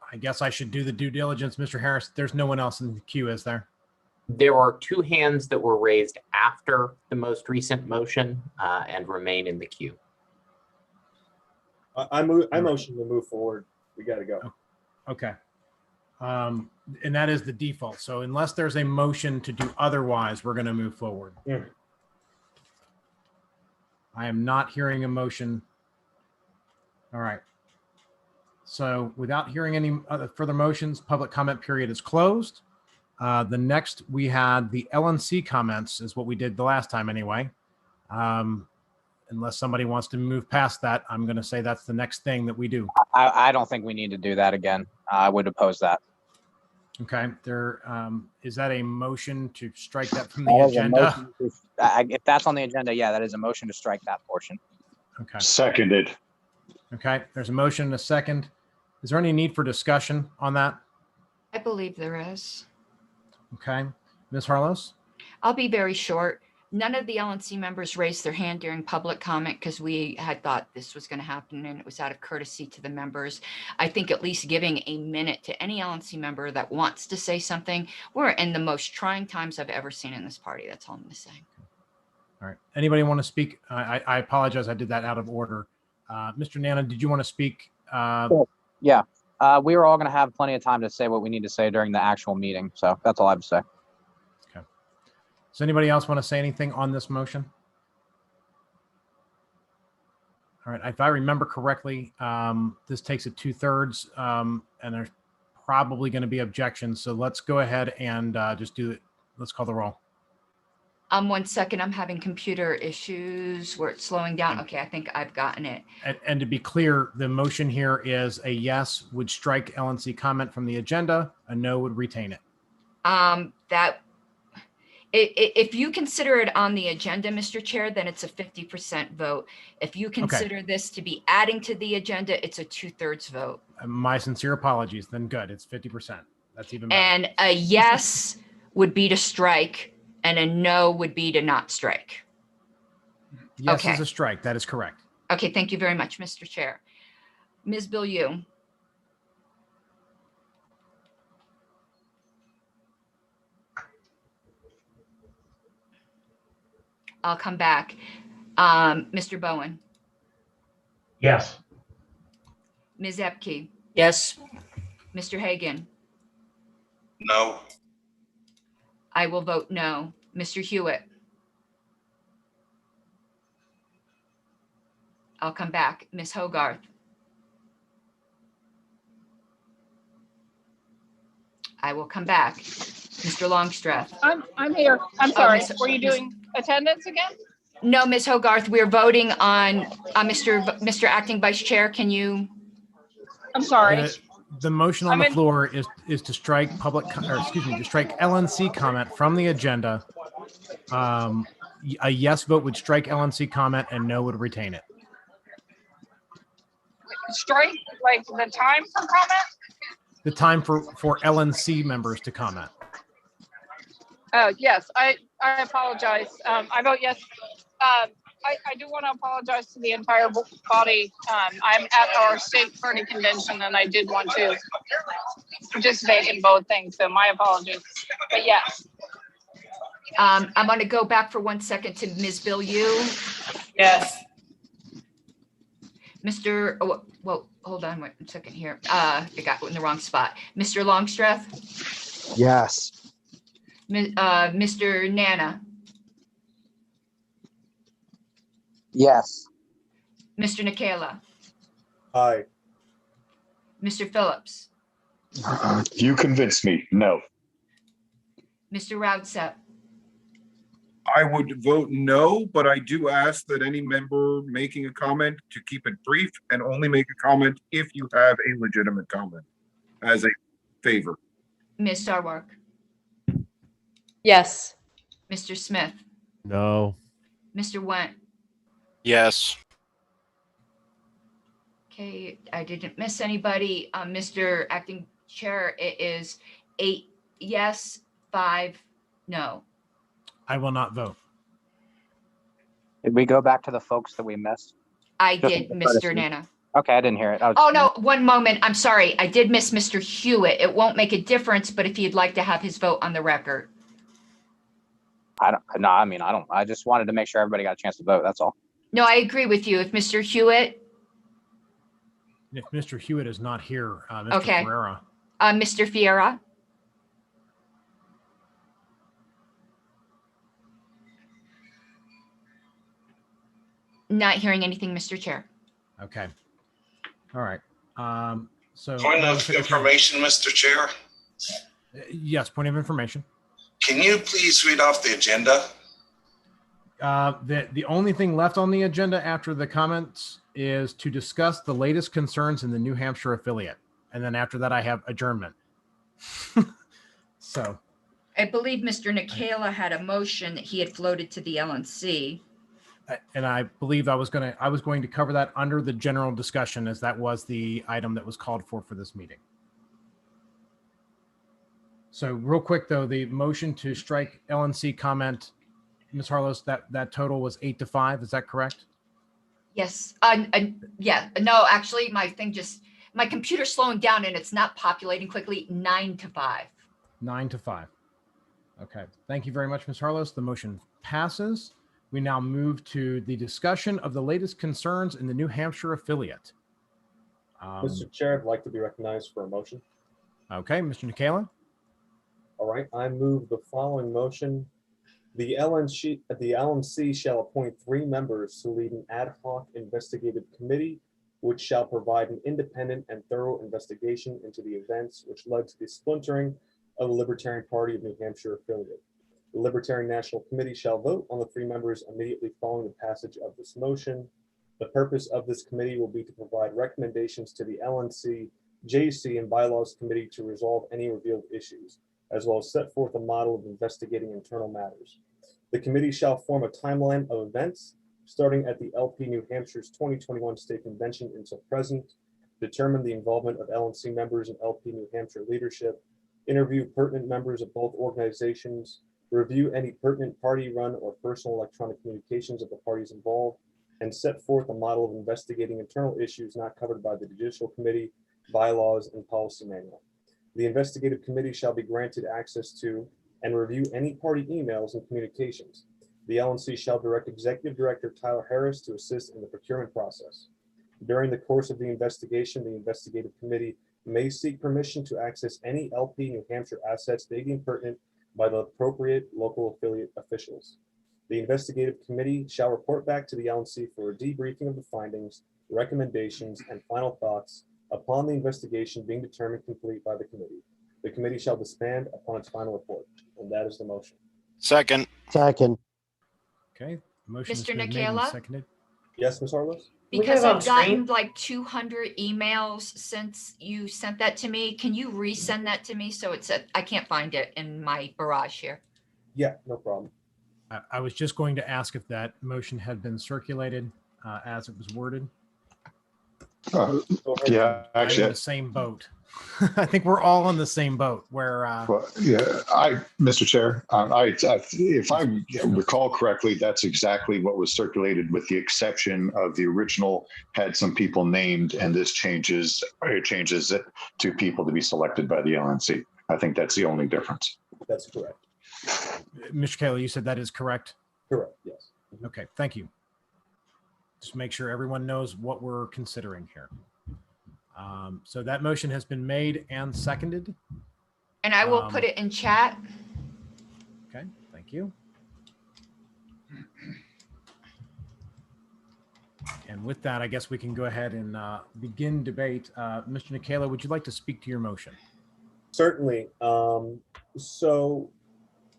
I guess I should do the due diligence. Mr. Harris, there's no one else in the queue, is there? There are 2 hands that were raised after the most recent motion and remain in the queue. I motion to move forward. We got to go. Okay. And that is the default. So unless there's a motion to do otherwise, we're going to move forward. Yeah. I am not hearing a motion. All right. So without hearing any other further motions, public comment period is closed. The next we had the LNC comments is what we did the last time anyway. Unless somebody wants to move past that, I'm going to say that's the next thing that we do. I don't think we need to do that again. I would oppose that. Okay. There is that a motion to strike that from the agenda? If that's on the agenda, yeah, that is a motion to strike that portion. Okay. Seconded. Okay. There's a motion and a second. Is there any need for discussion on that? I believe there is. Okay. Ms. Harlos? I'll be very short. None of the LNC members raised their hand during public comment because we had thought this was going to happen and it was out of courtesy to the members. I think at least giving a minute to any LNC member that wants to say something. We're in the most trying times I've ever seen in this party. That's all I'm going to say. All right. Anybody want to speak? I apologize. I did that out of order. Mr. Nana, did you want to speak? Yeah. We were all going to have plenty of time to say what we need to say during the actual meeting. So that's all I have to say. Does anybody else want to say anything on this motion? All right, if I remember correctly, this takes it 2/3, and there's probably going to be objections. So let's go ahead and just do it. Let's call the roll. 1 second, I'm having computer issues where it's slowing down. Okay, I think I've gotten it. And to be clear, the motion here is a yes would strike LNC comment from the agenda, a no would retain it. If you consider it on the agenda, Mr. Chair, then it's a 50% vote. If you consider this to be adding to the agenda, it's a 2/3 vote. My sincere apologies. Then good. It's 50%. That's even better. And a yes would be to strike, and a no would be to not strike. Yes is a strike. That is correct. Okay, thank you very much, Mr. Chair. Ms. Bilyeu. I'll come back. Mr. Bowen. Yes. Ms. Epke. Yes. Mr. Hagan. No. I will vote no. Mr. Hewitt. I'll come back. Ms. Hogarth. I will come back. Mr. Longstreth. I'm here. I'm sorry. Miss- Were you doing attendance again? No, Ms. Hogarth, we're voting on Mr. Acting Vice Chair. Can you? I'm sorry. The motion on the floor is to strike to strike LNC comment from the agenda. A yes vote would strike LNC comment and no would retain it. Strike like the time for comment? the time for LNC members to comment. Yes, I apologize. I vote yes. I do want to apologize to the entire body. I'm at our state party convention and I did want to participate in both things. So my apologies. But yes. I'm going to go back for 1 second to Ms. Bill Yu. Yes. Mr. Oh, well, hold on 1 second here. I got in the wrong spot. Mr. Longstreth, Yes. Mr. Nana, Yes. Mr. Nikela, Aye. Mr. Phillips, You convinced me. No. Mr. Roudsep, I would vote no, but I do ask that any member making a comment to keep it brief and only make a comment if you have a legitimate comment as a favor. Ms. Sarwark, Yes. Mr. Smith, No. Mr. Went. Yes. Okay, I didn't miss anybody. Mr. Acting Chair, it is 8 yes, 5 no. I will not vote. Did we go back to the folks that we missed? I Just did, for Mr. courtesy. Nana. Okay, I didn't hear it. Oh, no, 1 moment. I'm sorry. I did miss Mr. Hewitt. It won't make a difference, but if you'd like to have his vote on the record. I don't. No, I mean, I don't. I just wanted to make sure everybody got a chance to vote. That's all. No, I agree with you. If Mr. Hewitt, If Mr. Hewitt is not here, Mr. Okay. Ferreira. Mr. Fiera, not hearing anything, Mr. Chair. Okay. All right. So Point of information, Mr. Chair. Yes, point of information. Can you please read off the agenda? The only thing left on the agenda after the comments is to discuss the latest concerns in the New Hampshire affiliate. And then after that, I have adjournment. So I believe Mr. Nikela had a motion that he had floated to the LNC. and I believe I was going to cover that under the general discussion, as that was the item that was called for this meeting. So real quick though, the motion to strike LNC comment, Ms. Harlos, that total was 8-5. Is that correct? Yes. Yeah. No, actually, my computer's slowing down and it's not populating quickly. 9-5. 9-5. Okay. Thank you very much, Ms. Harlos. The motion passes. We now move to the discussion of the latest concerns in the New Hampshire affiliate. Mr. Chair, I'd like to be recognized for a motion. Okay, Mr. Nikela. All right, I move the following motion. The LNC shall appoint 3 members to lead an ad hoc investigative committee, which shall provide an independent and thorough investigation into the events which led to the splintering of the Libertarian Party of New Hampshire affiliate. The Libertarian National Committee shall vote on the 3 members immediately following the passage of this motion. The purpose of this committee will be to provide recommendations to the LNC, JC, and Bylaws Committee to resolve any revealed issues, as well as set forth a model of investigating internal matters. The committee shall form a timeline of events starting at the LP New Hampshire's 2021 State Convention until present, determine the involvement of LNC members and LP New Hampshire leadership, interview pertinent members of both organizations, review any pertinent party-run or personal electronic communications of the parties involved, and set forth a model of investigating internal issues not covered by the Judicial Committee, bylaws, and policy manual. The investigative committee shall be granted access to and review any party emails and communications. The LNC shall direct Executive Director Tyler Harris to assist in the procurement process. During the course of the investigation, the investigative committee may seek permission to access any LP New Hampshire assets they deem pertinent by the appropriate local affiliate officials. The investigative committee shall report back to the LNC for a debriefing of the findings, recommendations, and final thoughts upon the investigation being determined complete by the committee. The committee shall disband upon its final report, and that is the motion. Second. Second. Okay. Motion has Mr. been made and Nikela? seconded. Yes, Ms. Harlos? Because I've gotten like 200 emails since you sent that to me. Can you resend that to me? So I can't find it in my barrage here. Yeah, no problem. I was just going to ask if that motion had been circulated as it was worded. Yeah, I'm in actually, the same boat. I think we're all in the same boat where, well, yeah, Mr. Chair, if I recall correctly, that's exactly what was circulated, with the exception of the original had some people named, and this changes it to people to be selected by the LNC. I think that's the only difference. That's correct. Mr. Kaler, you said that is correct? Correct, yes. Okay, thank you. Just make sure everyone knows what we're considering here. So that motion has been made and seconded. And I will put it in chat. Okay, thank you. And with that, I guess we can go ahead and begin debate. Mr. Nikela, would you like to speak to your motion? Certainly. So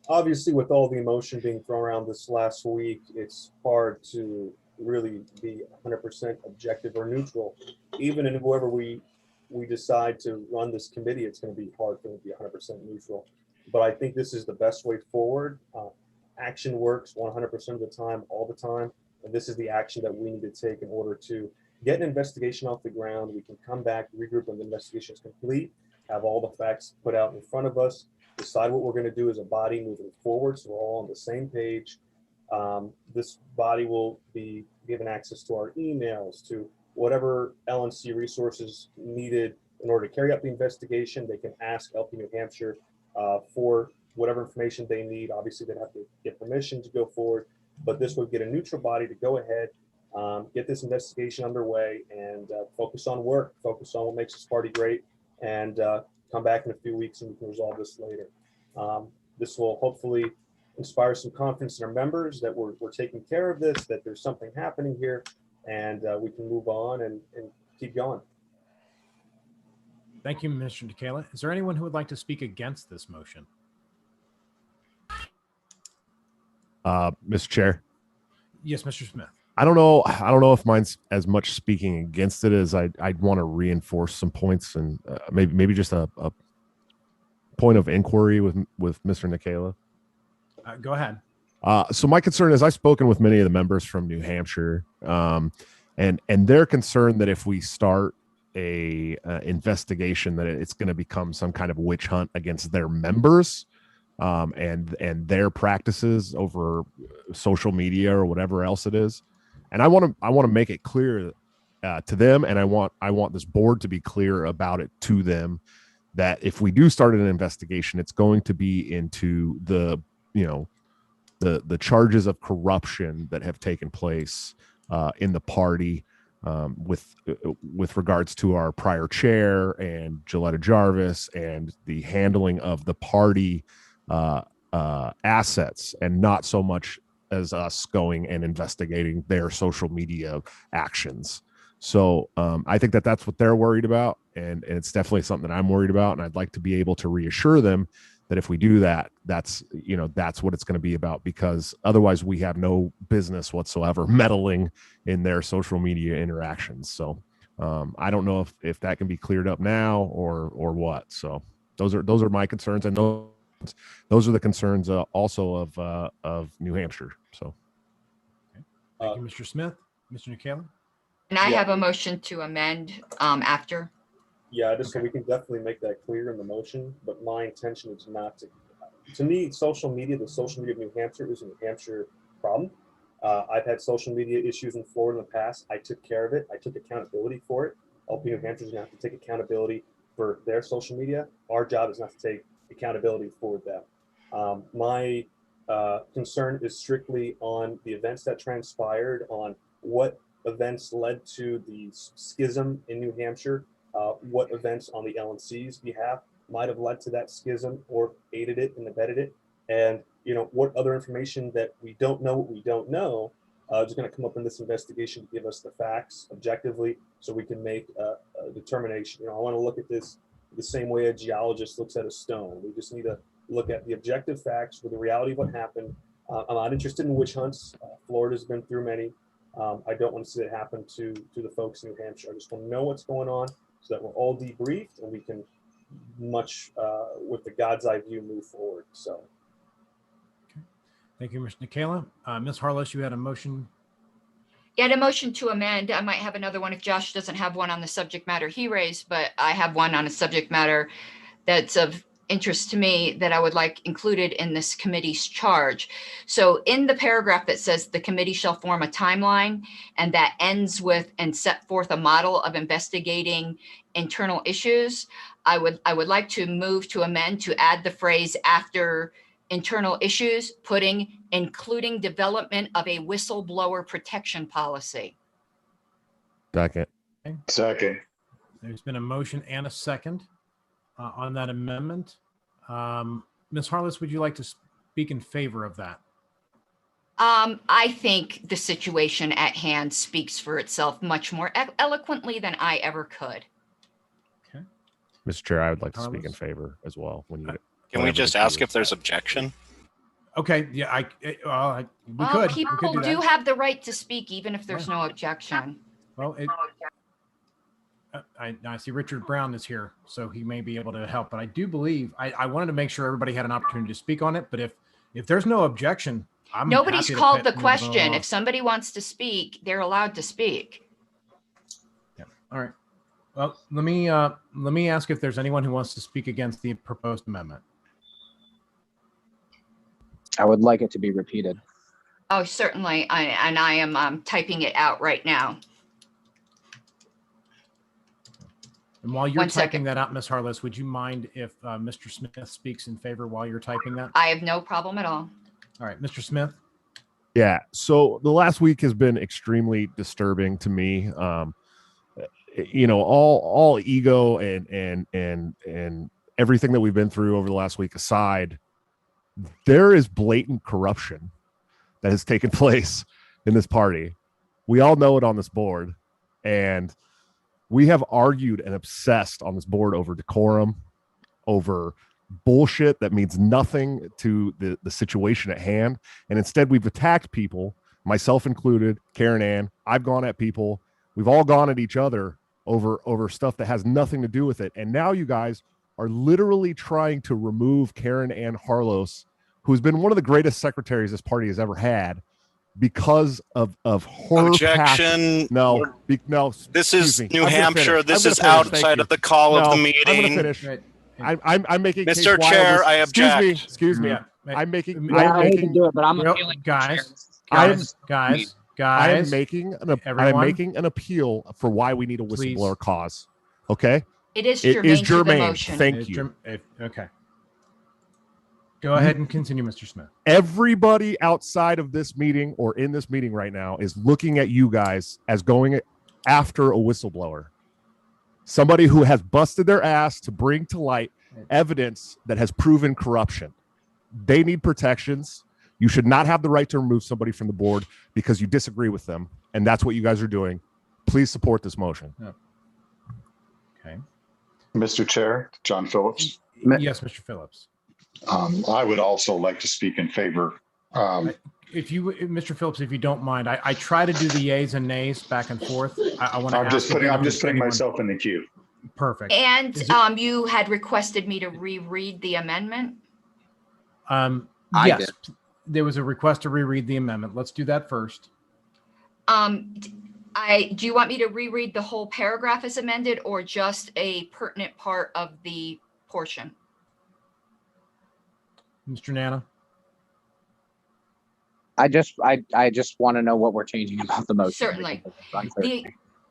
obviously with all the emotion being thrown around this last week, it's hard to really be 100% objective or neutral. Even in whoever we decide to run this committee, it's going to be hard for them to be 100% neutral. But I think this is the best way forward. Action works 100% of the time, all the time. And this is the action that we need to take in order to get an investigation off the ground. We can come back, regroup when the investigation is complete, have all the facts put out in front of us, decide what we're going to do as a body moving forward, so we're all on the same page. This body will be given access to our emails, to whatever LNC resources needed in order to carry out the investigation. They can ask LP New Hampshire for whatever information they need. Obviously, they'd have to get permission to go forward, but this would get a neutral body to go ahead, get this investigation underway, and focus on work, focus on what makes this party great, and come back in a few weeks and we can resolve this later. This will hopefully inspire some confidence in our members that we're taking care of this, that there's something happening here, and we can move on and keep going. Thank you, Mr. Nikela. Is there anyone who would like to speak against this motion? Mr. Chair. Yes, Mr. Smith. I don't know if mine's as much speaking against it as I'd want to reinforce some points, and maybe just a point of inquiry with Mr. Nikela. Go ahead. So my concern is, I've spoken with many of the members from New Hampshire, and they're concerned that if we start a investigation, that it's going to become some kind of witch hunt against their members, and their practices over social media or whatever else it is. And I want to make it clear to them, and I want this board to be clear about it to them, that if we do start an investigation, it's going to be into the charges of corruption that have taken place in the party, with regards to our prior chair and Gilletta Jarvis, and the handling of the party assets, and not so much as us going and investigating their social media actions. So I think that's what they're worried about, and it's definitely something that I'm worried about, and I'd like to be able to reassure them that if we do that, that's what it's going to be about, because otherwise we have no business whatsoever meddling in their social media interactions. So I don't know if that can be cleared up now or what. So those are my concerns, and those are the concerns also of New Hampshire. So thank you, Mr. Smith. Mr. Nikela? And I have a motion to amend after. Yeah, just so we can definitely make that clear in the motion, but my intention is not to me, social media, the social media of New Hampshire is a New Hampshire problem. I've had social media issues in Florida in the past. I took care of it. I took accountability for it. LP New Hampshire is going to have to take accountability for their social media. Our job is not to take accountability for them. My concern is strictly on the events that transpired, on what events led to the schism in New Hampshire, what events on the LNC's behalf might have led to that schism or aided it and abetted it, and what other information that we don't know is going to come up in this investigation to give us the facts objectively, so we can make a determination. I want to look at this the same way a geologist looks at a stone. We just need to look at the objective facts with the reality of what happened. I'm not interested in witch hunts. Florida's been through many. I don't want to see it happen to the folks in New Hampshire. I just want to know what's going on, so that we're all debriefed and we can with the God's eye view move forward. So okay. Thank you, Mr. Nikela. Ms. Harless, you had a motion. Get a motion to amend. I might have another one if Josh doesn't have one on the subject matter he raised, but I have one on a subject matter that's of interest to me that I would like included in this committee's charge. So in the paragraph that says the committee shall form a timeline, and that ends with and set forth a model of investigating internal issues, I would like to move to amend to add the phrase after internal issues, putting including development of a whistleblower protection policy. Second. Second. There's been a motion and a second on that amendment. Ms. Harless, would you like to speak in favor of that? I think the situation at hand speaks for itself much more eloquently than I ever could. Mr. Chair, I would like to speak in favor as well. When you Can we just ask if there's objection? Okay, yeah, we Well, could. people we could do that. have the right to speak, even if there's no objection. Well, I see Richard Brown is here, so he may be able to help. But I do believe I wanted to make sure everybody had an opportunity to speak on it. But if there's no objection, I'm Nobody's happy to called the move it question. along. If somebody wants to speak, they're allowed to speak. Yeah. All right. Well, let me ask if there's anyone who wants to speak against the proposed amendment. I would like it to be repeated. Oh, certainly. I am typing it out right now. And while you're One typing second. that out, Ms. Harless, would you mind if Mr. Smith speaks in favor while you're typing that? I have no problem at all. All right, Mr. Smith. Yeah. So the last week has been extremely disturbing to me. All ego and everything that we've been through over the last week aside, there is blatant corruption that has taken place in this party. We all know it on this board, and we have argued and obsessed on this board over decorum, over bullshit that means nothing to the situation at hand. And instead we've attacked people, myself included, Karen Ann. I've gone at people. We've all gone at each other over stuff that has nothing to do with it. And now you guys are literally trying to remove Karen Ann Harlos, who's been one of the greatest secretaries this party has ever had, because of her Objection. passion. No. This is excuse me. New I'm gonna Hampshire. finish. This I'm is gonna finish. Thank outside you. of the call of No, the I'm meeting. gonna finish. I'm making a case Mr. why Chair, I excuse me. object. Excuse me. Yeah. I'm making. Yeah, I hate to do it, but I'm guys. I am making an appeal for why we need a whistleblower cause. Okay. It is It germane is to the germane. motion. Thank you. Okay. Go ahead and continue, Mr. Smith. Everybody outside of this meeting or in this meeting right now is looking at you guys as going after a whistleblower. Somebody who has busted their ass to bring to light evidence that has proven corruption. They need protections. You should not have the right to remove somebody from the board because you disagree with them. And that's what you guys are doing. Please support this motion. Yeah. Okay. Mr. Chair, John Phillips. Yes, Mr. Phillips. I would also like to speak in favor. Mr. Phillips, if you don't mind, I try to do the yays and nays back and forth. I want to. I'm just putting myself in the queue. Perfect. And you had requested me to reread the amendment. Yes, there was a request to reread the amendment. Let's do that first. Do you want me to reread the whole paragraph as amended, or just a pertinent part of the portion? Mr. Nana? I just want to know what we're changing about the motion. Certainly.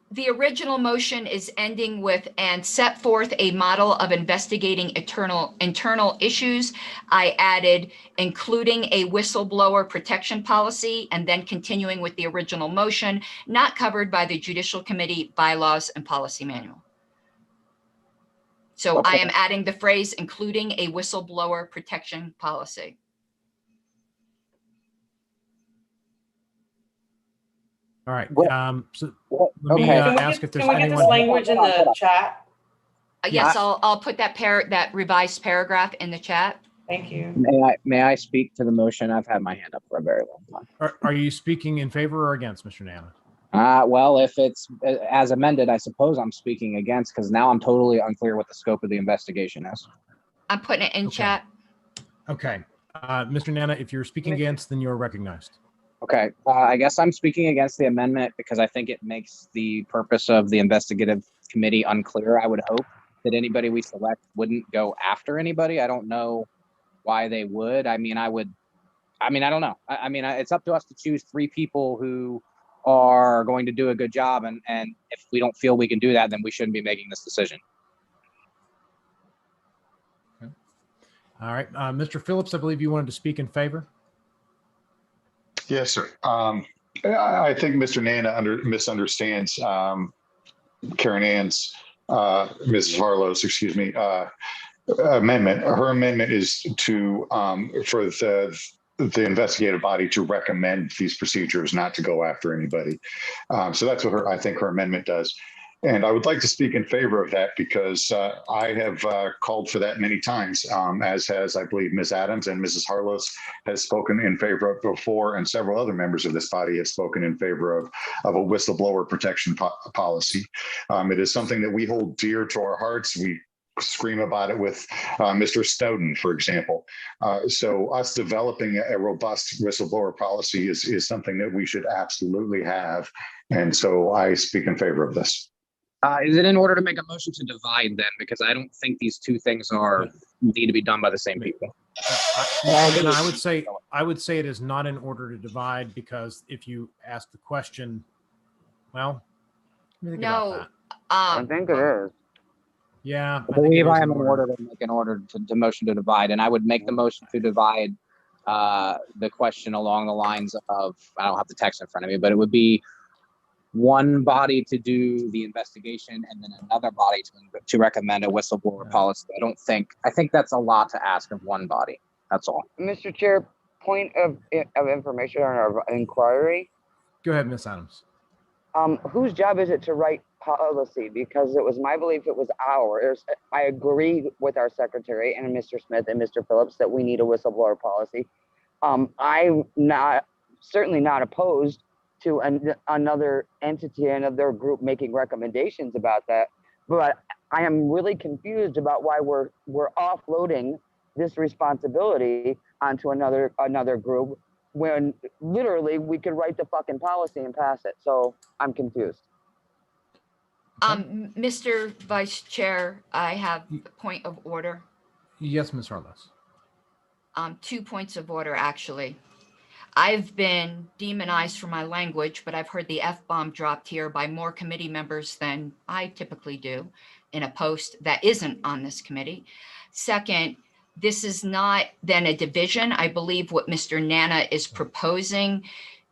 The original motion is ending with "and set forth a model of investigating internal issues." I added including a whistleblower protection policy, and then continuing with the original motion, not covered by the Judicial Committee bylaws and policy manual. So I am adding the phrase including a whistleblower protection policy. All right. So let me ask if there's Can we get anyone. this language in the chat? Yes, I'll put that revised paragraph in the chat. Thank you. May I speak to the motion? I've had my hand up for a very long time. Are you speaking in favor or against, Mr. Nana? Well, if it's as amended, I suppose I'm speaking against, because now I'm totally unclear what the scope of the investigation is. I'm putting it in chat. Okay. Mr. Nana, if you're speaking against, then you're recognized. Okay, I guess I'm speaking against the amendment because I think it makes the purpose of the investigative committee unclear. I would hope that anybody we select wouldn't go after anybody. I don't know why they would. I mean, I don't know. It's up to us to choose 3 people who are going to do a good job. And if we don't feel we can do that, then we shouldn't be making this decision. Okay. All right. Mr. Phillips, I believe you wanted to speak in favor. Yes, sir. I think Mr. Nana misunderstands Karen Ann's, Mrs. Harlow's, excuse me, amendment. Her amendment is to for the investigative body to recommend these procedures, not to go after anybody. So that's what I think her amendment does. And I would like to speak in favor of that because I have called for that many times, as has, I believe, Ms. Adams and Mrs. Harlow has spoken in favor of before, and several other members of this body have spoken in favor of a whistleblower protection policy. It is something that we hold dear to our hearts. We scream about it with Mr. Snowden, for example. So us developing a robust whistleblower policy is something that we should absolutely have. And so I speak in favor of this. Is it in order to make a motion to divide then? Because I don't think these two things need to be done by the same people. And I would say it is not in order to divide, because if you ask the question, well, let me think about that. I think it is. Yeah, I believe I am in order to make an order to motion to divide, and I would make the motion to divide the question along the lines of, I don't have the text in front of me, but it would be one body to do the investigation and then another body to recommend a whistleblower policy. I think that's a lot to ask of one body. That's all. Mr. Chair, point of information on our inquiry. Go ahead, Ms. Adams. Whose job is it to write policy? Because it was my belief it was ours. I agree with our secretary and Mr. Smith and Mr. Phillips that we need a whistleblower policy. I'm certainly not opposed to another entity, another group making recommendations about that. But I am really confused about why we're offloading this responsibility onto another group when literally we could write the fucking policy and pass it. So I'm confused. Mr. Vice Chair, I have a point of order. Yes, Ms. Harless. 2 points of order, actually. I've been demonized for my language, but I've heard the F-bomb dropped here by more committee members than I typically do in a post that isn't on this committee. Second, this is not then a division. I believe what Mr. Nana is proposing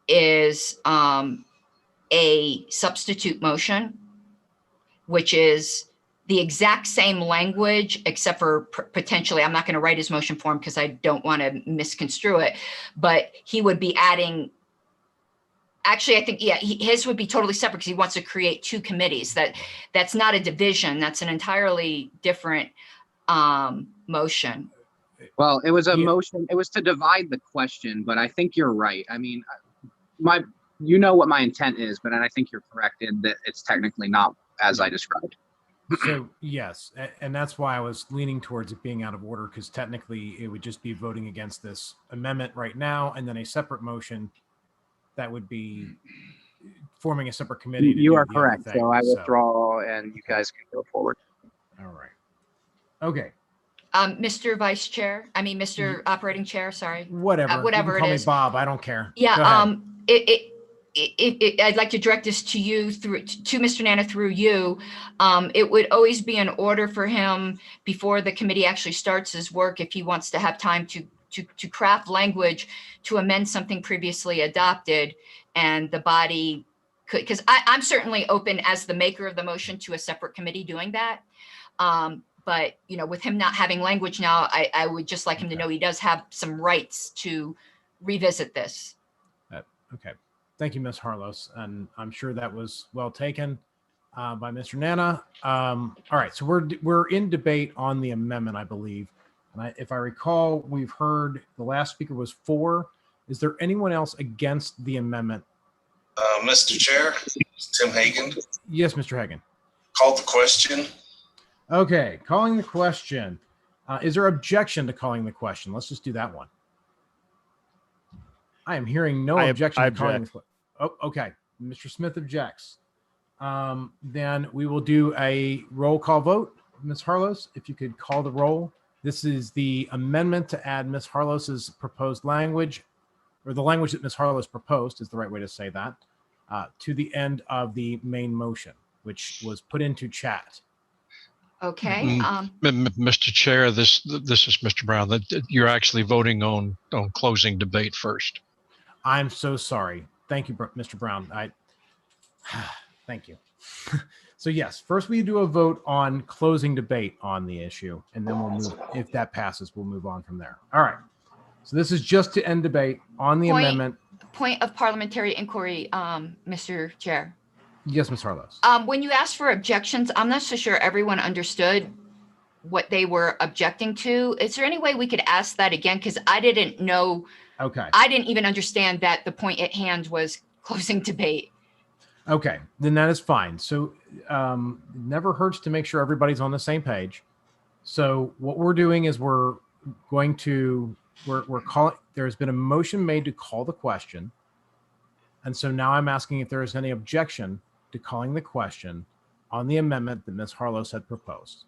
is a substitute motion, which is the exact same language, except for potentially, I'm not going to write his motion for him because I don't want to misconstrue it, but he would be adding, actually, I think, yeah, his would be totally separate because he wants to create 2 committees. That's not a division. That's an entirely different motion. Well, it was a motion. It was to divide the question, but I think you're right. I mean, you know what my intent is, but I think you're correct in that it's technically not as I described. So yes, and that's why I was leaning towards it being out of order, because technically it would just be voting against this amendment right now, and then a separate motion that would be forming a separate committee. You are correct. So I withdraw, and you guys can go forward. All right. Okay. Mr. Vice Chair, Mr. Operating Chair, sorry. Whatever. Whatever you can call it is. me Bob. I don't care. Yeah. I'd like to direct this to you to Mr. Nana through you. It would always be in order for him before the committee actually starts his work, if he wants to have time to craft language to amend something previously adopted, and the body could, because I'm certainly open as the maker of the motion to a separate committee doing that. But with him not having language now, I would just like him to know he does have some rights to revisit this. Okay. Thank you, Ms. Harlos, and I'm sure that was well taken by Mr. Nana. All right, so we're in debate on the amendment, I believe. And if I recall, we've heard the last speaker was 4. Is there anyone else against the amendment? Mr. Chair, Tim Hagan. Yes, Mr. Hagan. Call the question. Okay, calling the question. Is there objection to calling the question? Let's just do that one. I am hearing no I objection to calling. object. Oh, okay. Mr. Smith objects. Then we will do a roll call vote. Ms. Harlos, if you could call the roll. This is the amendment to add Ms. Harlos's proposed language, or the language that Ms. Harlos proposed is the right way to say that, to the end of the main motion, which was put into chat. Okay. Mr. Chair, this is Mr. Brown. That you're actually voting on closing debate first. I'm so sorry. Thank you, Mr. Brown. Thank you. So yes, first we do a vote on closing debate on the issue, and then we'll move, if that passes, we'll move on from there. All right. So this is just to end debate on the amendment. Point of parliamentary inquiry, Mr. Chair. Yes, Ms. Harlos. When you asked for objections, I'm not so sure everyone understood what they were objecting to. Is there any way we could ask that again? Because I didn't know. Okay. I didn't even understand that the point at hand was closing debate. Okay, then that is fine. So it never hurts to make sure everybody's on the same page. So what we're doing is we're calling, there's been a motion made to call the question. And so now I'm asking if there is any objection to calling the question on the amendment that Ms. Harlos had proposed.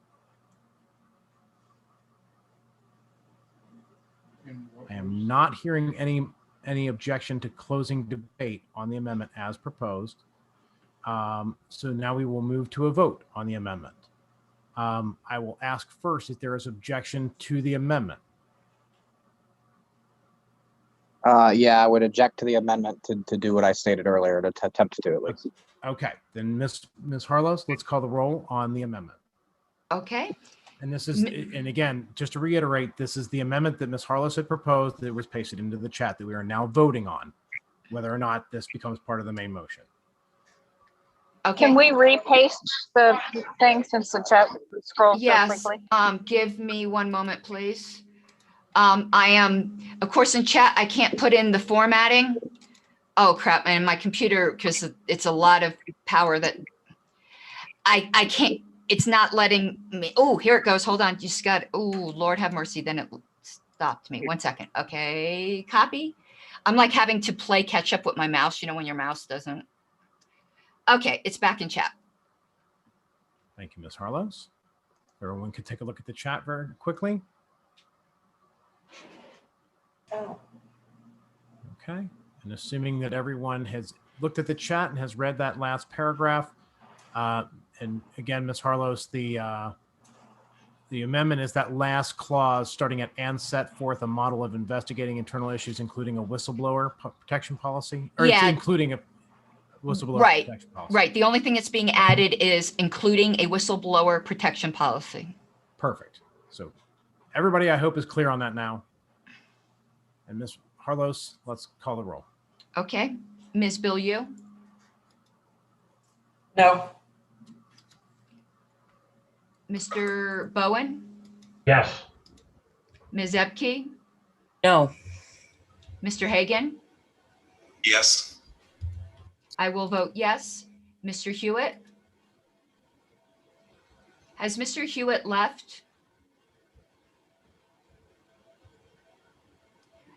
I am not hearing any objection to closing debate on the amendment as proposed. So now we will move to a vote on the amendment. I will ask first if there is objection to the amendment. Yeah, I would object to the amendment to do what I stated earlier, to attempt to do at least. Okay, then Ms. Harlos, let's call the roll on the amendment. Okay. And this is, and again, just to reiterate, this is the amendment that Ms. Harlos had proposed that was pasted into the chat that we are now voting on, whether or not this becomes part of the main motion. Okay. Can we repaste the thing since the chat scrolls Yes. so quickly? Give me one moment, please. I am, of course, in chat, I can't put in the formatting. Oh, crap. And my computer, because it's a lot of power that I can't, it's not letting me. Oh, here it goes. Hold on. Just got, oh, Lord have mercy. Then it stopped me. 1 second. Okay. Copy. I'm like having to play catch up with my mouse, when your mouse doesn't. Okay. It's back in chat. Thank you, Ms. Harlos. Everyone could take a look at the chat very quickly. Okay. And assuming that everyone has looked at the chat and has read that last paragraph, and again, Ms. Harlos, the amendment is that last clause starting at "and set forth a model of investigating internal issues, including a whistleblower protection policy," or Yeah. it's including a whistleblower protection policy. Right. The only thing that's being added is including a whistleblower protection policy. Perfect. So everybody, I hope, is clear on that now. And Ms. Harlos, let's call the roll. Okay. Ms. Bilyeu? No. Mr. Bowen? Yes. Ms. Ebke? No. Mr. Hagan? Yes. I will vote yes. Mr. Hewitt? Has Mr. Hewitt left?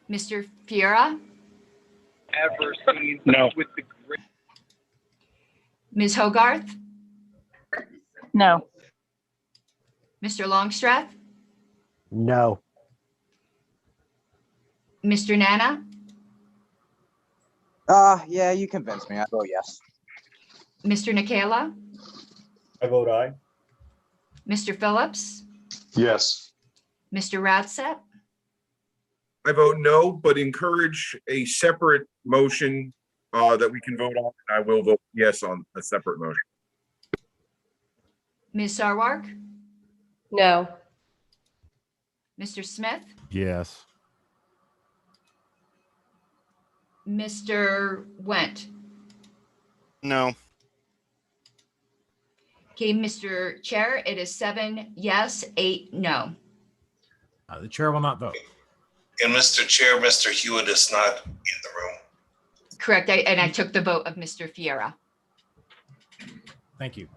Mr. Fiera? Ever seen no. With the Ms. Hogarth? No. Mr. Longstreth? No. Mr. Nana? Yeah, you convinced me. I vote yes. Mr. Nikela? I vote aye. Mr. Phillips? Yes. Mr. Radsett? I vote no, but encourage a separate motion that we can vote on. I will vote yes on a separate motion. Ms. Sarwark? No. Mr. Smith? Yes. Mr. Went? No. Okay, Mr. Chair, it is 7 yes, 8 no. The chair will not vote. And Mr. Chair, Mr. Hewitt is not in the room. Correct. I took the vote of Mr. Fiera. Thank you.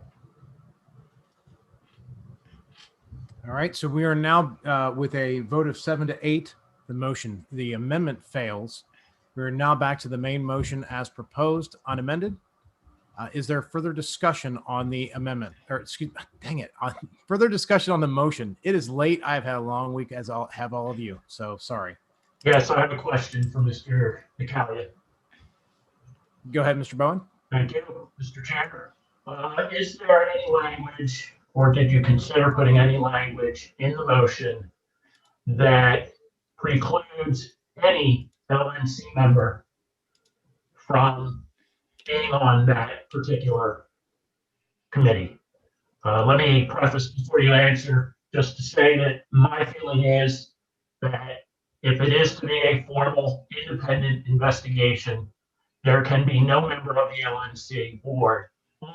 All right, so we are now with a vote of 7 to 8. The amendment fails. We're now back to the main motion as proposed, unamended. Is there further discussion on the amendment? Or excuse, dang it, further discussion on the motion? It is late. I've had a long week, as I'll have all of you. So sorry. Yes, I have a question for Mr. Nicalia. Go ahead, Mr. Bowen. Thank you, Mr. Chair. Is there any language, or did you consider putting any language in the motion that precludes any LNC member from being on that particular committee? Let me preface before you answer, just to say that my feeling is that if it is to be a formal independent investigation, there can be no member of the LNC board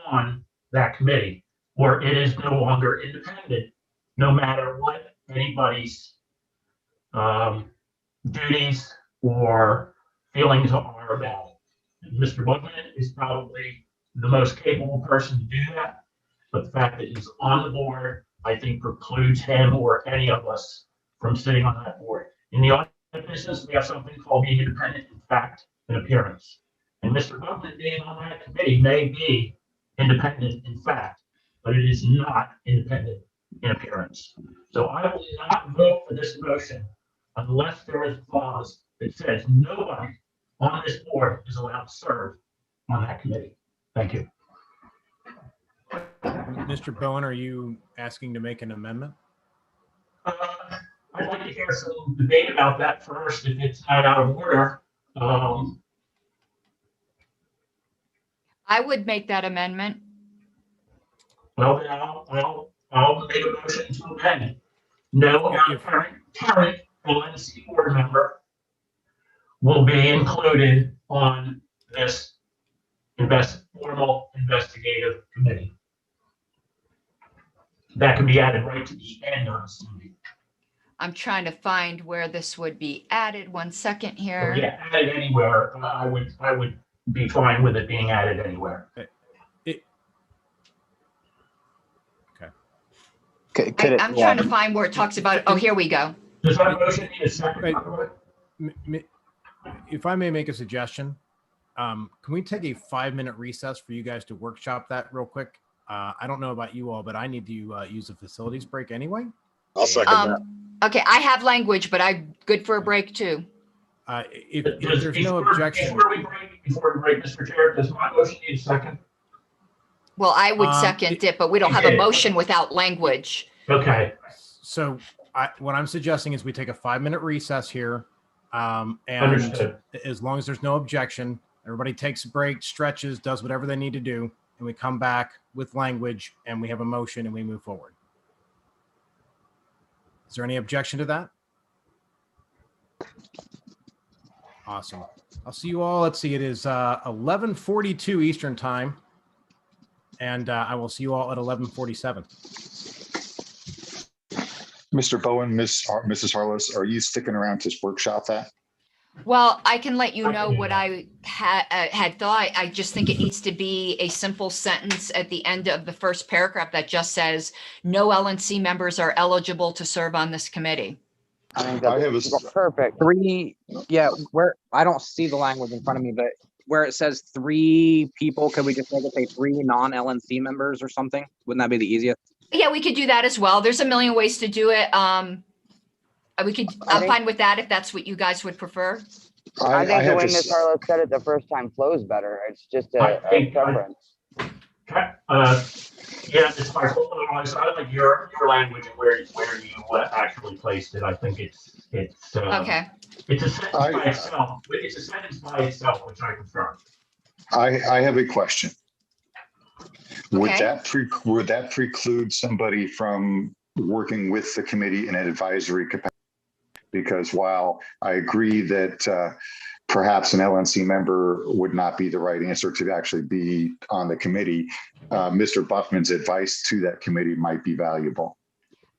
on that committee, or it is no longer independent, no matter what anybody's duties or feelings are about. And Mr. Butler is probably the most capable person to do that, but the fact that he's on the board, I think, precludes him or any of us from sitting on that board. In the audit business, we have something called being independent in fact and appearance. And Mr. Butler being on that committee may be independent in fact, but it is not independent in appearance. So I will not vote for this motion unless there is a clause that says nobody on this board is allowed to serve on that committee. Thank you. Mr. Bowen, are you asking to make an amendment? I'd like to hear some debate about that first, if it's not out of order. I would make that amendment. Well, then I'll make a motion to amend. No current LNC board member will be included on this formal investigative committee. That can be added right to the end of the study. I'm trying to find where this would be added. 1 second here. Yeah, added anywhere. I would be fine with it being added anywhere. I'm trying to find where it talks about it. Oh, here we go. Does that motion need a second? If I may make a suggestion, can we take a 5-minute recess for you guys to workshop that real quick? I don't know about you all, but I need to use a facilities break anyway. I'll second that. Okay, I have language, but I'm good for a break too. If there's no objection. Before we break, Mr. Chair, does my motion need a second? Well, I would second it, but we don't have a motion without language. Okay. So what I'm suggesting is we take a 5-minute recess here. And Understood. as long as there's no objection, everybody takes a break, stretches, does whatever they need to do, and we come back with language and we have a motion and we move forward. Is there any objection to that? Awesome. I'll see you all. Let's see. It is 11:42 Eastern time. And I will see you all at 11:47. Mr. Bowen, Mrs. Harless, are you sticking around to workshop that? Well, I can let you know what I had thought. I just think it needs to be a simple sentence at the end of the first paragraph that just says, no LNC members are eligible to serve on this committee. I think that's perfect. Where I don't see the language in front of me, but where it says 3 people, could we just make it say 3 non-LNC members or something? Wouldn't that be the easiest? Yeah, we could do that as well. There's a million ways to do it. I'm fine with that if that's what you guys would prefer. I think the way Ms. Harlow said it the first time flows better. It's just a preference. Yeah, it's my I like your language and where you actually placed it. I think it's okay. It's a sentence by itself. It's a sentence by itself, which I confirm. I have a question. Would Okay. that preclude somebody from working with the committee in an advisory capacity? Because while I agree that perhaps an LNC member would not be the right answer to actually be on the committee, Mr. Buffman's advice to that committee might be valuable.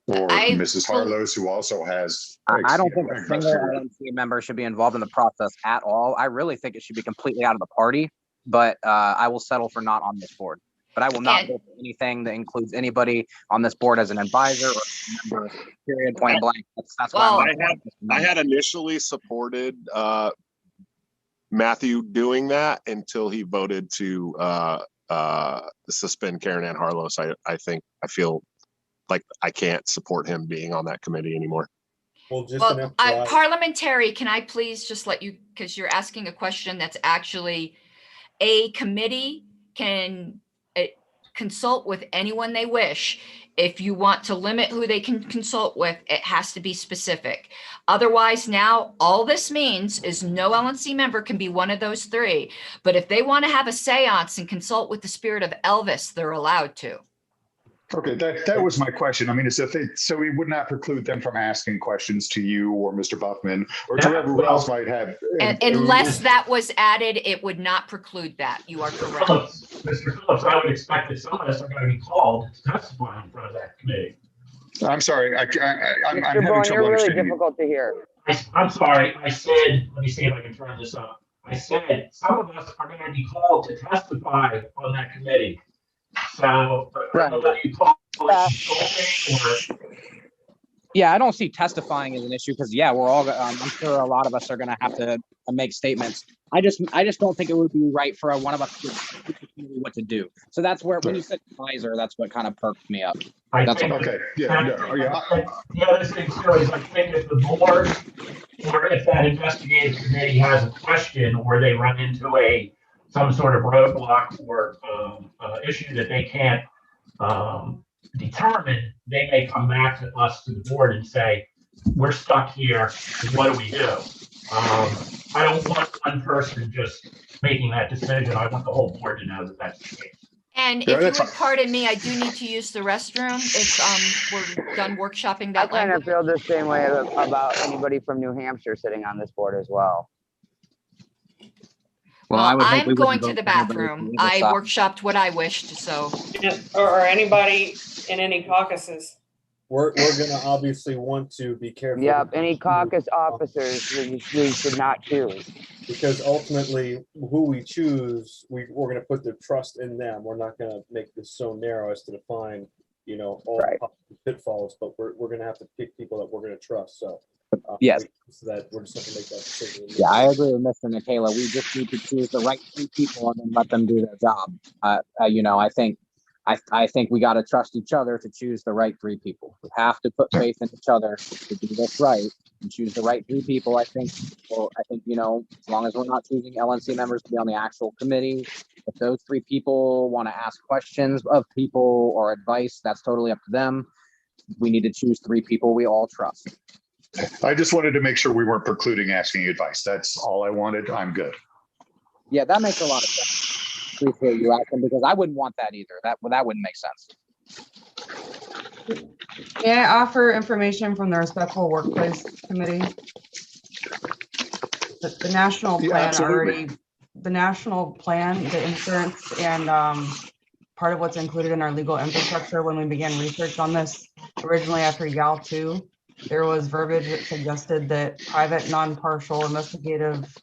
Or Mrs. Harlow's, who also has. I don't think a single LNC member should be involved in the process at all. I really think it should be completely out of the party, but I will settle for not on this board. But I will not vote for anything that includes anybody on this board as an advisor or a member, period, point blank. That's why I had initially supported Matthew doing that until he voted to suspend Karen Ann Harlow. So I feel like I can't support him being on that committee anymore. Well, just Well, parliamentary, can I please just let you, because you're asking a question that's actually a committee can consult with anyone they wish. If you want to limit who they can consult with, it has to be specific. Otherwise, now all this means is no LNC member can be one of those three. But if they want to have a seance and consult with the spirit of Elvis, they're allowed to. Okay, that was my question. I mean, so we would not preclude them from asking questions to you or Mr. Buffman or to whoever else might have. Unless that was added, it would not preclude that. You are correct. Mr. Phillips, I would expect that some of us are going to be called to testify in front of that committee. I'm sorry. I'm having trouble You're really understanding. difficult to hear. I'm sorry. I said, let me see if I can turn this up. I said some of us are going to be called to testify on that committee. So, yeah, I don't see testifying as an issue because we're all. I'm sure a lot of us are going to have to make statements. I just don't think it would be right for one of us to tell what to do. So that's where when you said advisor, that's what kind of perked me up. That's all. Okay. The other thing too is I think if the board or if that investigative committee has a question or they run into some sort of roadblock or issue that they can't determine, they may come back to us, to the board, and say, we're stuck here, what do we do? I don't want one person just making that decision. I want the whole board to know that that's the case. And if you would pardon me, I do need to use the restroom if we're done workshopping that I kind of feel the same way about anybody from New Hampshire sitting on this board as well. Well, I'm going to the bathroom. I workshopped what I wished, so. Or anybody in any caucuses. We're going to obviously want to be careful. Yep, any caucus officers we should not choose. Because ultimately, who we choose, we're going to put the trust in them. We're not going to make this so narrow as to define, all the pitfalls, but we're going to have to pick people that we're going to trust. So. Yes. So that we're just going to make that decision. Yeah, I agree with Mr. Michaela. We just need to choose the right three people and then let them do their job. I think we got to trust each other to choose the right three people. We have to put faith in each other to do this right and choose the right three people. I think, as long as we're not choosing LNC members to be on the actual committee, if those three people want to ask questions of people or advice, that's totally up to them. We need to choose three people we all trust. I just wanted to make sure we weren't precluding asking advice. That's all I wanted. I'm good. Yeah, that makes a lot of sense. Appreciate you asking because I wouldn't want that either. That wouldn't make sense. May I offer information from the Respectful Workplace Committee? The national plan the national plan, the insurance, and part of what's included in our legal infrastructure when we began research on this originally after GAL 2. There was verbiage that suggested that private, non-partial investigative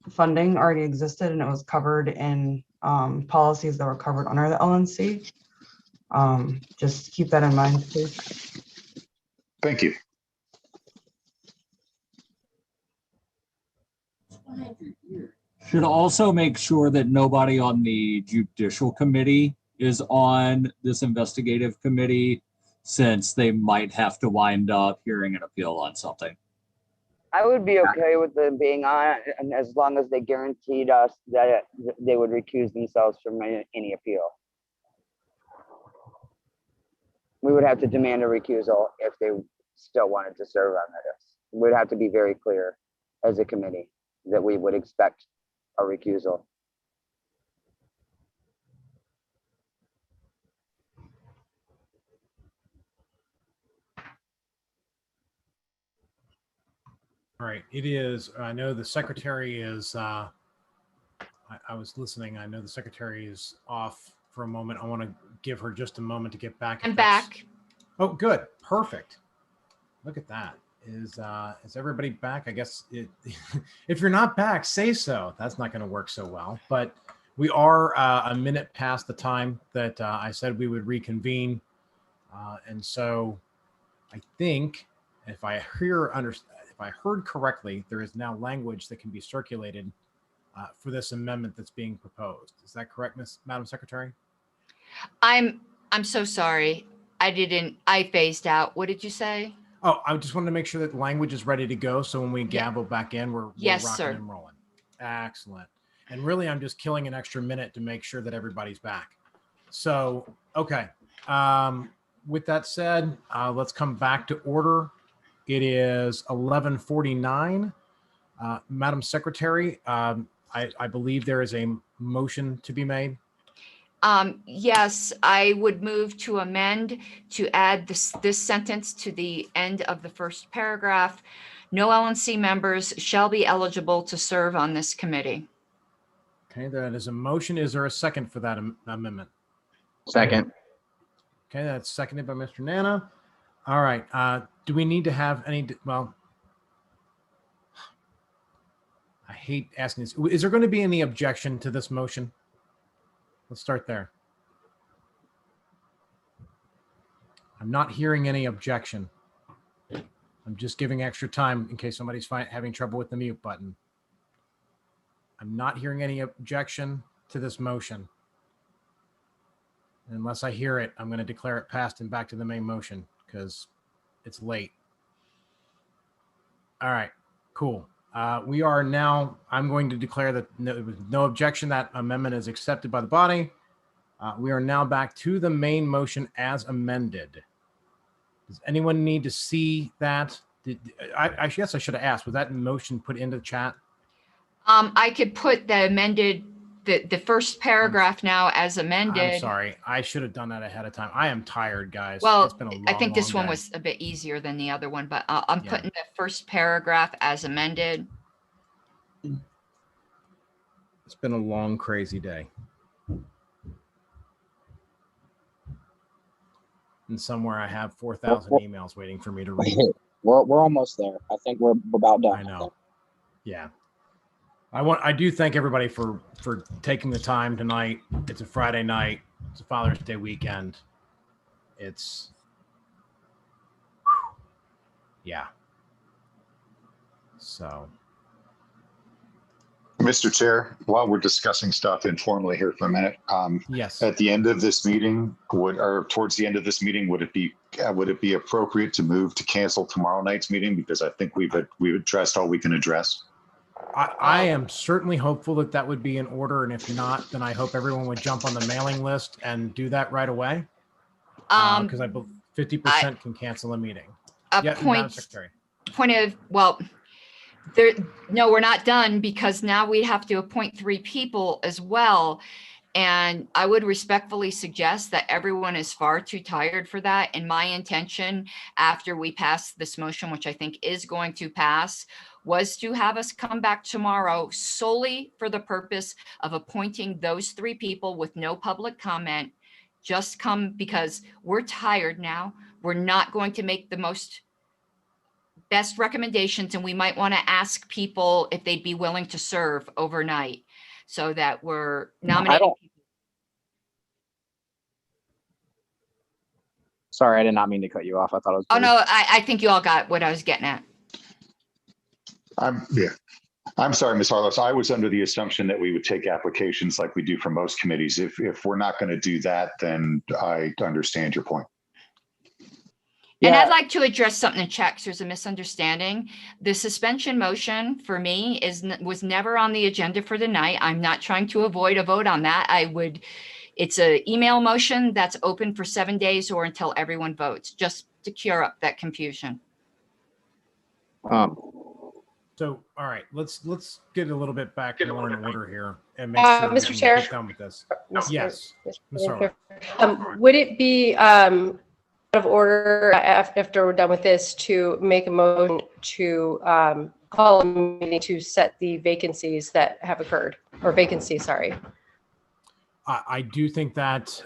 funding already existed, and it was covered in policies that were covered under the LNC. Just keep that in mind, please. Thank you. Should also make sure that nobody on the judicial committee is on this investigative committee, since they might have to wind up hearing an appeal on something. I would be okay with them being on, and as long as they guaranteed us that they would recuse themselves from any appeal. We would have to demand a recusal if they still wanted to serve on this. We'd have to be very clear as a committee that we would expect a recusal. All right, it is, I know the secretary is, I was listening. I know the secretary is off for a moment. I want to give her just a moment to get back. I'm back. Oh, good. Perfect. Look at that. Is everybody back? I guess if you're not back, say so. That's not going to work so well, but we are a minute past the time that I said we would reconvene. And so I think if I if I heard correctly, there is now language that can be circulated for this amendment that's being proposed. Is that correct, Madam Secretary? I'm so sorry. I phased out. What did you say? Oh, I just wanted to make sure that the language is ready to go. So when we gavel back in, we're Yes, rocking sir. and rolling. Excellent. And really, I'm just killing an extra minute to make sure that everybody's back. So, okay. With that said, let's come back to order. It is 11:49. Madam Secretary, I believe there is a motion to be made. Yes, I would move to amend to add this sentence to the end of the first paragraph. No LNC members shall be eligible to serve on this committee. Okay, that is a motion. Is there a second for that amendment? Second. Okay, that's seconded by Mr. Nana. All right. Do we need to have any? Well, I hate asking this. Is there going to be any objection to this motion? Let's start there. I'm not hearing any objection. I'm just giving extra time in case somebody's having trouble with the mute button. I'm not hearing any objection to this motion. Unless I hear it, I'm going to declare it passed and back to the main motion because it's late. All right, cool. We are now, I'm going to declare that no objection, that amendment is accepted by the body. We are now back to the main motion as amended. Does anyone need to see that? I guess I should have asked, was that motion put into the chat? I could put the amended, the first paragraph now as amended. I'm sorry. I should have done that ahead of time. I am tired, guys. Well, it's been a long, I think this long one day. was a bit easier than the other one, but I'm putting the first paragraph as amended. It's been a long, crazy day. And somewhere I have 4,000 emails waiting for me to read. We're almost there. I think we're about done. I know. Yeah. I do thank everybody for taking the time tonight. It's a Friday night. It's a Father's Day weekend. It's yeah. So, Mr. Chair, while we're discussing stuff informally here for a minute, yes. At the end of this meeting, towards the end of this meeting, would it be appropriate to move to cancel tomorrow night's meeting because I think we've addressed all we can address? I am certainly hopeful that that would be in order, and if not, then I hope everyone would jump on the mailing list and do that right away. Because I believe 50% can cancel a meeting. Madam Secretary. No, we're not done because now we have to appoint 3 people as well. And I would respectfully suggest that everyone is far too tired for that. And my intention after we pass this motion, which I think is going to pass, was to have us come back tomorrow solely for the purpose of appointing those 3 people with no public comment. Just come because we're tired now. We're not going to make the best recommendations, and we might want to ask people if they'd be willing to serve overnight so that we're nominating people. Sorry, I did not mean to cut you off. I thought it was. Oh, no, I think you all got what I was getting at. I'm sorry, Ms. Harlow. I was under the assumption that we would take applications like we do for most committees. If we're not going to do that, then I understand your point. And I'd like to address something in checks. There's a misunderstanding. The suspension motion for me was never on the agenda for the night. I'm not trying to avoid a vote on that. It's an email motion that's open for 7 days or until everyone votes, just to cure up that confusion. So, all right, let's get a little bit back more in order here and make sure Mr. we Chair? get done with this. Yes, Ms. Harlow. Would it be out of order after we're done with this to make a motion to call a meeting to set the vacancies that have occurred, or vacancy, sorry? I do think that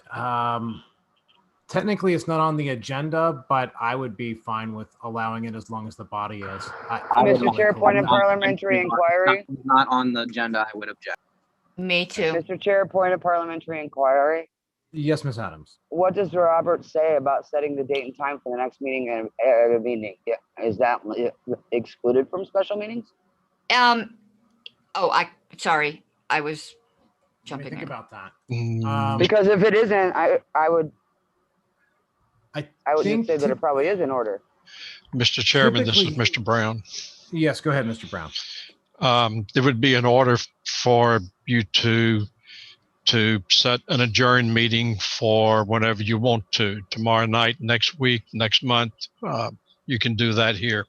technically it's not on the agenda, but I would be fine with allowing it as long as the body is. Mr. Chair, point of parliamentary inquiry. Not on the agenda, I would object. Me too. Mr. Chair, point of parliamentary inquiry. Yes, Ms. Adams. What does Robert say about setting the date and time for the next meeting and meeting? Is that excluded from special meetings? Oh, sorry, I was Let me jumping think in. about that. Because if it isn't, I would just think say that it probably is in order. Mr. Chairman, this is Typically- Mr. Brown. Yes, go ahead, Mr. Brown. There would be an order for you to set an adjourned meeting for whenever you want to, tomorrow night, next week, next month. You can do that here.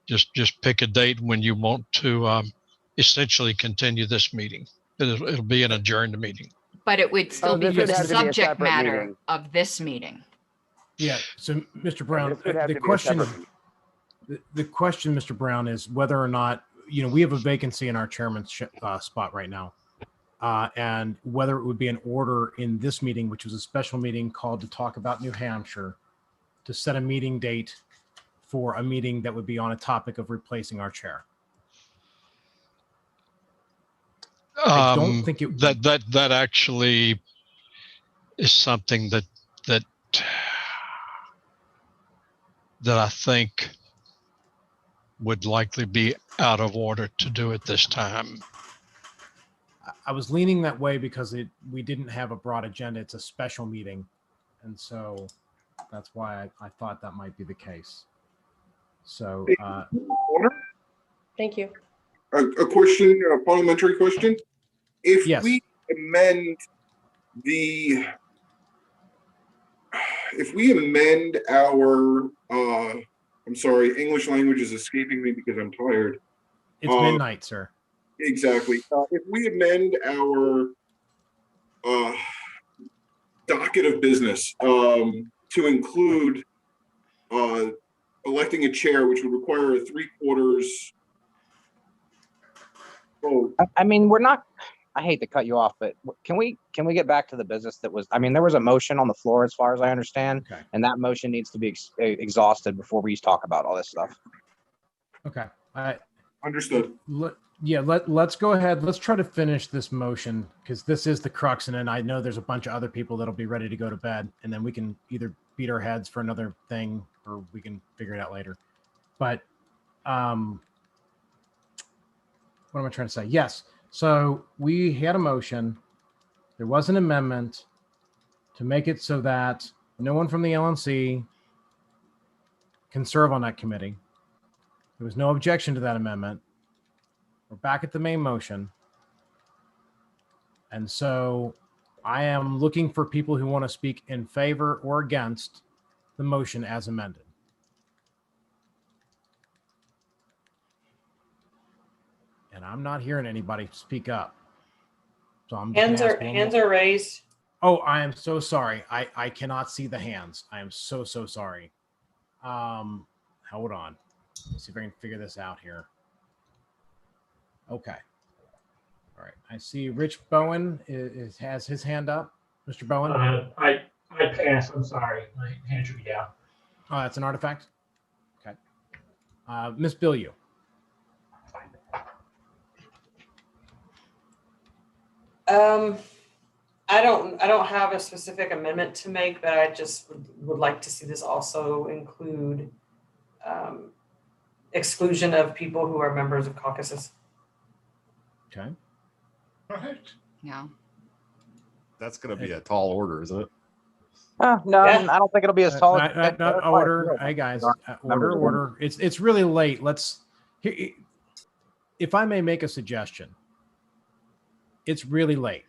Just pick a date when you want to essentially continue this meeting. It'll be an adjourned meeting. But it would still be this for would the have to be a subject separate matter meeting. of this meeting. Yeah. So, Mr. Brown, This would have the to be a question, separate the question, Mr. Brown, is whether or not, we have a vacancy in our chairman's spot right now. And whether it would be an order in this meeting, which was a special meeting called to talk about New Hampshire, to set a meeting date for a meeting that would be on a topic of replacing our chair. I don't think it that actually is something that I think would likely be out of order to do at this time. I was leaning that way because we didn't have a broad agenda. It's a special meeting. And so that's why I thought that might be the case. So, Thank you. A question, a parliamentary question. If we amend our, I'm sorry, English language is escaping me because I'm tired. It's midnight, sir. Exactly. If we amend our docket of business to include electing a chair, which would require a 3/4 vote. I mean, I hate to cut you off, but can we get back to the business that was, there was a motion on the floor as far as I understand, and that motion needs to be exhausted before we talk about all this stuff. Okay. Understood. Let's go ahead. Let's try to finish this motion because this is the crux. And then I know there's a bunch of other people that'll be ready to go to bed, and then we can either beat our heads for another thing or we can figure it out later. But what am I trying to say? Yes. So we had a motion. There was an amendment to make it so that no one from the LNC can serve on that committee. There was no objection to that amendment. We're back at the main motion. And so I am looking for people who want to speak in favor or against the motion as amended. And I'm not hearing anybody speak up. So I'm just gonna ask one Hands more- are raised. Oh, I am so sorry. I cannot see the hands. I am so sorry. Hold on. Let's see if I can figure this out here. Okay. All right. I see Rich Bowen has his hand up. Mr. Bowen. I pass. I'm sorry. My hand should be down. Oh, that's an artifact. Okay. Miss Billiou. I don't have a specific amendment to make, but I just would like to see this also include exclusion of people who are members of caucuses. Okay. All right. Yeah. That's going to be a tall order, isn't it? No, I don't think it'll be as tall. Not order. Hey guys, order. It's really late. If I may make a suggestion, it's really late.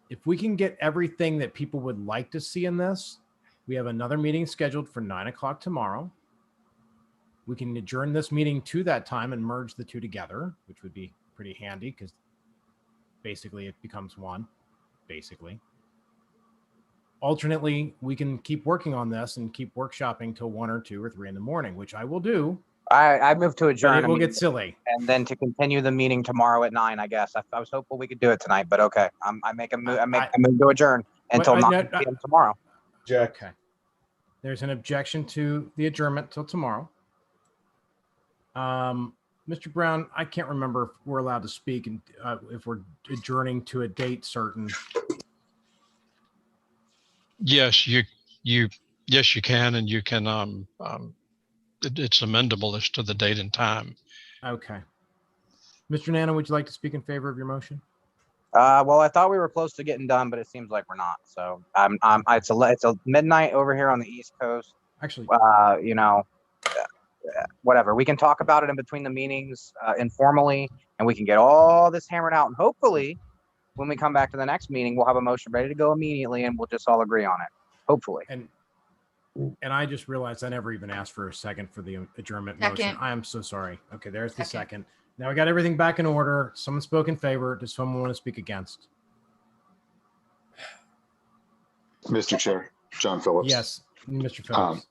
If we can get everything that people would like to see in this, we have another meeting scheduled for 9 o'clock tomorrow. We can adjourn this meeting to that time and merge the two together, which would be pretty handy because basically it becomes one, basically. Alternately, we can keep working on this and keep workshopping till 1 or 2 or 3 in the morning, which I will do. I moved to adjourn. It will get silly. And then to continue the meeting tomorrow at 9, I guess. I was hopeful we could do it tonight, but okay. I make a move to adjourn until 9 p.m. tomorrow. Okay. There's an objection to the adjournment till tomorrow. Mr. Brown, I can't remember if we're allowed to speak and if we're adjourning to a date certain. Yes, yes, you can, and you can, it's amendable as to the date and time. Okay. Mr. Nana, would you like to speak in favor of your motion? Well, I thought we were close to getting done, but it seems like we're not. So it's a midnight over here on the East Coast. Actually, whatever. We can talk about it in between the meetings informally, and we can get all this hammered out. And hopefully, when we come back to the next meeting, we'll have a motion ready to go immediately, and we'll just all agree on it. Hopefully. And I just realized I never even asked for a second for the adjournment motion. Second. I am so sorry. Okay, there's the second. Now we got everything back in order. Someone spoke in favor. Does someone want to speak against? Mr. Chair, John Phillips. Yes, Mr. Phillips.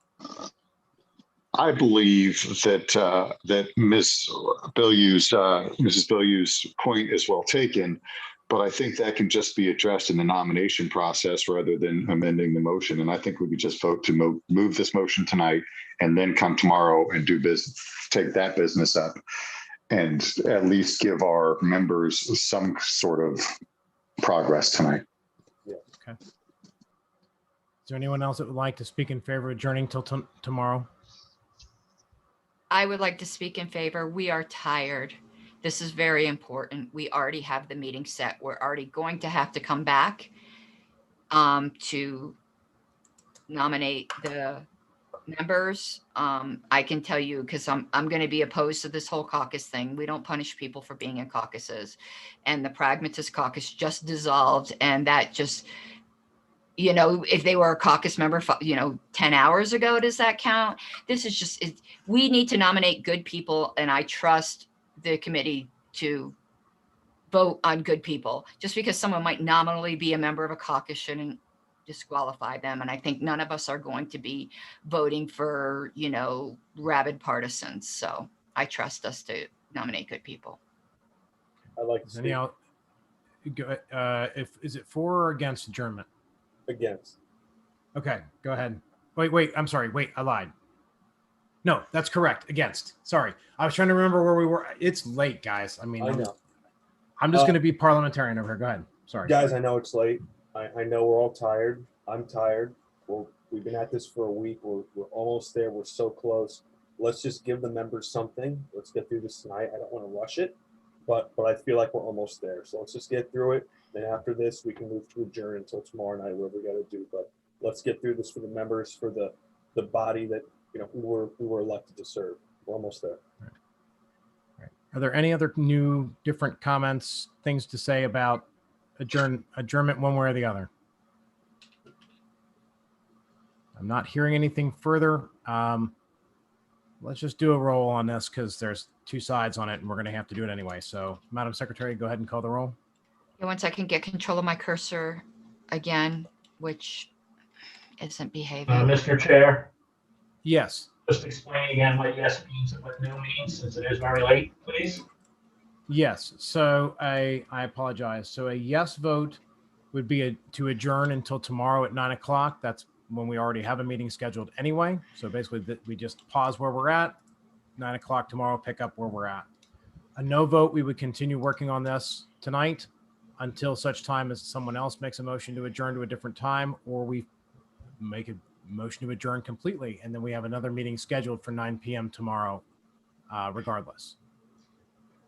I believe that that Mrs. Bilyeu's point is well taken, but I think that can just be addressed in the nomination process rather than amending the motion. And I think we could just vote to move this motion tonight and then come tomorrow and do business, take that business up, and at least give our members some sort of progress tonight. Okay. Is there anyone else that would like to speak in favor of adjourning till tomorrow? I would like to speak in favor. We are tired. This is very important. We already have the meeting set. We're already going to have to come back to nominate the members. I can tell you, because I'm going to be opposed to this whole caucus thing. We don't punish people for being in caucuses. And the Pragmatist Caucus just dissolved, and that just, if they were a caucus member, 10 hours ago, does that count? This is just, we need to nominate good people, and I trust the committee to vote on good people. Just because someone might nominally be a member of a caucus shouldn't disqualify them. And I think none of us are going to be voting for, rabid partisans. So I trust us to nominate good people. I'd like to speak is it for or against adjournment? against. Okay, go ahead. Wait, I'm sorry. Wait, I lied. No, that's correct. Against. Sorry. I was trying to remember where we were. It's late, guys. I mean, I know. I'm just going to be parliamentarian over here. Go ahead. Sorry. Guys, I know it's late. I know we're all tired. I'm tired. We've been at this for a week. We're almost there. We're so close. Let's just give the members something. Let's get through this tonight. I don't want to rush it, but I feel like we're almost there. So let's just get through it. Then after this, we can move to adjourn until tomorrow night, whatever we got to do. But let's get through this for the members, for the body that we were elected to serve. We're almost there. Are there any other new, different comments, things to say about adjournment one way or the other? I'm not hearing anything further. Let's just do a roll on this because there's two sides on it and we're going to have to do it anyway. So, Madam Secretary, go ahead and call the roll. And once I can get control of my cursor again, which isn't behaving. Mr. Chair, Yes. just explain again what yes means and what no means, since it is very late, please. Yes. So I apologize. So a yes vote would be to adjourn until tomorrow at 9:00. That's when we already have a meeting scheduled anyway. So basically we just pause where we're at. 9:00 tomorrow, pick up where we're at. A no vote, we would continue working on this tonight until such time as someone else makes a motion to adjourn to a different time, or we make a motion to adjourn completely. And then we have another meeting scheduled for 9 p.m. tomorrow, regardless.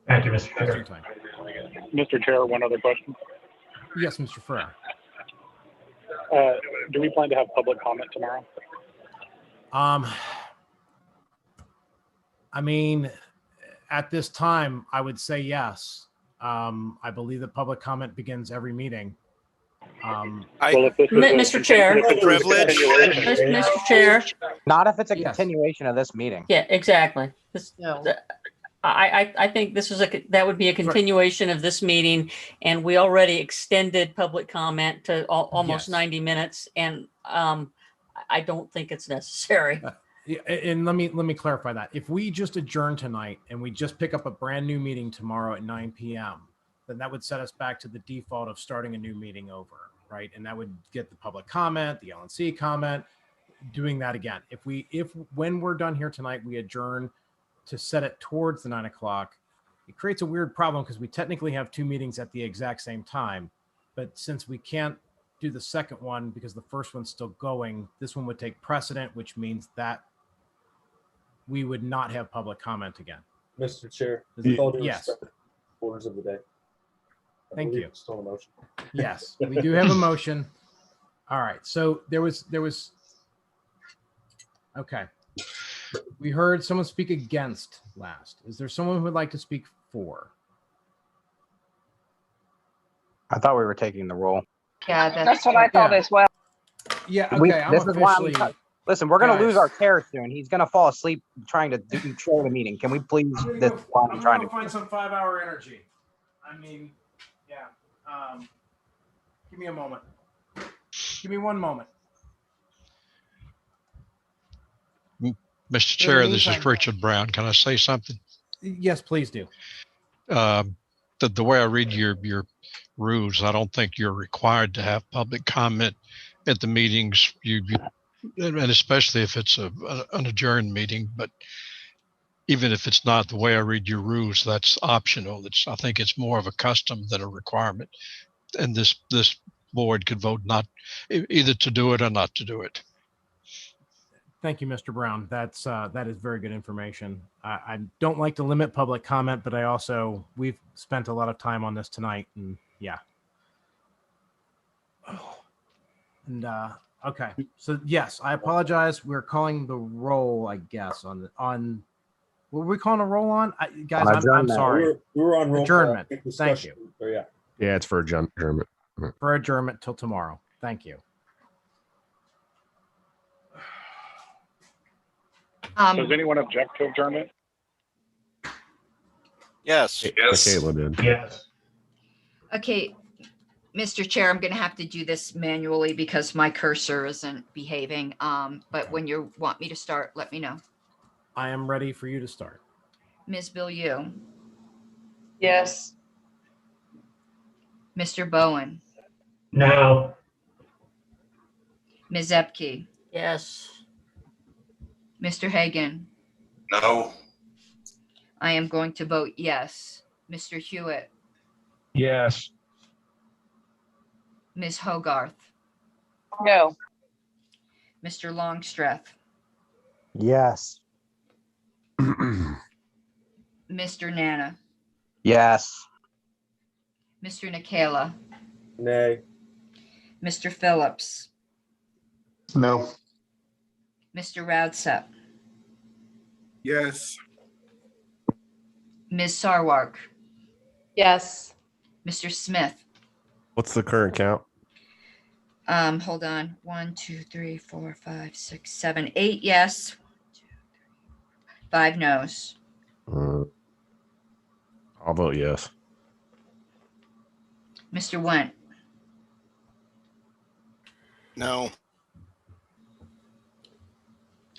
Thank you, Mr. Chair. Mr. Chair, one other question. Yes, Mr. Ferrer. Do we plan to have public comment tomorrow? I mean, at this time, I would say yes. I believe that public comment begins every meeting. Mr. Chair. Mr. Chair. Not if it's a continuation of this meeting. Yeah, exactly. I think this is that would be a continuation of this meeting, and we already extended public comment to almost 90 minutes, and I don't think it's necessary. And let me clarify that. If we just adjourn tonight and we just pick up a brand new meeting tomorrow at 9 p.m., then that would set us back to the default of starting a new meeting over, right? And that would get the public comment, the LNC comment, doing that again. If when we're done here tonight, we adjourn to set it towards the 9:00, it creates a weird problem because we technically have two meetings at the exact same time. But since we can't do the second one because the first one's still going. This one would take precedent, which means that we would not have public comment again. Mr. Chair, Yes. orders of the day. Thank you. Still a motion. Yes, we do have a motion. All right, so there was, okay. We heard someone speak against last. Is there someone who would like to speak for? I thought we were taking the roll. Yeah, That's what I thought as well. Yeah, We- okay, I'm this is why officially, Listen, we're going to lose Guys. our chair soon. He's going to fall asleep trying to control the meeting. Can we please? This is why I'm trying to. find some 5-hour energy. I mean, yeah. Give me a moment. Give me one moment. Mr. Chair, this is meantime- Richard Brown. Can I say something? Yes, please do. The way I read your rules, I don't think you're required to have public comment at the meetings. And especially if it's an adjourned meeting, but even if it's not, the way I read your rules, that's optional. I think it's more of a custom than a requirement. And this board could vote not either to do it or not to do it. Thank you, Mr. Brown. That is very good information. I don't like to limit public comment, but we've spent a lot of time on this tonight, and yeah. And okay, so yes, I apologize. We're calling the roll, I guess, on what were we calling a roll on? Guys, I'm sorry. We were on roll. Adjournment. Thank you. So, yeah. Yeah, it's for adjournment. For adjournment till tomorrow. Thank you. Does anyone object to adjournment? Yes. Kayla did. Yes. Okay, Mr. Chair, I'm going to have to do this manually because my cursor isn't behaving. But when you want me to start, let me know. I am ready for you to start. Ms. Bilyeu, Yes. Mr. Bowen, No. Ms. Epke, Yes. Mr. Hagan. No. I am going to vote yes. Mr. Hewitt, Yes. Ms. Hogarth, No. Mr. Longstreth, Yes. Mr. Nana, Yes. Mr. Nikela, Nay. Mr. Phillips, No. Mr. Radsep, Yes. Ms. Sarwark, Yes. Mr. Smith. What's the current count? Hold on. 1, 2, 3, 4, 5, 6, 7, 8 yes. 5 no's. I'll vote yes. Mr. Went, No.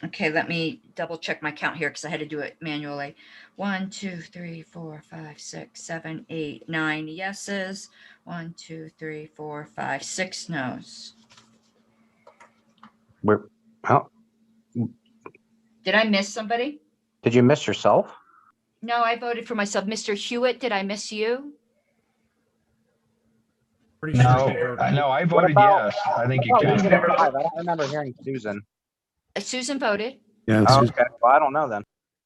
okay, let me double check my count here because I had to do it manually. 1, 2, 3, 4, 5, 6, 7, 8, 9 yeses. 1, 2, 3, 4, 5, 6 no's. Oh, Did I miss somebody? did you miss yourself? No, I voted for myself. Mr. Hewitt, did I miss you? Pretty sure No, you voted. I What voted about- yes. I think you Oh, can. Susan at 5. I don't remember hearing Susan. Susan voted. Yeah, Oh, okay, well, I don't know then.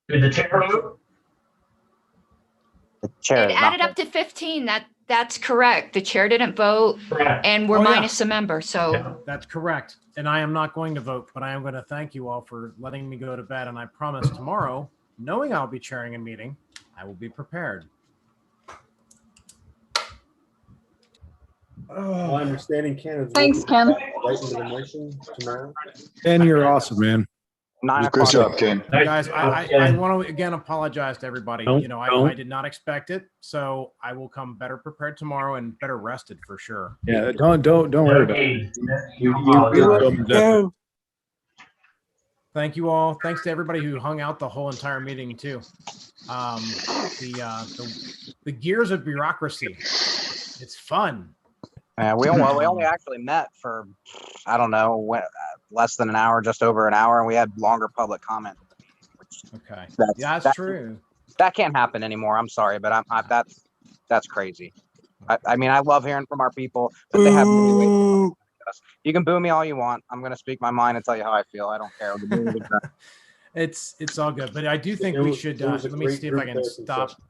Did the chair vote? The chair. It is not- added up to 15. That's correct. The chair didn't vote Correct. and we're Oh, yeah. minus a member. So Yeah. That's correct. And I am not going to vote, but I am going to thank you all for letting me go to bed. And I promise tomorrow, knowing I'll be chairing a meeting, I will be prepared. My understanding, Ken, is. Thanks, Ken. Right into the motion tomorrow. Ken, you're awesome, man. 9 Good o'clock. job, Ken. Guys, I want to again apologize to everybody. Don't- You know, don't. I did not expect it, so I will come better prepared tomorrow and better rested for sure. Yeah, don't worry about it. You Thank you all. Thanks to everybody who hung out the whole entire meeting too. The gears of bureaucracy. It's fun. We only actually met for, I don't know, less than an hour, just over an hour, and we had longer public comment. Okay. That's That's true. That can't happen anymore. I'm sorry, but that's crazy. I mean, I love hearing from our people, but they have many ways. discuss. You can boo me all you want. I'm going to speak my mind and tell you how I feel. I don't care. It's all good, but I do think It we was- should. it was a Let me great see if I group can therapy stop session.